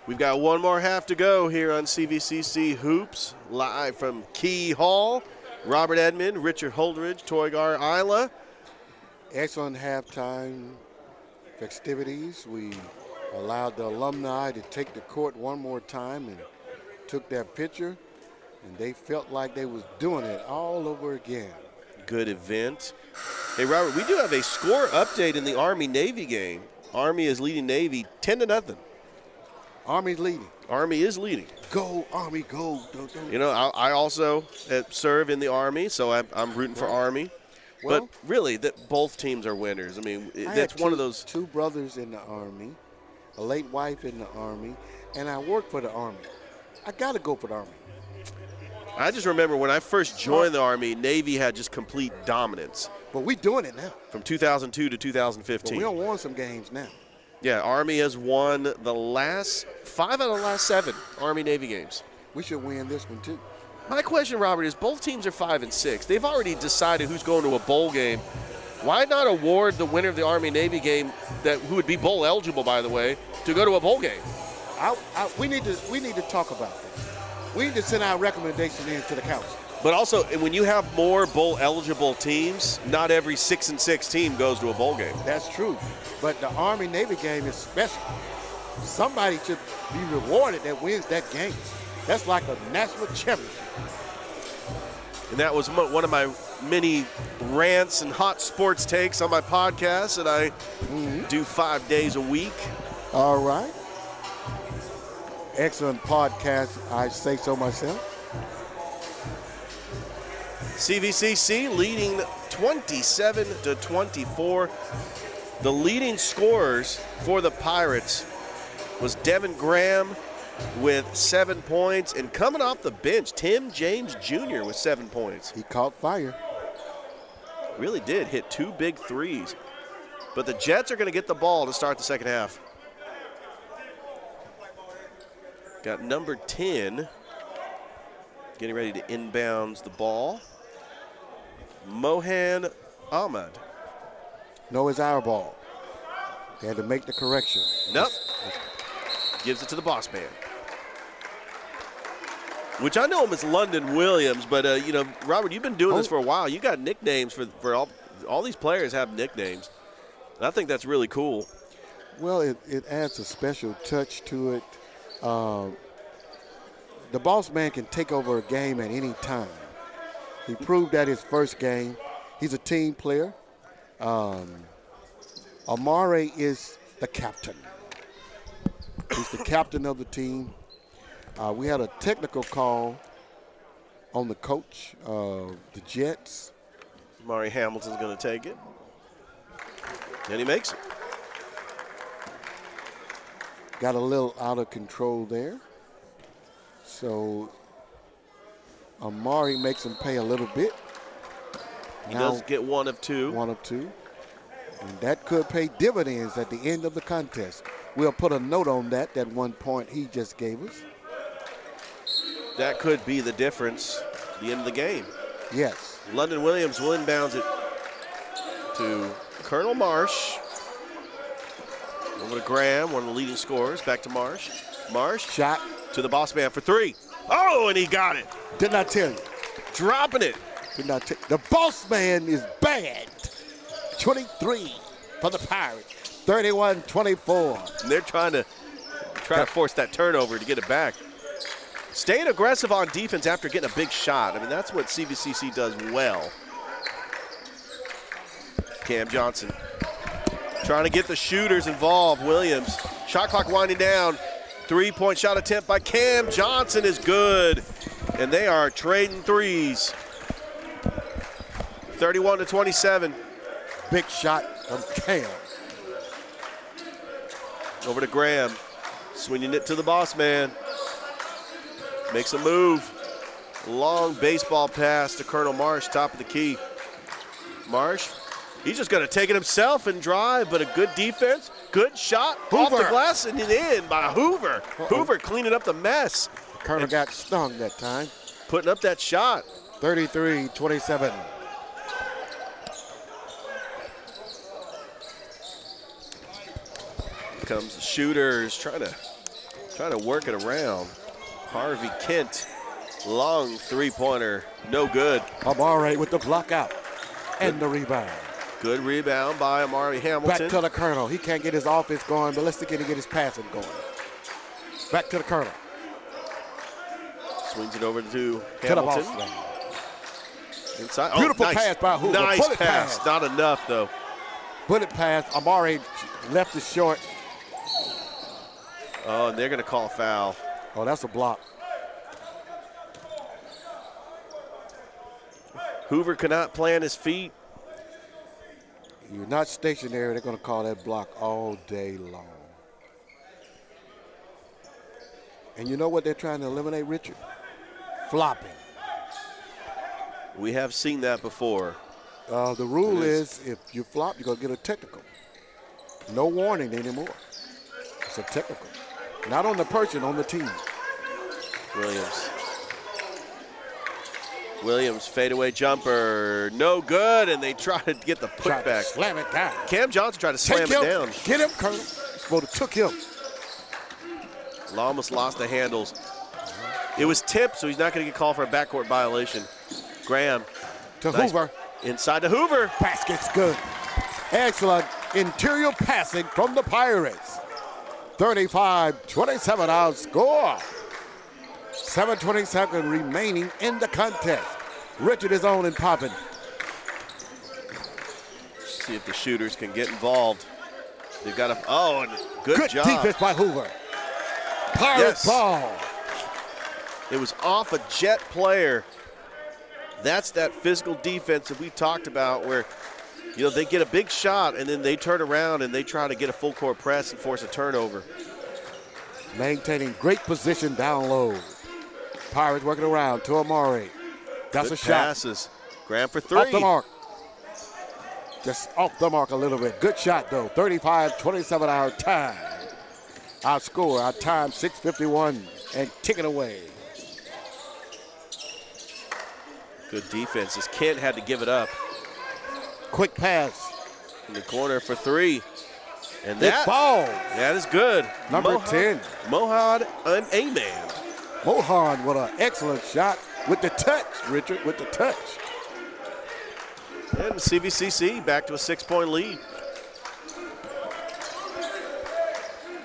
C: We've got one more half to go here on CVCC Hoops, live from Key Hall. Robert Edmond, Richard Holdridge, Toygar Isla.
A: Excellent halftime festivities. We allowed the alumni to take the court one more time and took their picture, and they felt like they was doing it all over again.
C: Good event. Hey, Robert, we do have a score update in the Army-Navy game. Army is leading Navy 10-0.
A: Army's leading.
C: Army is leading.
A: Go, Army, go.
C: You know, I also serve in the Army, so I'm rooting for Army.
A: Well,
C: but really, that both teams are winners. I mean, that's one of those.
A: Two brothers in the Army, a late wife in the Army, and I work for the Army. I got to go for the Army.
C: I just remember when I first joined the Army, Navy had just complete dominance.
A: But we doing it now.
C: From 2002 to 2015.
A: But we don't won some games now.
C: Yeah, Army has won the last 5 out of the last 7 Army-Navy games.
A: We should win this one, too.
C: My question, Robert, is both teams are 5-6. They've already decided who's going to a bowl game. Why not award the winner of the Army-Navy game, who would be bowl eligible, by the way, to go to a bowl game?
A: We need to talk about that. We need to send our recommendation in to the council.
C: But also, when you have more bowl eligible teams, not every 6-6 team goes to a bowl game.
A: That's true. But the Army-Navy game is special. Somebody should be rewarded that wins that game. That's like a national championship.
C: And that was one of my many rants and hot sports takes on my podcast that I do 5 days a week.
A: All right. Excellent podcast, I say so myself.
C: CVCC leading 27-24. The leading scorers for the Pirates was Devin Graham with 7 points, and coming off the bench, Tim James Jr. with 7 points.
A: He caught fire.
C: Really did hit 2 big threes. But the Jets are going to get the ball to start the second half. Got number 10 getting ready to inbounds the ball. Mohan Ahmad.
A: No, it's our ball. They had to make the correction.
C: Nope. Gives it to the boss man. Which I know him as London Williams, but, you know, Robert, you've been doing this for a while. You got nicknames for all these players have nicknames. I think that's really cool.
A: Well, it adds a special touch to it. The boss man can take over a game at any time. He proved that his first game. He's a team player. Amari is the captain. He's the captain of the team. We had a technical call on the coach of the Jets.
C: Amari Hamilton's going to take it. And he makes it.
A: Got a little out of control there. So Amari makes him pay a little bit.
C: He does get 1 of 2.
A: 1 of 2. And that could pay dividends at the end of the contest. We'll put a note on that 1 point he just gave us.
C: That could be the difference at the end of the game.
A: Yes.
C: London Williams will inbounds it to Colonel Marsh. Over to Graham, one of the leading scorers. Back to Marsh. Marsh.
A: Shot.
C: To the boss man for 3. Oh, and he got it.
A: Didn't I tell you?
C: Dropping it.
A: Didn't I tell you? The boss man is bad. 23 for the Pirates. 31-24.
C: And they're trying to force that turnover to get it back. Staying aggressive on defense after getting a big shot. I mean, that's what CVCC does well. Cam Johnson trying to get the shooters involved. Williams, shot clock winding down. 3-point shot attempt by Cam Johnson is good. And they are trading threes. 31-27.
A: Big shot from Cam.
C: Over to Graham. Swinging it to the boss man. Makes a move. Long baseball pass to Colonel Marsh, top of the key. Marsh, he's just going to take it himself and drive, but a good defense. Good shot off the glass and in by Hoover. Hoover cleaning up the mess.
A: Colonel got stung that time.
C: Putting up that shot.
A: 33-27.
C: Comes the shooters trying to Trying to work it around. Harvey Kent, long three-pointer, no good.
A: Amari with the block out and the rebound.
C: Good rebound by Amari Hamilton.
A: Back to the Colonel. He can't get his offense going, but let's get his passing going. Back to the Colonel.
C: Swings it over to
A: To the
C: Hamilton.
A: boss man.
C: Inside.
A: Beautiful
C: nice.
A: pass by Hoover.
C: Nice
A: Bullet
C: pass.
A: pass.
C: Not enough, though.
A: Bullet pass. Amari left it short.
C: Oh, and they're going to call a foul.
A: Oh, that's a block.
C: Hoover cannot plant his feet.
A: You're not stationary. They're going to call that block all day long. And you know what they're trying to eliminate, Richard? Flopping.
C: We have seen that before.
A: The rule is if you flop, you're going to get a technical. No warning anymore. It's a technical. Not on the person, on the team.
C: Williams fadeaway jumper, no good, and they try to get the
A: Try to
C: putback.
A: slam it down.
C: Cam Johnson tried to slam
A: Take
C: it
A: him.
C: down.
A: Get him, Colonel. Well, it took him.
C: Almost lost the handles. It was tipped, so he's not going to get called for a backcourt violation. Graham.
A: To
C: Nice.
A: Hoover.
C: Inside to Hoover.
A: Basket's good. Excellent interior passing from the Pirates. 35-27 our score. 7:20 seconds remaining in the contest. Richard is on and popping.
C: See if the shooters can get involved. They've got a, and good job.
A: Defense by Hoover. Pirates
C: Yes.
A: ball.
C: It was off a Jet player. That's that physical defense that we talked about where, they get a big shot and then they turn around and they try to get a full court press and force a turnover.
A: Maintaining great position down low. Pirates working around to Amari. That's
C: Good
A: a shot.
C: passes. Graham for three.
A: Off the mark. Just off the mark a little bit. Good shot, though. 35-27 our time. Our score, our time, 6:51 and ticking away.
C: Good defense as Kent had to give it up.
A: Quick pass.
C: In the corner for three. And
A: It
C: that
A: falls.
C: That is good.
A: Number 10.
C: Mohad an A-man.
A: Mohan with an excellent shot with the touch, Richard, with the touch.
C: And CVCC back to a 6-point lead.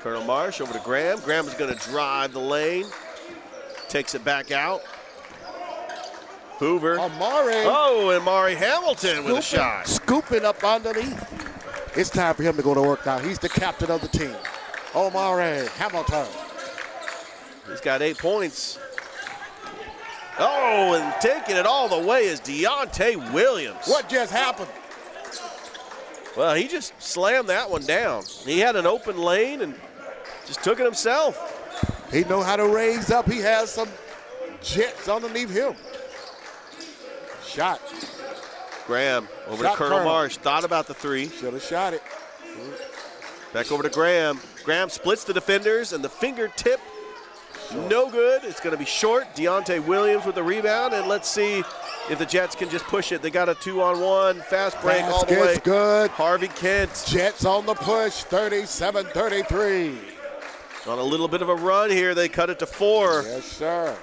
C: Colonel Marsh over to Graham. Graham is going to drive the lane. Takes it back out. Hoover.
A: Amari.
C: Oh, and Amari Hamilton with a shot.
A: Scooping up underneath. It's time for him to go to work now. He's the captain of the team. Amari Hamilton.
C: He's got 8 points. Oh, and taking it all the way is Deontay Williams.
A: What just happened?
C: Well, he just slammed that one down. He had an open lane and just took it himself.
A: He know how to raise up. He has some jets underneath him. Shot.
C: Graham over
A: Shot
C: to Colonel
A: Colonel.
C: Marsh. Thought about the three.
A: Should have shot it.
C: Back over to Graham. Graham splits the defenders and the fingertip. No good. It's going to be short. Deontay Williams with the rebound. And let's see if the Jets can just push it. They got a 2-on-1. Fast break all the way.
A: Basket's good.
C: Harvey Kent
A: Jets on the push. 37-33.
C: on a little bit of a run here. They cut it to 4.
A: Yes, sir.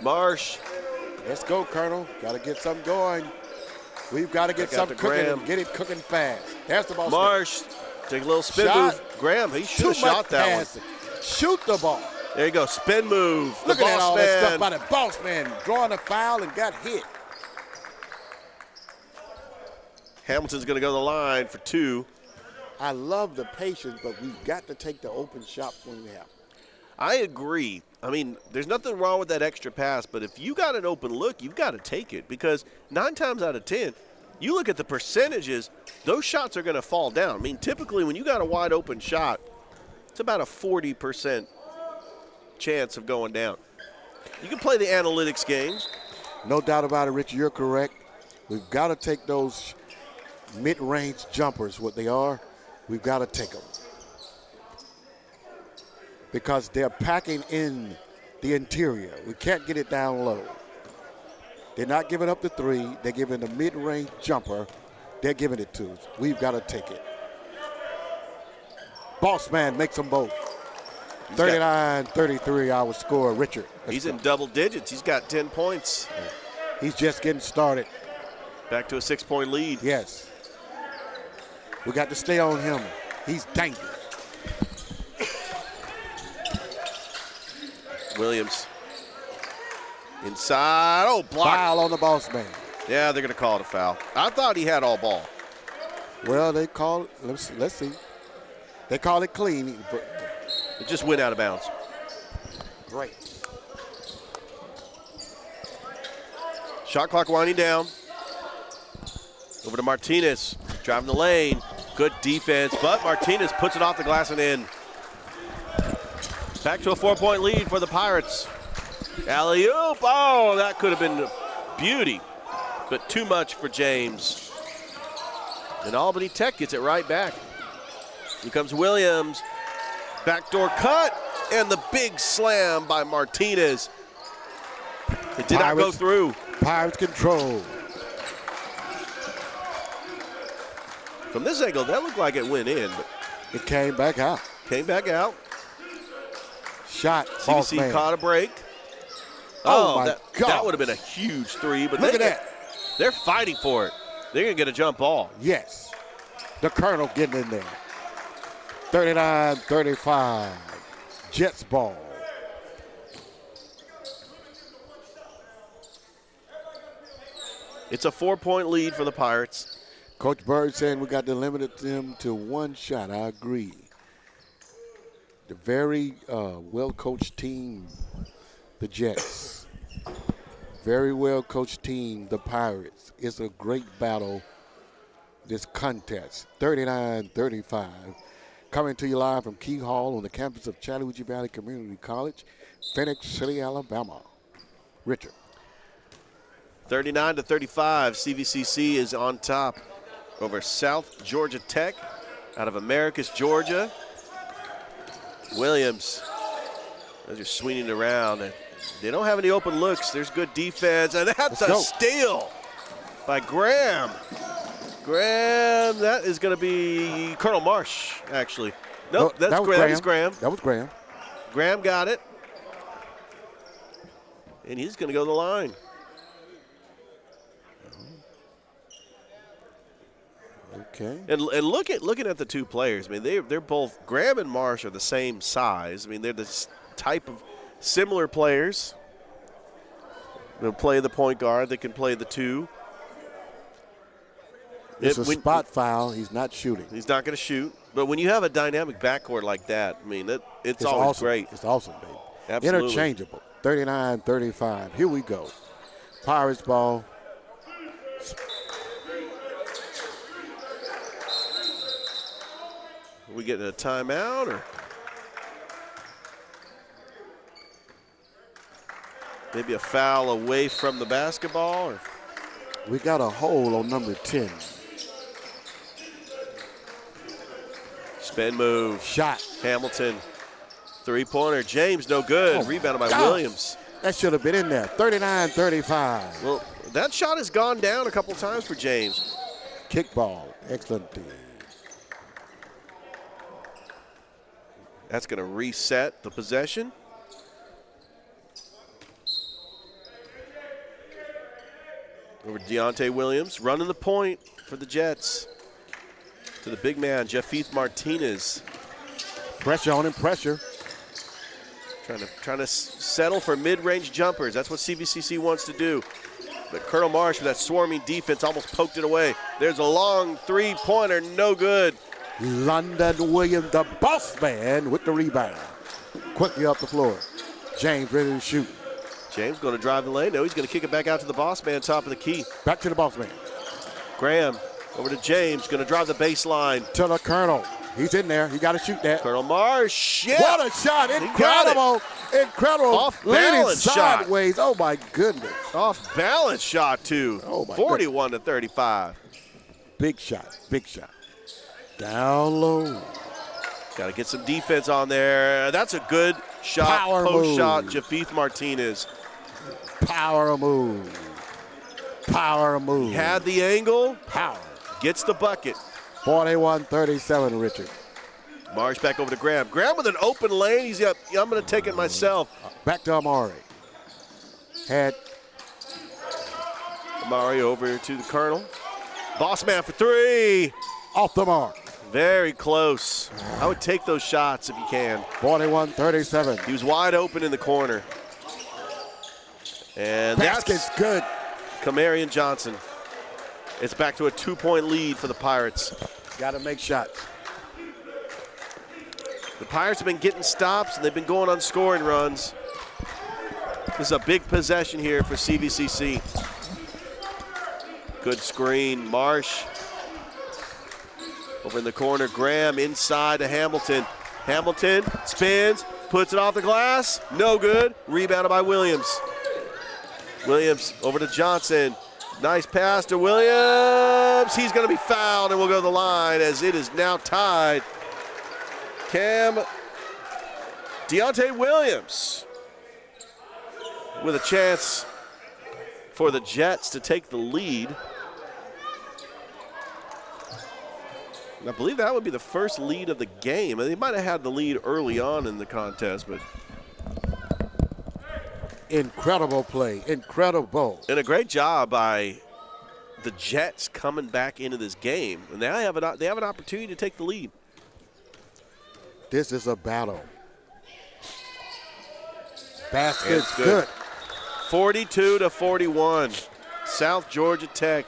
C: Marsh.
A: Let's go, Colonel. Got to get something going. We've got to get
C: Back out
A: something
C: to
A: cooking
C: Graham.
A: and get it cooking fast. There's the ball.
C: Marsh. Take a little spin
A: Shot.
C: move. Graham, he should
A: Too
C: have shot
A: much
C: that one.
A: passing. Shoot the ball.
C: There you go. Spin move.
A: Look
C: the
A: at that,
C: boss
A: all that
C: man.
A: stuff by the boss man. Drawing a foul and got hit.
C: Hamilton's going to go to the line for 2.
A: I love the patience, but we've got to take the open shot when we have.
C: I agree. I mean, there's nothing wrong with that extra pass, but if you got an open look, you've got to take it because 9 times out of 10, you look at the percentages, those shots are going to fall down. I mean, typically when you got a wide open shot, it's about a 40% chance of going down. You can play the analytics games.
A: No doubt about it, Rich. You're correct. We've got to take those mid-range jumpers, what they are. We've got to take them. Because they're packing in the interior. We can't get it down low. They're not giving up the 3. They're giving the mid-range jumper. They're giving it to us. We've got to take it. Boss man makes them both. 39-33 our score, Richard.
C: He's in double digits. He's got 10 points.
A: He's just getting started.
C: Back to a 6-point lead.
A: Yes. We got to stay on him. He's dangerous.
C: Williams. Inside. Oh, block.
A: Foul on the boss man.
C: Yeah, they're going to call it a foul. I thought he had all ball.
A: Well, they call it, let's see. They call it clean. But
C: It just went out of bounds.
A: great.
C: Shot clock winding down. Over to Martinez. Driving the lane. Good defense, but Martinez puts it off the glass and in. Back to a 4-point lead for the Pirates. Alley-oop. Oh, that could have been beauty, but too much for James. And Albany Tech gets it right back. Here comes Williams. Backdoor cut, and the big slam by Martinez. It did not go through.
A: Pirates control.
C: From this angle, that looked like it went in, but
A: It came back out.
C: came back out.
A: Shot. Boss
C: CVC
A: man.
C: caught a break.
A: Oh, my
C: that
A: God.
C: would have been a huge three, but
A: Look at that.
C: they're fighting for it. They're going to get a jump ball.
A: Yes. The Colonel getting in there. 39-35. Jets ball.
C: It's a 4-point lead for the Pirates.
A: Coach Bird saying we got to limit them to one shot. I agree. The very well-coached team, the Jets. Very well-coached team, the Pirates. It's a great battle, this contest. 39-35. Coming to you live from Key Hall on the campus of Chattahoochee Valley Community College, Phoenix City, Alabama. Richard.
C: 39-35, CVCC is on top over South Georgia Tech out of Americus, Georgia. Williams, they're just swinging around. And they don't have any open looks. There's good defense, and that's a steal by Graham. Graham, that is going to be Colonel Marsh, actually. Nope, that's Graham. That is Graham.
A: That was Graham.
C: Graham got it. And he's going to go to the line.
A: Okay.
C: And looking at the two players, I mean, they're both, Graham and Marsh are the same size. I mean, they're the type of similar players. They'll play the point guard. They can play the two.
A: It's a spot foul. He's not shooting.
C: He's not going to shoot. But when you have a dynamic backcourt like that, I mean, it's always
A: awesome.
C: great.
A: It's awesome, baby.
C: Absolutely.
A: Interchangeable. 39-35. Here we go. Pirates ball.
C: Are we getting a timeout or maybe a foul away from the basketball? Or?
A: We got a hole on number 10.
C: Spin move.
A: Shot.
C: Hamilton. Three-pointer. James, no good.
A: Oh,
C: rebounded by
A: gosh.
C: Williams.
A: That should have been in there. 39-35.
C: Well, that shot has gone down a couple times for James.
A: Kick ball. Excellent D.
C: That's going to reset the possession. Over to Deontay Williams, running the point for the Jets. To the big man, Jafith Martinez.
A: Pressure on him, pressure.
C: Trying to settle for mid-range jumpers. That's what CVCC wants to do. But Colonel Marsh, with that swarming defense, almost poked it away. There's a long three-pointer, no good.
A: London Williams, the boss man, with the rebound. Quickly up the floor. James ready to shoot.
C: James going to drive the lane. No, he's going to kick it back out to the boss man, top of the key.
A: Back to the boss man.
C: Graham over to James, going to drive the baseline.
A: To the Colonel. He's in there. He got to shoot that.
C: Colonel Marsh, yeah.
A: What a shot. Incredible. Incredible.
C: Off-balance shot.
A: Sideways. Oh, my goodness.
C: Off-balance shot, too.
A: Oh, my
C: 41-35.
A: Big shot. Big shot. Down low.
C: Got to get some defense on there. That's a good shot.
A: Power
C: Post
A: move.
C: shot, Jafith Martinez.
A: Power move. Power move.
C: Had the angle.
A: Power.
C: Gets the bucket.
A: 41-37, Richard.
C: Marsh back over to Graham. Graham with an open lane. He's got, I'm going to take it myself.
A: Back to Amari. Had
C: Amari over to the Colonel. Boss man for three.
A: off the mark.
C: Very close. I would take those shots if you can.
A: 41-37.
C: He was wide open in the corner. And
A: Basket's
C: that's
A: good.
C: Kamarian Johnson. It's back to a 2-point lead for the Pirates.
A: Got to make shots.
C: The Pirates have been getting stops, and they've been going on scoring runs. This is a big possession here for CVCC. Good screen. Marsh over in the corner. Graham inside to Hamilton. Hamilton spins, puts it off the glass. No good. Rebounded by Williams. Williams over to Johnson. Nice pass to Williams. He's going to be fouled and will go to the line as it is now tied. Deontay Williams with a chance for the Jets to take the lead. And I believe that would be the first lead of the game. They might have had the lead early on in the contest, but
A: Incredible play. Incredible.
C: and a great job by the Jets coming back into this game. And now they have an opportunity to take the lead.
A: This is a battle. Basket's
C: It's
A: good.
C: 42-41. South Georgia Tech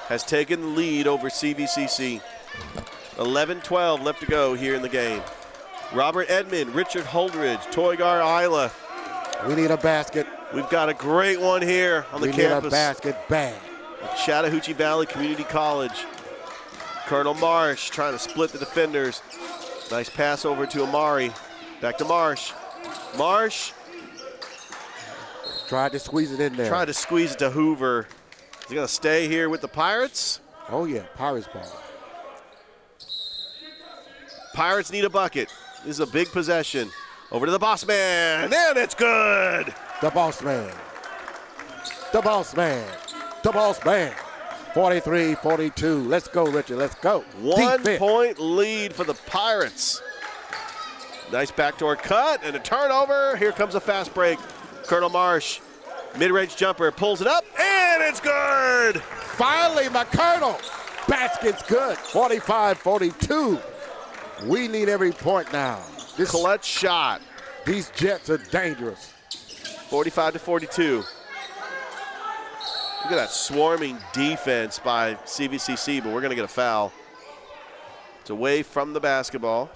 C: has taken the lead over CVCC. 11-12 left to go here in the game. Robert Edmond, Richard Holdridge, Toygar Isla.
A: We need a basket.
C: We've got a great one here on the
A: We need a
C: campus
A: basket bag.
C: at Chattahoochee Valley Community College. Colonel Marsh trying to split the defenders. Nice pass over to Amari. Back to Marsh. Marsh
A: Tried to squeeze it in there.
C: tried to squeeze it to Hoover. Is he going to stay here with the Pirates?
A: Oh, yeah. Pirates ball.
C: Pirates need a bucket. This is a big possession. Over to the boss man, and it's good.
A: The boss man. The boss man. The boss man. 43-42. Let's go, Richard. Let's go.
C: 1
A: Defense.
C: point lead for the Pirates. Nice backdoor cut and a turnover. Here comes a fast break. Colonel Marsh, mid-range jumper, pulls it up, and it's good.
A: Finally, my Colonel. Basket's good. 45-42. We need every point now. This
C: Clutch shot.
A: These Jets are dangerous.
C: 45-42. Look at that swarming defense by CVCC, but we're going to get a foul. It's away from the basketball.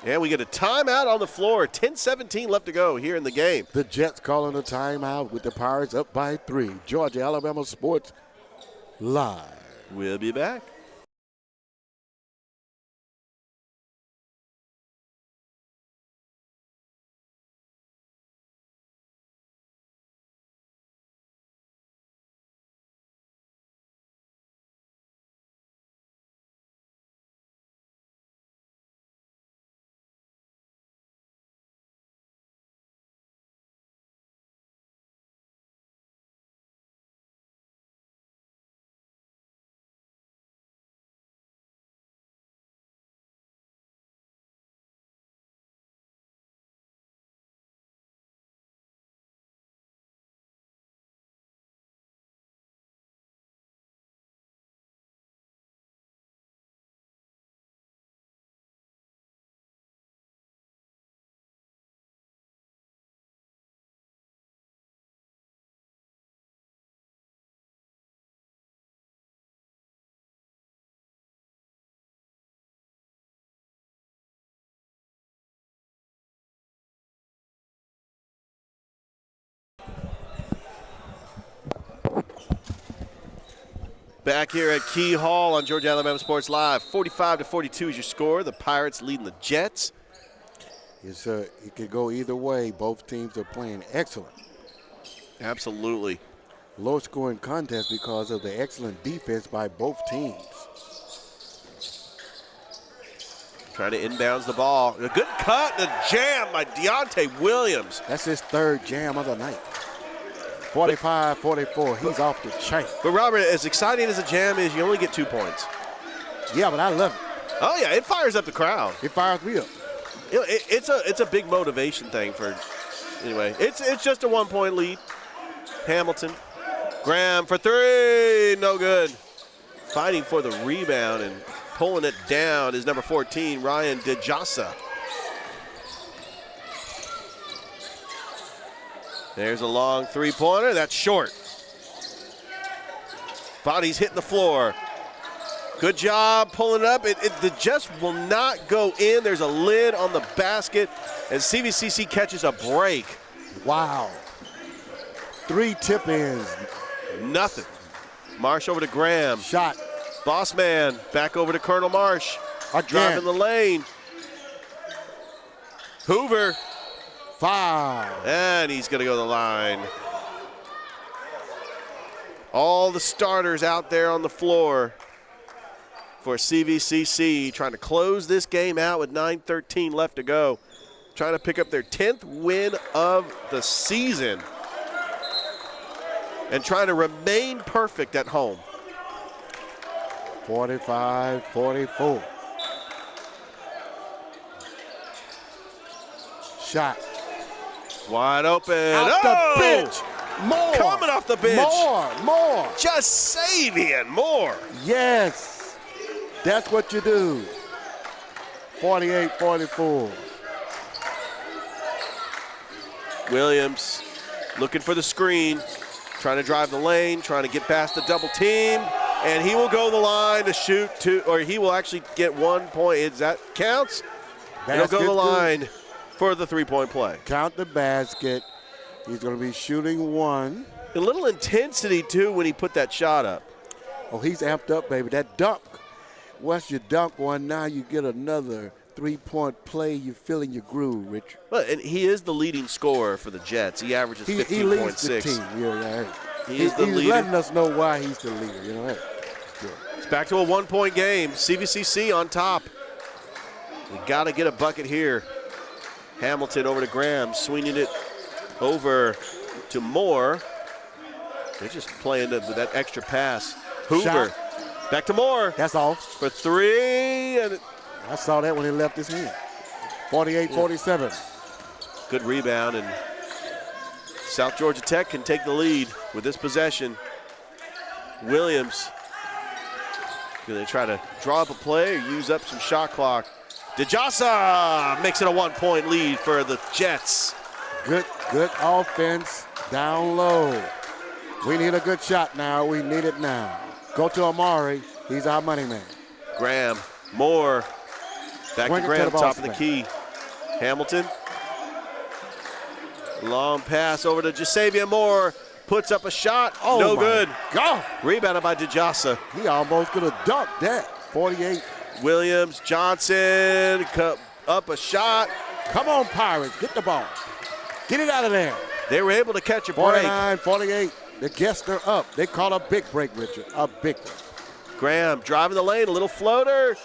C: And we get a timeout on the floor. 10-17 left to go here in the game.
A: The Jets calling a timeout with the Pirates up by 3. Georgia, Alabama Sports Live.
C: We'll be back. Back here at Key Hall on Georgia Alabama Sports Live. 45-42 is your score. The Pirates leading the Jets.
A: It could go either way. Both teams are playing excellent.
C: Absolutely.
A: Low scoring contest because of the excellent defense by both teams.
C: Trying to inbounds the ball. A good cut and a jam by Deontay Williams.
A: That's his third jam of the night. 45-44. He's off the chain.
C: But Robert, as exciting as a jam is, you only get 2 points.
A: Yeah, but I love it.
C: Oh yeah, it fires up the crowd.
A: It fires me up.
C: It's a big motivation thing for. Anyway, it's just a 1 point lead. Hamilton, Graham for three, no good. Fighting for the rebound and pulling it down is number 14, Ryan DeJasa. There's a long three-pointer. That's short. Body's hitting the floor. Good job pulling it up. The just will not go in. There's a lid on the basket, and CVCC catches a break.
A: Wow. 3 tip-ins.
C: Nothing. Marsh over to Graham.
A: Shot.
C: Boss man back over to Colonel Marsh.
A: Again.
C: Driving the lane. Hoover.
A: 5.
C: And he's going to go to the line. All the starters out there on the floor for CVCC, trying to close this game out with 9:13 left to go. Trying to pick up their 10th win of the season. And trying to remain perfect at home.
A: 45-44. Shot.
C: Wide open.
A: Off the bench. More.
C: Coming off the bench.
A: More.
C: Just Savian Moore.
A: Yes. That's what you do. 48-44.
C: Williams looking for the screen. Trying to drive the lane. Trying to get past the double team. And he will go the line to shoot two, or he will actually get 1 point. Is that counts? He'll go the line for the three-point play.
A: Count the basket. He's going to be shooting 1.
C: A little intensity, too, when he put that shot up.
A: Oh, he's amped up, baby. That dunk. Once you dunk one, now you get another 3-point play. You're feeling your groove, Richard.
C: Well, and he is the leading scorer for the Jets. He averages 15.6.
A: He leads the team. Yeah.
C: He's the leader.
A: He's letting us know why he's the leader. You know that.
C: It's back to a 1-point game. CVCC on top. We got to get a bucket here. Hamilton over to Graham, swinging it over to Moore. They're just playing that extra pass. Hoover,
A: Shot.
C: Back to Moore.
A: That's off.
C: For three. And
A: I saw that when he left his hand. 48-47.
C: good rebound, and South Georgia Tech can take the lead with this possession. Williams going to try to draw up a play or use up some shot clock. DeJasa makes it a 1-point lead for the Jets.
A: Good offense down low. We need a good shot now. We need it now. Go to Amari. He's our money man.
C: Graham, Moore, back
A: Swing
C: to
A: it
C: Graham,
A: to the
C: top of the
A: boss
C: key. Hamilton, long pass over to Jasavian Moore, puts up a shot,
A: Oh
C: no
A: my
C: good.
A: God.
C: Rebounded by DeJasa.
A: He almost could have dunked that. 48.
C: Williams, Johnson, up a shot.
A: Come on, Pirates. Get the ball. Get it out of there.
C: They were able to catch a break.
A: 49-48. The guests are up. They call a big break, Richard. A big one.
C: Graham driving the lane, a little floater.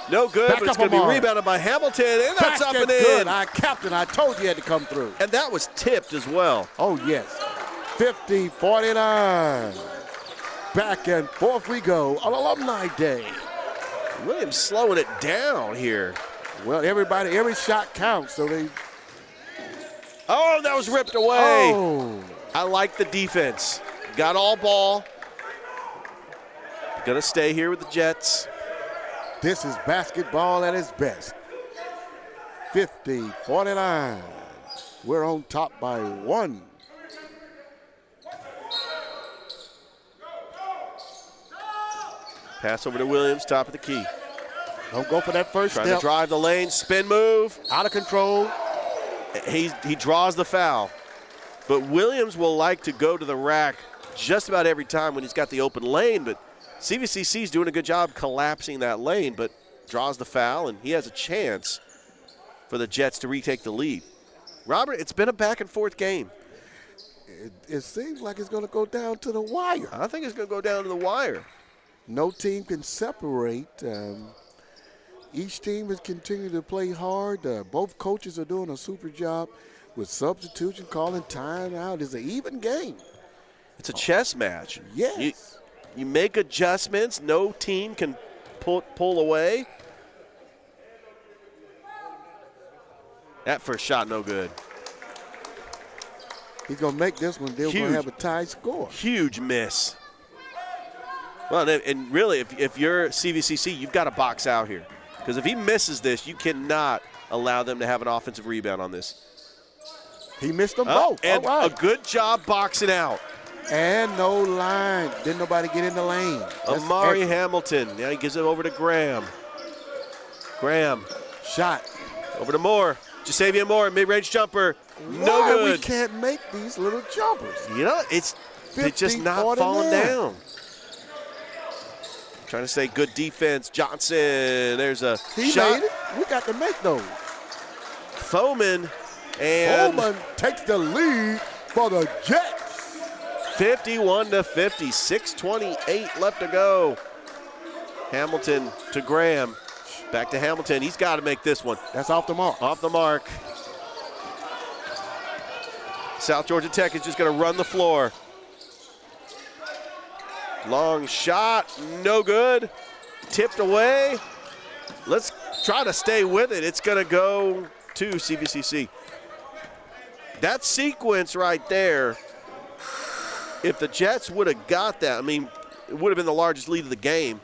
C: No good,
A: Back
C: but it's
A: up,
C: going to be
A: Amari.
C: rebounded by Hamilton, and that's up and
A: good.
C: in.
A: Captain, I told you had to come through.
C: And that was tipped as well.
A: Oh, yes. 50-49. Back and forth we go on Alumni Day.
C: Williams slowing it down here.
A: Well, every shot counts, so they.
C: Oh, that was ripped away.
A: Oh.
C: I like the defense. Got all ball. Gonna stay here with the Jets.
A: This is basketball at its best. 50-49. We're on top by 1.
C: Pass over to Williams, top of the key.
A: Don't go for that first
C: Trying
A: step.
C: to drive the lane, spin move.
A: Out of control.
C: He draws the foul. But Williams will like to go to the rack just about every time when he's got the open lane, but CVCC is doing a good job collapsing that lane, but draws the foul, and he has a chance for the Jets to retake the lead. Robert, it's been a back-and-forth game.
A: It seems like it's going to go down to the wire.
C: I think it's going to go down to the wire.
A: No team can separate. Each team is continuing to play hard. Both coaches are doing a super job with substitution, calling time out. It's an even game.
C: It's a chess match.
A: Yes.
C: You make adjustments. No team can pull away. That first shot, no good.
A: He's going to make this one. They're going to have a tie score.
C: Huge miss. Well, and really, if you're CVCC, you've got to box out here. Because if he misses this, you cannot allow them to have an offensive rebound on this.
A: He missed them both.
C: And
A: all right.
C: a good job boxing out.
A: And no line. Didn't nobody get in the lane. That's
C: Amari
A: excellent.
C: Hamilton. Now he gives it over to Graham. Graham.
A: Shot.
C: Over to Moore. Jasavian Moore, mid-range jumper. No
A: Why
C: good.
A: we can't make these little jumpers?
C: You know, they're just
A: 50,
C: not
A: 49.
C: falling down. Trying to say good defense. Johnson, there's a
A: He
C: shot.
A: made it. We got to make those.
C: Foreman and
A: Coleman takes the lead for the Jets.
C: 51-50, 6:28 left to go. Hamilton to Graham. Back to Hamilton. He's got to make this one.
A: That's off the mark.
C: Off the mark. South Georgia Tech is just going to run the floor. Long shot, no good. Tipped away. Let's try to stay with it. It's going to go to CVCC. That sequence right there, if the Jets would have got that, I mean, it would have been the largest lead of the game.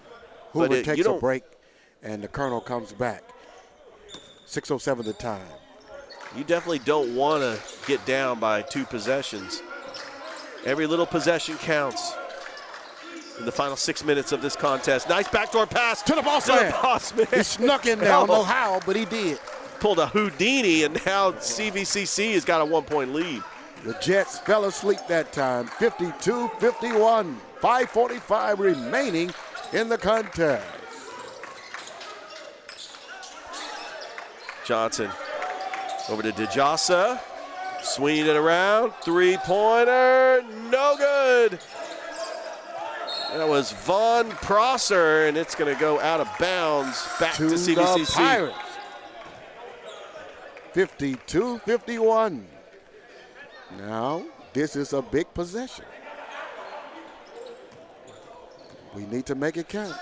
A: Hoover takes a break, and the Colonel comes back. 6:07 the time.
C: You definitely don't want to get down by 2 possessions. Every little possession counts. In the final 6 minutes of this contest. Nice backdoor pass
A: To the boss man.
C: man.
A: He snuck in there. I don't know how, but he did.
C: Pulled a Houdini, and now CVCC has got a 1-point lead.
A: The Jets fell asleep that time. 52-51. 5:45 remaining in the contest.
C: Johnson over to DeJosa. Swinging it around. 3-pointer. No good. That was Von Prosser, and it's going to go out of bounds back to CVCC.
A: The Pirates. 52-51. Now, this is a big possession. We need to make it count.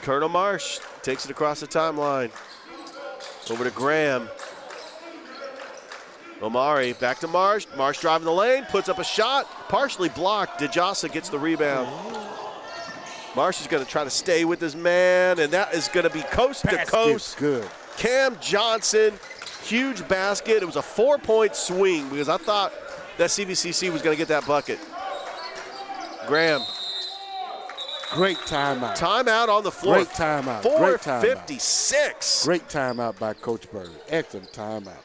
C: Colonel Marsh takes it across the timeline. Over to Graham. Omari back to Marsh. Marsh driving the lane, puts up a shot, partially blocked. DeJosa gets the rebound. Marsh is going to try to stay with his man, and that is going to be coast to coast.
A: Good.
C: Cam Johnson, huge basket. It was a 4-point swing because I thought that CVCC was going to get that bucket. Graham.
A: Great timeout.
C: Timeout on the floor.
A: Great timeout. Great timeout.
C: 4:56.
A: Great timeout by Coach Bird. Excellent timeout.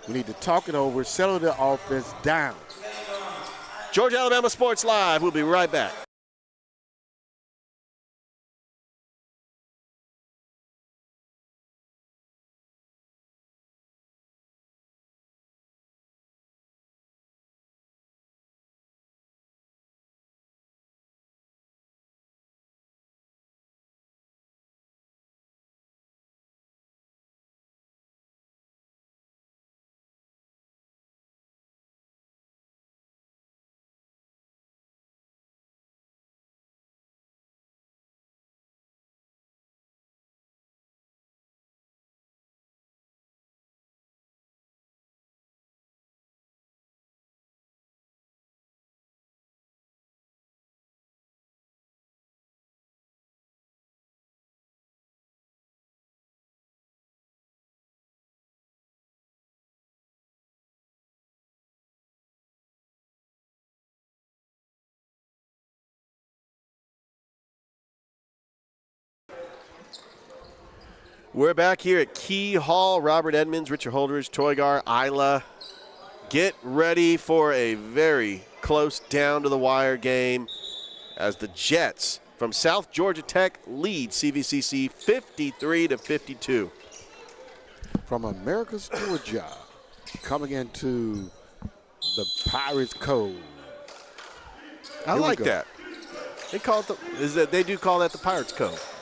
A: We need to talk it over, settle the offense down.
C: Georgia Alabama Sports Live. We'll be right back. We're back here at Key Hall. Robert Edmonds, Richard Holdridge, Toygar, Isla. Get ready for a very close down-to-the-wire game as the Jets from South Georgia Tech lead CVCC 53-52.
A: From America's Georgia, coming into the Pirates Cove.
C: I
A: Here we
C: like
A: go.
C: that. They call it they do call that the Pirates Cove.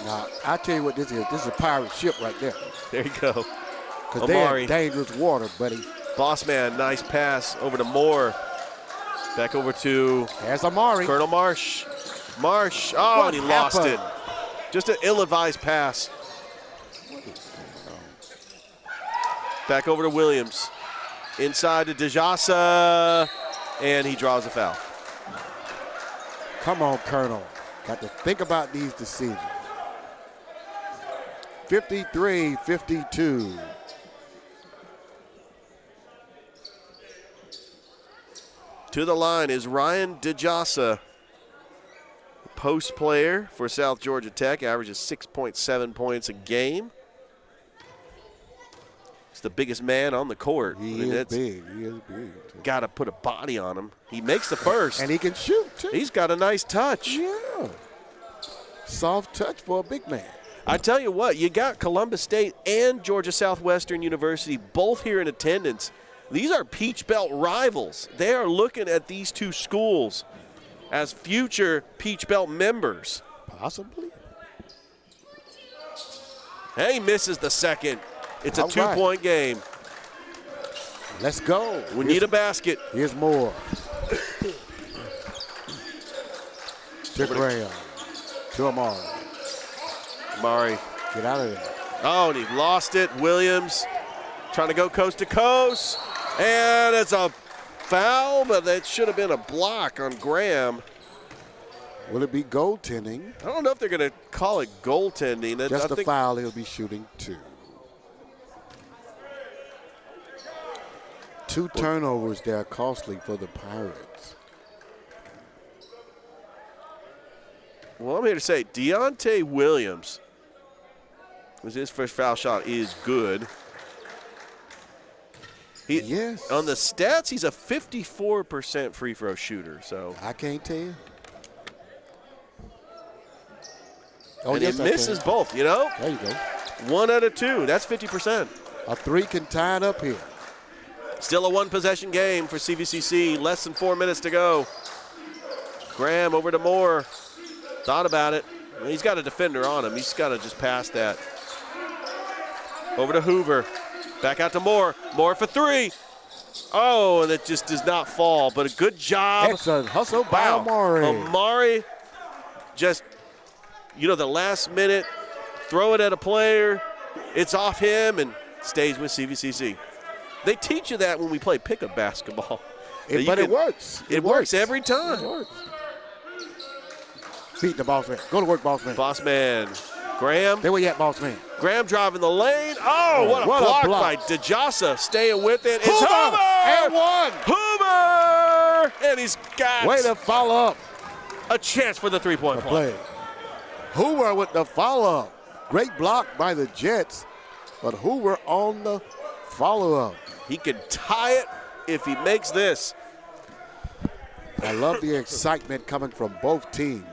A: Now, I tell you what this is. This is a pirate ship right there.
C: There you go.
A: Because they're
C: Amari.
A: in dangerous water, buddy.
C: Boss man, nice pass over to Moore. Back over to
A: There's Amari.
C: Colonel Marsh. Marsh, oh, and he lost it. Just an ill-advised pass. Back over to Williams. Inside to DeJasa, and he draws a foul.
A: Come on, Colonel. Got to think about these decisions. 53-52.
C: To the line is Ryan DeJasa, post player for South Georgia Tech, averages 6.7 points a game. He's the biggest man on the court.
A: He is big. He is big.
C: Got to put a body on him. He makes the first.
A: And he can shoot, too.
C: He's got a nice touch.
A: Yeah. Soft touch for a big man.
C: I tell you what, you got Columbus State and Georgia Southwestern University both here in attendance. These are Peach Belt rivals. They are looking at these two schools as future Peach Belt members.
A: Possibly.
C: Hey, misses the second. It's a
A: All right.
C: two-point game.
A: Let's go.
C: We need a basket.
A: Here's more. To Graham. To Amari.
C: Murray.
A: Get out of there.
C: Oh, and he lost it. Williams trying to go coast to coast. And it's a foul, but that should have been a block on Graham.
A: Will it be goaltending?
C: I don't know if they're going to call it goaltending.
A: Just a foul, he'll be shooting 2. 2 turnovers there costly for the Pirates.
C: Well, I'm here to say Deontay Williams, his first foul shot is good.
A: Yes.
C: On the stats, he's a 54% free throw shooter. So
A: I can't tell you. Oh,
C: and
A: yes,
C: he misses both, you know?
A: There you go.
C: 1 out of 2. That's 50%.
A: A 3 can tie it up here.
C: Still a one-possession game for CVCC. Less than 4 minutes to go. Graham over to Moore. Thought about it. He's got a defender on him. He's got to just pass that. Over to Hoover. Back out to Moore. Moore for 3. Oh, and it just does not fall. But a good job.
A: Excellent hustle by Amari.
C: Amari just, the last minute, throw it at a player. It's off him and stays with CVCC. They teach you that when we play pickup basketball.
A: But it works.
C: It works every time.
A: It works. Beat the boss man. Go to work, boss man.
C: Boss man. Graham.
A: There we at, boss man.
C: Graham driving the lane. Oh, what a block by DeJasa. Staying with it. It's
A: Hoover!
C: Hoover!
A: And 1.
C: Hoover! And he's got
A: Way to follow up.
C: a chance for the three-point play.
A: Hoover with the follow-up. Great block by the Jets, but Hoover on the follow-up.
C: He can tie it if he makes this.
A: I love the excitement coming from both teams.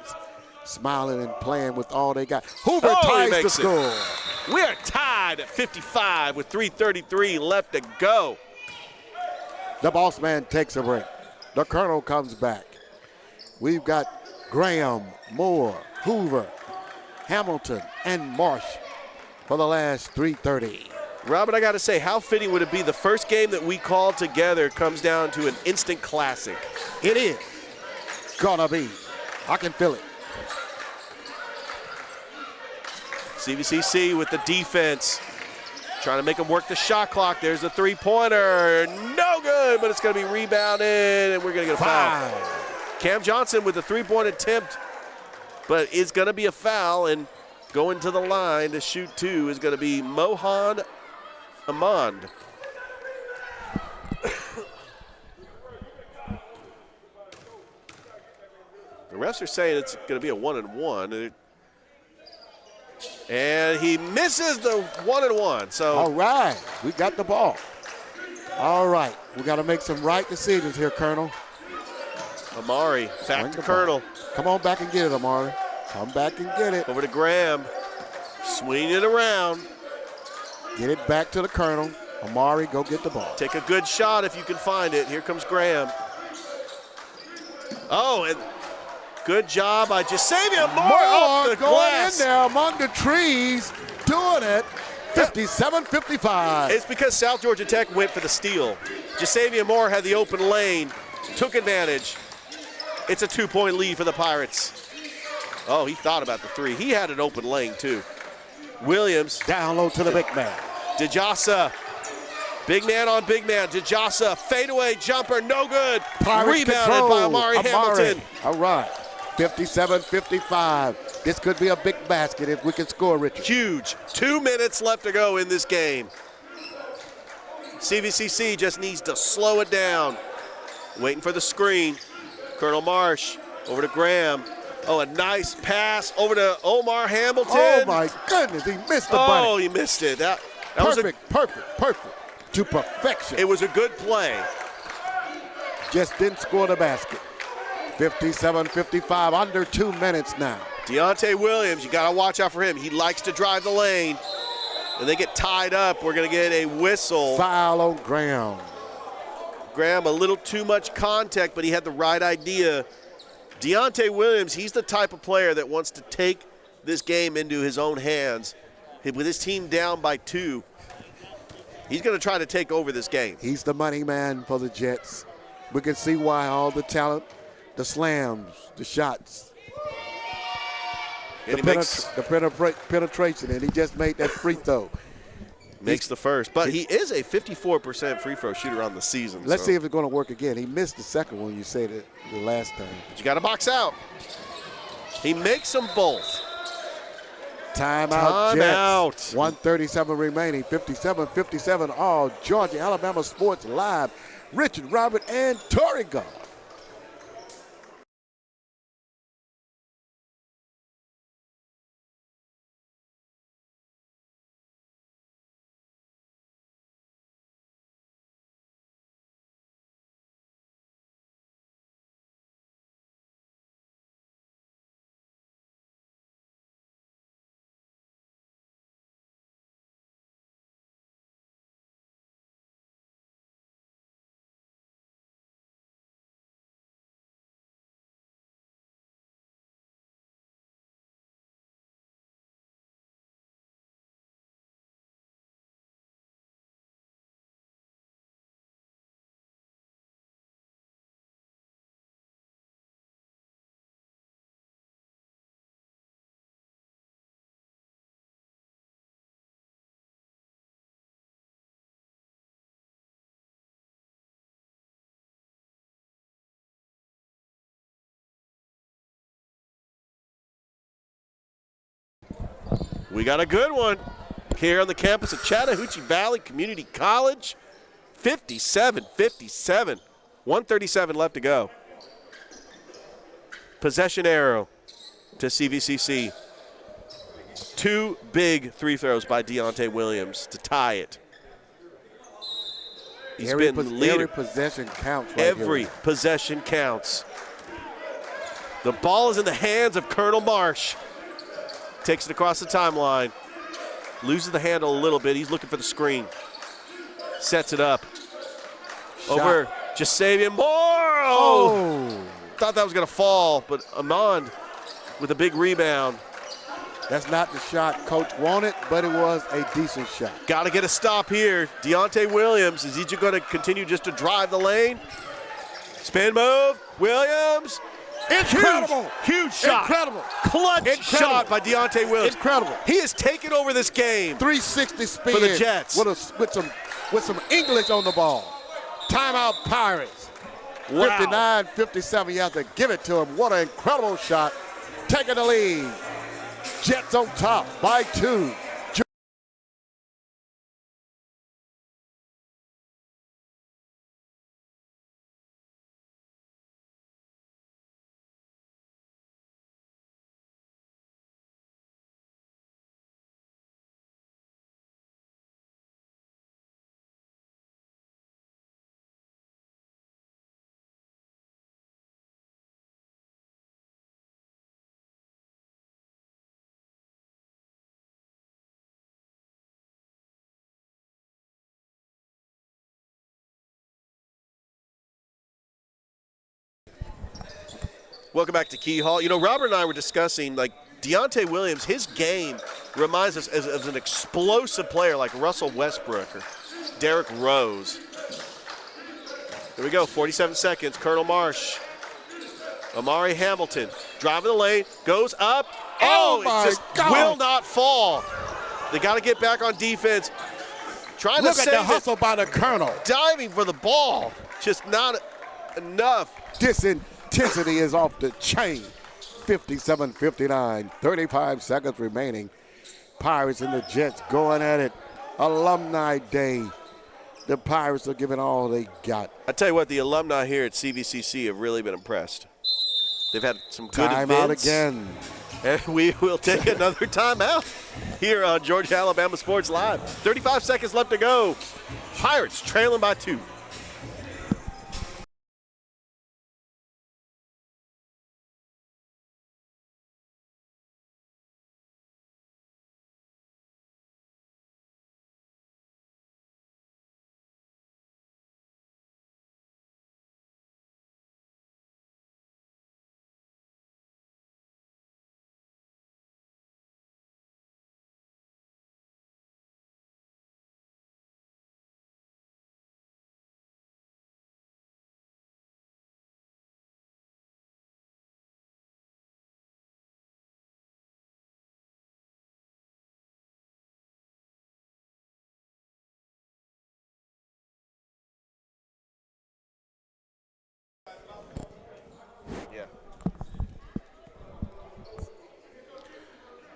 A: Smiling and playing with all they got. Hoover ties the score.
C: We are tied at 55 with 3:33 left to go.
A: The boss man takes a break. The Colonel comes back. We've got Graham, Moore, Hoover, Hamilton, and Marsh for the last 3:30.
C: Robert, I got to say, how fitting would it be the first game that we called together comes down to an instant classic?
A: It is gonna be. I can feel it.
C: CVCC with the defense, trying to make them work the shot clock. There's the three-pointer. No good, but it's going to be rebounded, and we're going to get a foul. Cam Johnson with the three-point attempt, but it's going to be a foul, and going to the line to shoot 2 is going to be Mohan Amand. The refs are saying it's going to be a 1-and-1. And he misses the 1-and-1. So
A: all right, we got the ball. All right, we got to make some right decisions here, Colonel.
C: Amari back to Colonel.
A: Come on back and get it, Amari. Come back and get it.
C: Over to Graham. Swing it around.
A: Get it back to the Colonel. Amari, go get the ball.
C: Take a good shot if you can find it. Here comes Graham. Oh, and good job by Jasavian Moore off the
A: going
C: glass.
A: in there among the trees, doing it. 57-55.
C: It's because South Georgia Tech went for the steal. Jasavian Moore had the open lane, took advantage. It's a 2-point lead for the Pirates. Oh, he thought about the three. He had an open lane, too. Williams.
A: Down low to the big man.
C: DeJossa. Big man on big man. DeJossa, fadeaway jumper, no good.
A: Pirates
C: Rebounded
A: control.
C: by Amari Hamilton.
A: All right, 57-55. This could be a big basket if we can score, Richard.
C: Huge. 2 minutes left to go in this game. CVCC just needs to slow it down. Waiting for the screen. Colonel Marsh over to Graham. Oh, a nice pass over to Omar Hamilton.
A: Oh, my goodness, he missed the bunny.
C: Oh, he missed it. That
A: Perfect, perfect. To perfection.
C: It was a good play.
A: Just didn't score the basket. 57-55, under 2 minutes now.
C: Deontay Williams, you got to watch out for him. He likes to drive the lane. And they get tied up. We're going to get a whistle.
A: Foul on Graham.
C: Graham, a little too much contact, but he had the right idea. Deontay Williams, he's the type of player that wants to take this game into his own hands. With his team down by 2, he's going to try to take over this game.
A: He's the money man for the Jets. We can see why all the talent, the slams, the shots, the penetration, and he just made that free throw.
C: Makes the first, but he is a 54% free throw shooter on the season.
A: Let's see if it's going to work again. He missed the second one, you said it the last time.
C: But you got to box out. He makes them both.
A: Timeout, Jets. 1:37 remaining, 57-57, all Georgia, Alabama Sports Live. Richard, Robert, and Torrigo.
C: We got a good one here on the campus of Chattahoochee Valley Community College. 57-57. 1:37 left to go. Possession arrow to CVCC. 2 big free throws by Deontay Williams to tie it. He's been the leader.
A: Every possession counts.
C: Every possession counts. The ball is in the hands of Colonel Marsh. Takes it across the timeline. Loses the handle a little bit. He's looking for the screen. Sets it up.
A: Shot.
C: Over Jasavian Moore. Oh! Thought that was going to fall, but Amand with a big rebound.
A: That's not the shot Coach wanted, but it was a decent shot.
C: Got to get a stop here. Deontay Williams, is he going to continue just to drive the lane? Spin move. Williams.
A: Incredible.
C: Huge shot.
A: Incredible.
C: Clutch shot by Deontay Williams.
A: Incredible.
C: He has taken over this game.
A: 360 spin
C: for the Jets.
A: With some English on the ball. Timeout Pirates.
C: Wow.
A: 59-57. You have to give it to him. What an incredible shot. Taking the lead. Jets on top by 2.
C: Welcome back to Key Hall. You know, Robert and I were discussing, like, Deontay Williams, his game reminds us as an explosive player like Russell Westbrook or Derrick Rose. Here we go, 47 seconds. Colonel Marsh. Amari Hamilton driving the lane, goes up.
A: Oh,
C: It
A: my
C: just
A: God.
C: will not fall. They got to get back on defense. Trying
A: Look
C: to
A: at
C: save
A: the
C: it.
A: hustle by the Colonel.
C: Diving for the ball. Just not enough.
A: This intensity is off the chain. 57-59, 35 seconds remaining. Pirates and the Jets going at it. Alumni Day. The Pirates are giving all they got.
C: I tell you what, the alumni here at CVCC have really been impressed. They've had some good
A: Time
C: events.
A: out again.
C: And we will take another timeout here on Georgia Alabama Sports Live. 35 seconds left to go. Pirates trailing by 2.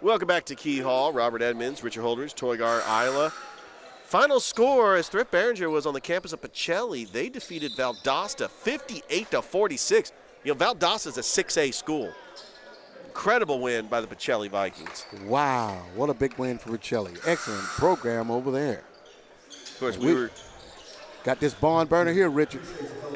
C: Welcome back to Key Hall. Robert Edmonds, Richard Holdridge, Toygar Isla. Final score as Thrift Behringer was on the campus of Pacelli. They defeated Valdosta 58-46. You know, Valdosta is a 6A school. Incredible win by the Pacelli Vikings.
A: Wow, what a big win for Richelli. Excellent program over there.
C: Of course, we were
A: got this barn burner here, Richard.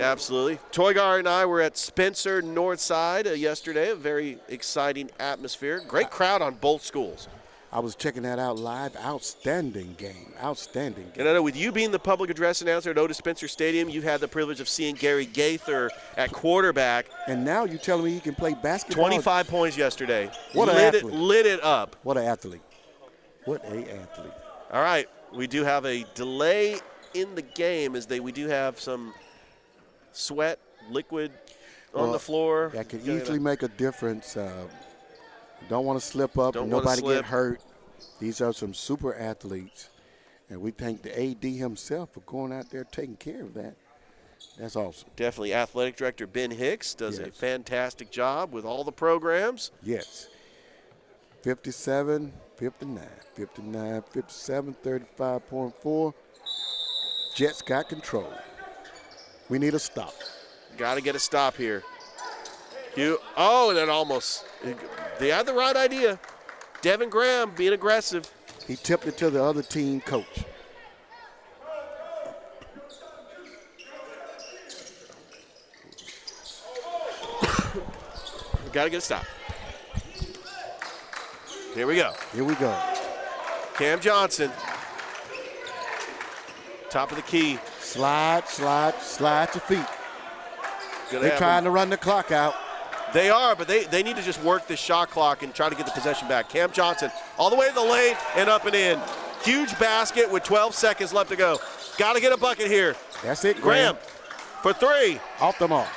C: absolutely. Toygar and I were at Spencer Northside yesterday. A very exciting atmosphere. Great crowd on both schools.
A: I was checking that out live. Outstanding game. Outstanding game.
C: And I know with you being the public address announcer at Otis Spencer Stadium, you had the privilege of seeing Gary Gaither at quarterback.
A: And now you're telling me he can play basketball?
C: 25 points yesterday.
A: What an athlete.
C: Lit it up.
A: What an athlete. What a athlete.
C: All right, we do have a delay in the game as we do have some sweat, liquid on the floor.
A: That could easily make a difference. Don't want to slip up and nobody get hurt. These are some super athletes. And we thank the AD himself for going out there taking care of that. That's awesome.
C: Definitely. Athletic Director Ben Hicks does a fantastic job with all the programs.
A: Yes. 57, 59, 59, 57, 35.4. Jets got control. We need a stop.
C: Got to get a stop here. And that almost. They had the right idea. Devin Graham being aggressive.
A: He tipped it to the other team coach.
C: Got to get a stop. Here we go.
A: Here we go.
C: Cam Johnson. Top of the key.
A: Slide your feet.
C: Gonna
A: They're
C: have
A: trying
C: him.
A: to run the clock out.
C: They are, but they need to just work this shot clock and try to get the possession back. Cam Johnson all the way to the lane and up and in. Huge basket with 12 seconds left to go. Got to get a bucket here.
A: That's it,
C: Graham for 3.
A: Off the mark.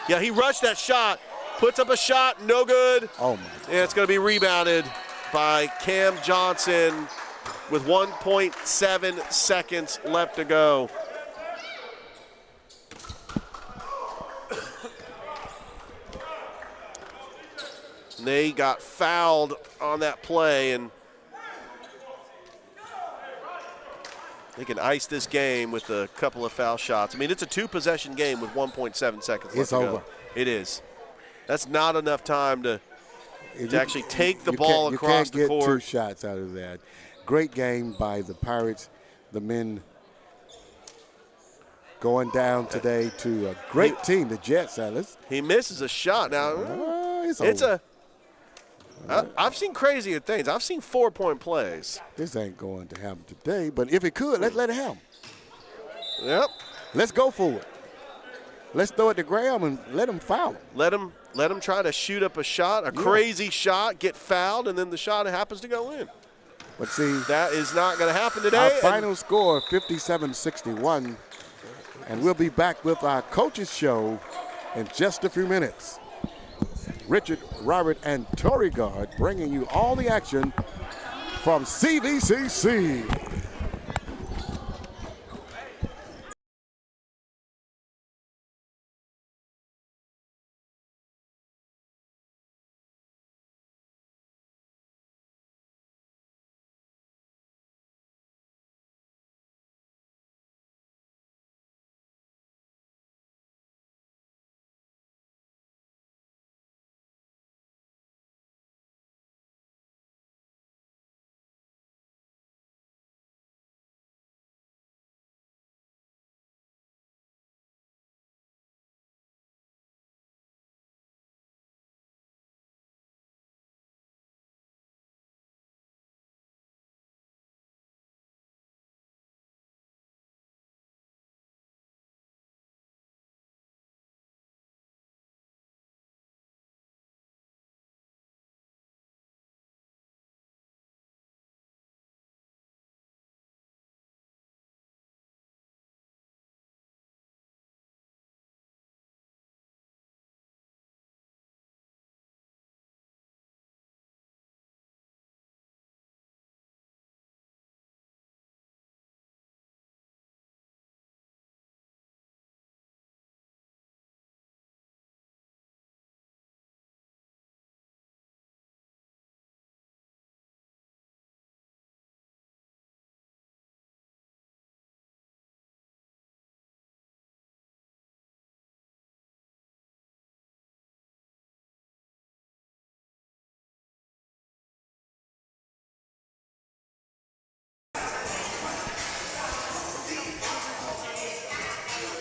C: Yeah, he rushed that shot. Puts up a shot, no good.
A: Oh, my.
C: And it's going to be rebounded by Cam Johnson with 1.7 seconds left to go. They got fouled on that play, and they can ice this game with a couple of foul shots. I mean, it's a 2-possession game with 1.7 seconds left
A: It's
C: to go.
A: over.
C: It is. That's not enough time to actually take the ball across the
A: court. You
C: court.
A: can't get 2 shots out of that. Great game by the Pirates. The men going down today to a great team, the Jets.
C: He misses a shot. Now,
A: It's
C: over.
A: over.
C: I've seen crazier things. I've seen 4-point plays.
A: This ain't going to happen today, but if it could, let's let it happen.
C: Yep.
A: Let's go for it. Let's throw it to Graham and let him foul him.
C: Let him try to shoot up a shot, a crazy shot, get fouled, and then the shot happens to go in.
A: But see,
C: that is not going to happen today.
A: our final score, 57-61. And we'll be back with our coaches show in just a few minutes. Richard, Robert, and Tori Guard bringing you all the action from CVCC.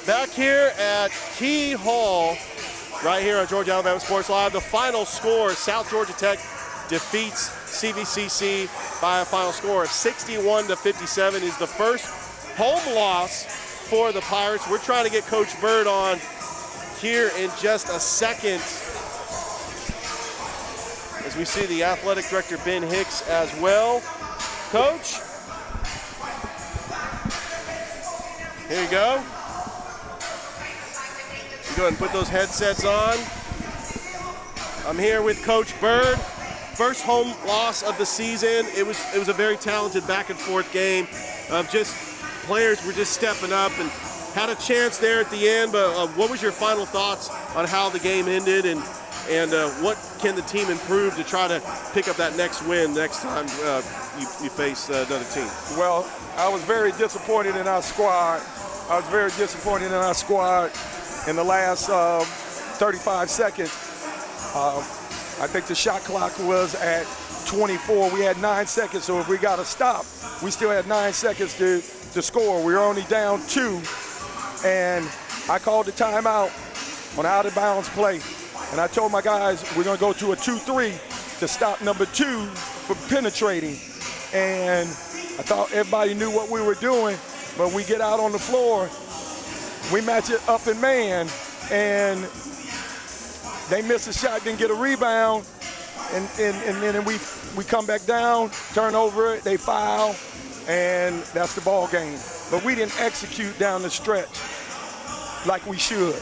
C: Back here at Key Hall, right here on Georgia Alabama Sports Live, the final score, South Georgia Tech defeats CVCC by a final score of 61-57. Is the first home loss for the Pirates. We're trying to get Coach Bird on here in just a second, as we see the athletic director, Ben Hicks, as well. Coach, here you go. Go ahead and put those headsets on. I'm here with Coach Bird. First home loss of the season. It was a very talented back and forth game. Just players were just stepping up and had a chance there at the end. But what was your final thoughts on how the game ended, and what can the team improve to try to pick up that next win next time you face another team?
E: Well, I was very disappointed in our squad. In the last 35 seconds. I think the shot clock was at 24. We had 9 seconds, so if we got to stop, we still had 9 seconds to score. We were only down 2, and I called the timeout on out of bounds play. And I told my guys we're going to go to a 2-3 to stop number 2 from penetrating. And I thought everybody knew what we were doing, but we get out on the floor, we match it up in man, and they miss a shot, didn't get a rebound, and then we come back down, turn over it, they foul, and that's the ball game. But we didn't execute down the stretch like we should.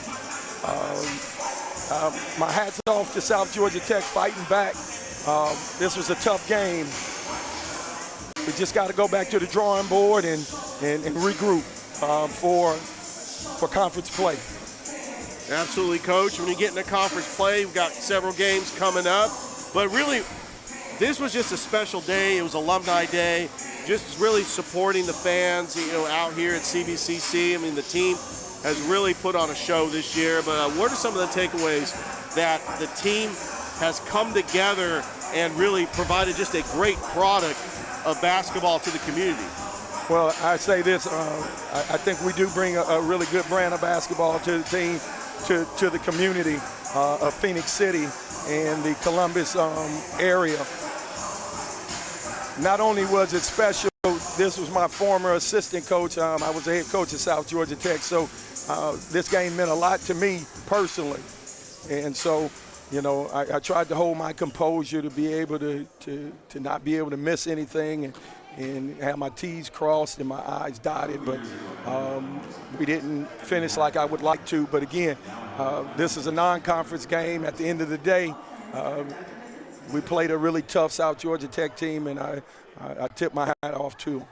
E: My hat's off to South Georgia Tech fighting back. This was a tough game. We just got to go back to the drawing board and regroup for conference play.
C: Absolutely, Coach. When you get into conference play, we've got several games coming up. But really, this was just a special day. It was Alumni Day. Just really supporting the fans, out here at CVCC. I mean, the team has really put on a show this year. But what are some of the takeaways that the team has come together and really provided just a great product of basketball to the community?
E: Well, I say this, I think we do bring a really good brand of basketball to the team, to the community of Phoenix City and the Columbus area. Not only was it special, this was my former assistant coach. I was the head coach at South Georgia Tech, so this game meant a lot to me personally. And so You know, I tried to hold my composure to be able to not be able to miss anything and have my T's crossed and my I's dotted, but we didn't finish like I would like to. But again, this is a non-conference game. At the end of the day, we played a really tough South Georgia Tech team, and I tip my hat off to them.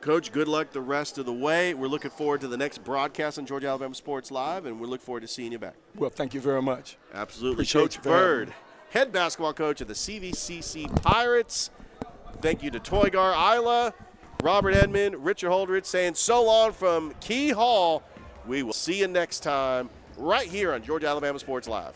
C: Coach, good luck the rest of the way. We're looking forward to the next broadcast on Georgia Alabama Sports Live, and we look forward to seeing you back.
E: Well, thank you very much.
C: Absolutely.
E: Appreciate
C: Coach
E: you for having
C: Bird,
E: me.
C: head basketball coach of the CVCC Pirates. Thank you to Toygar Isla, Robert Edmond, Richard Holdridge saying so long from Key Hall. We will see you next time right here on Georgia Alabama Sports Live.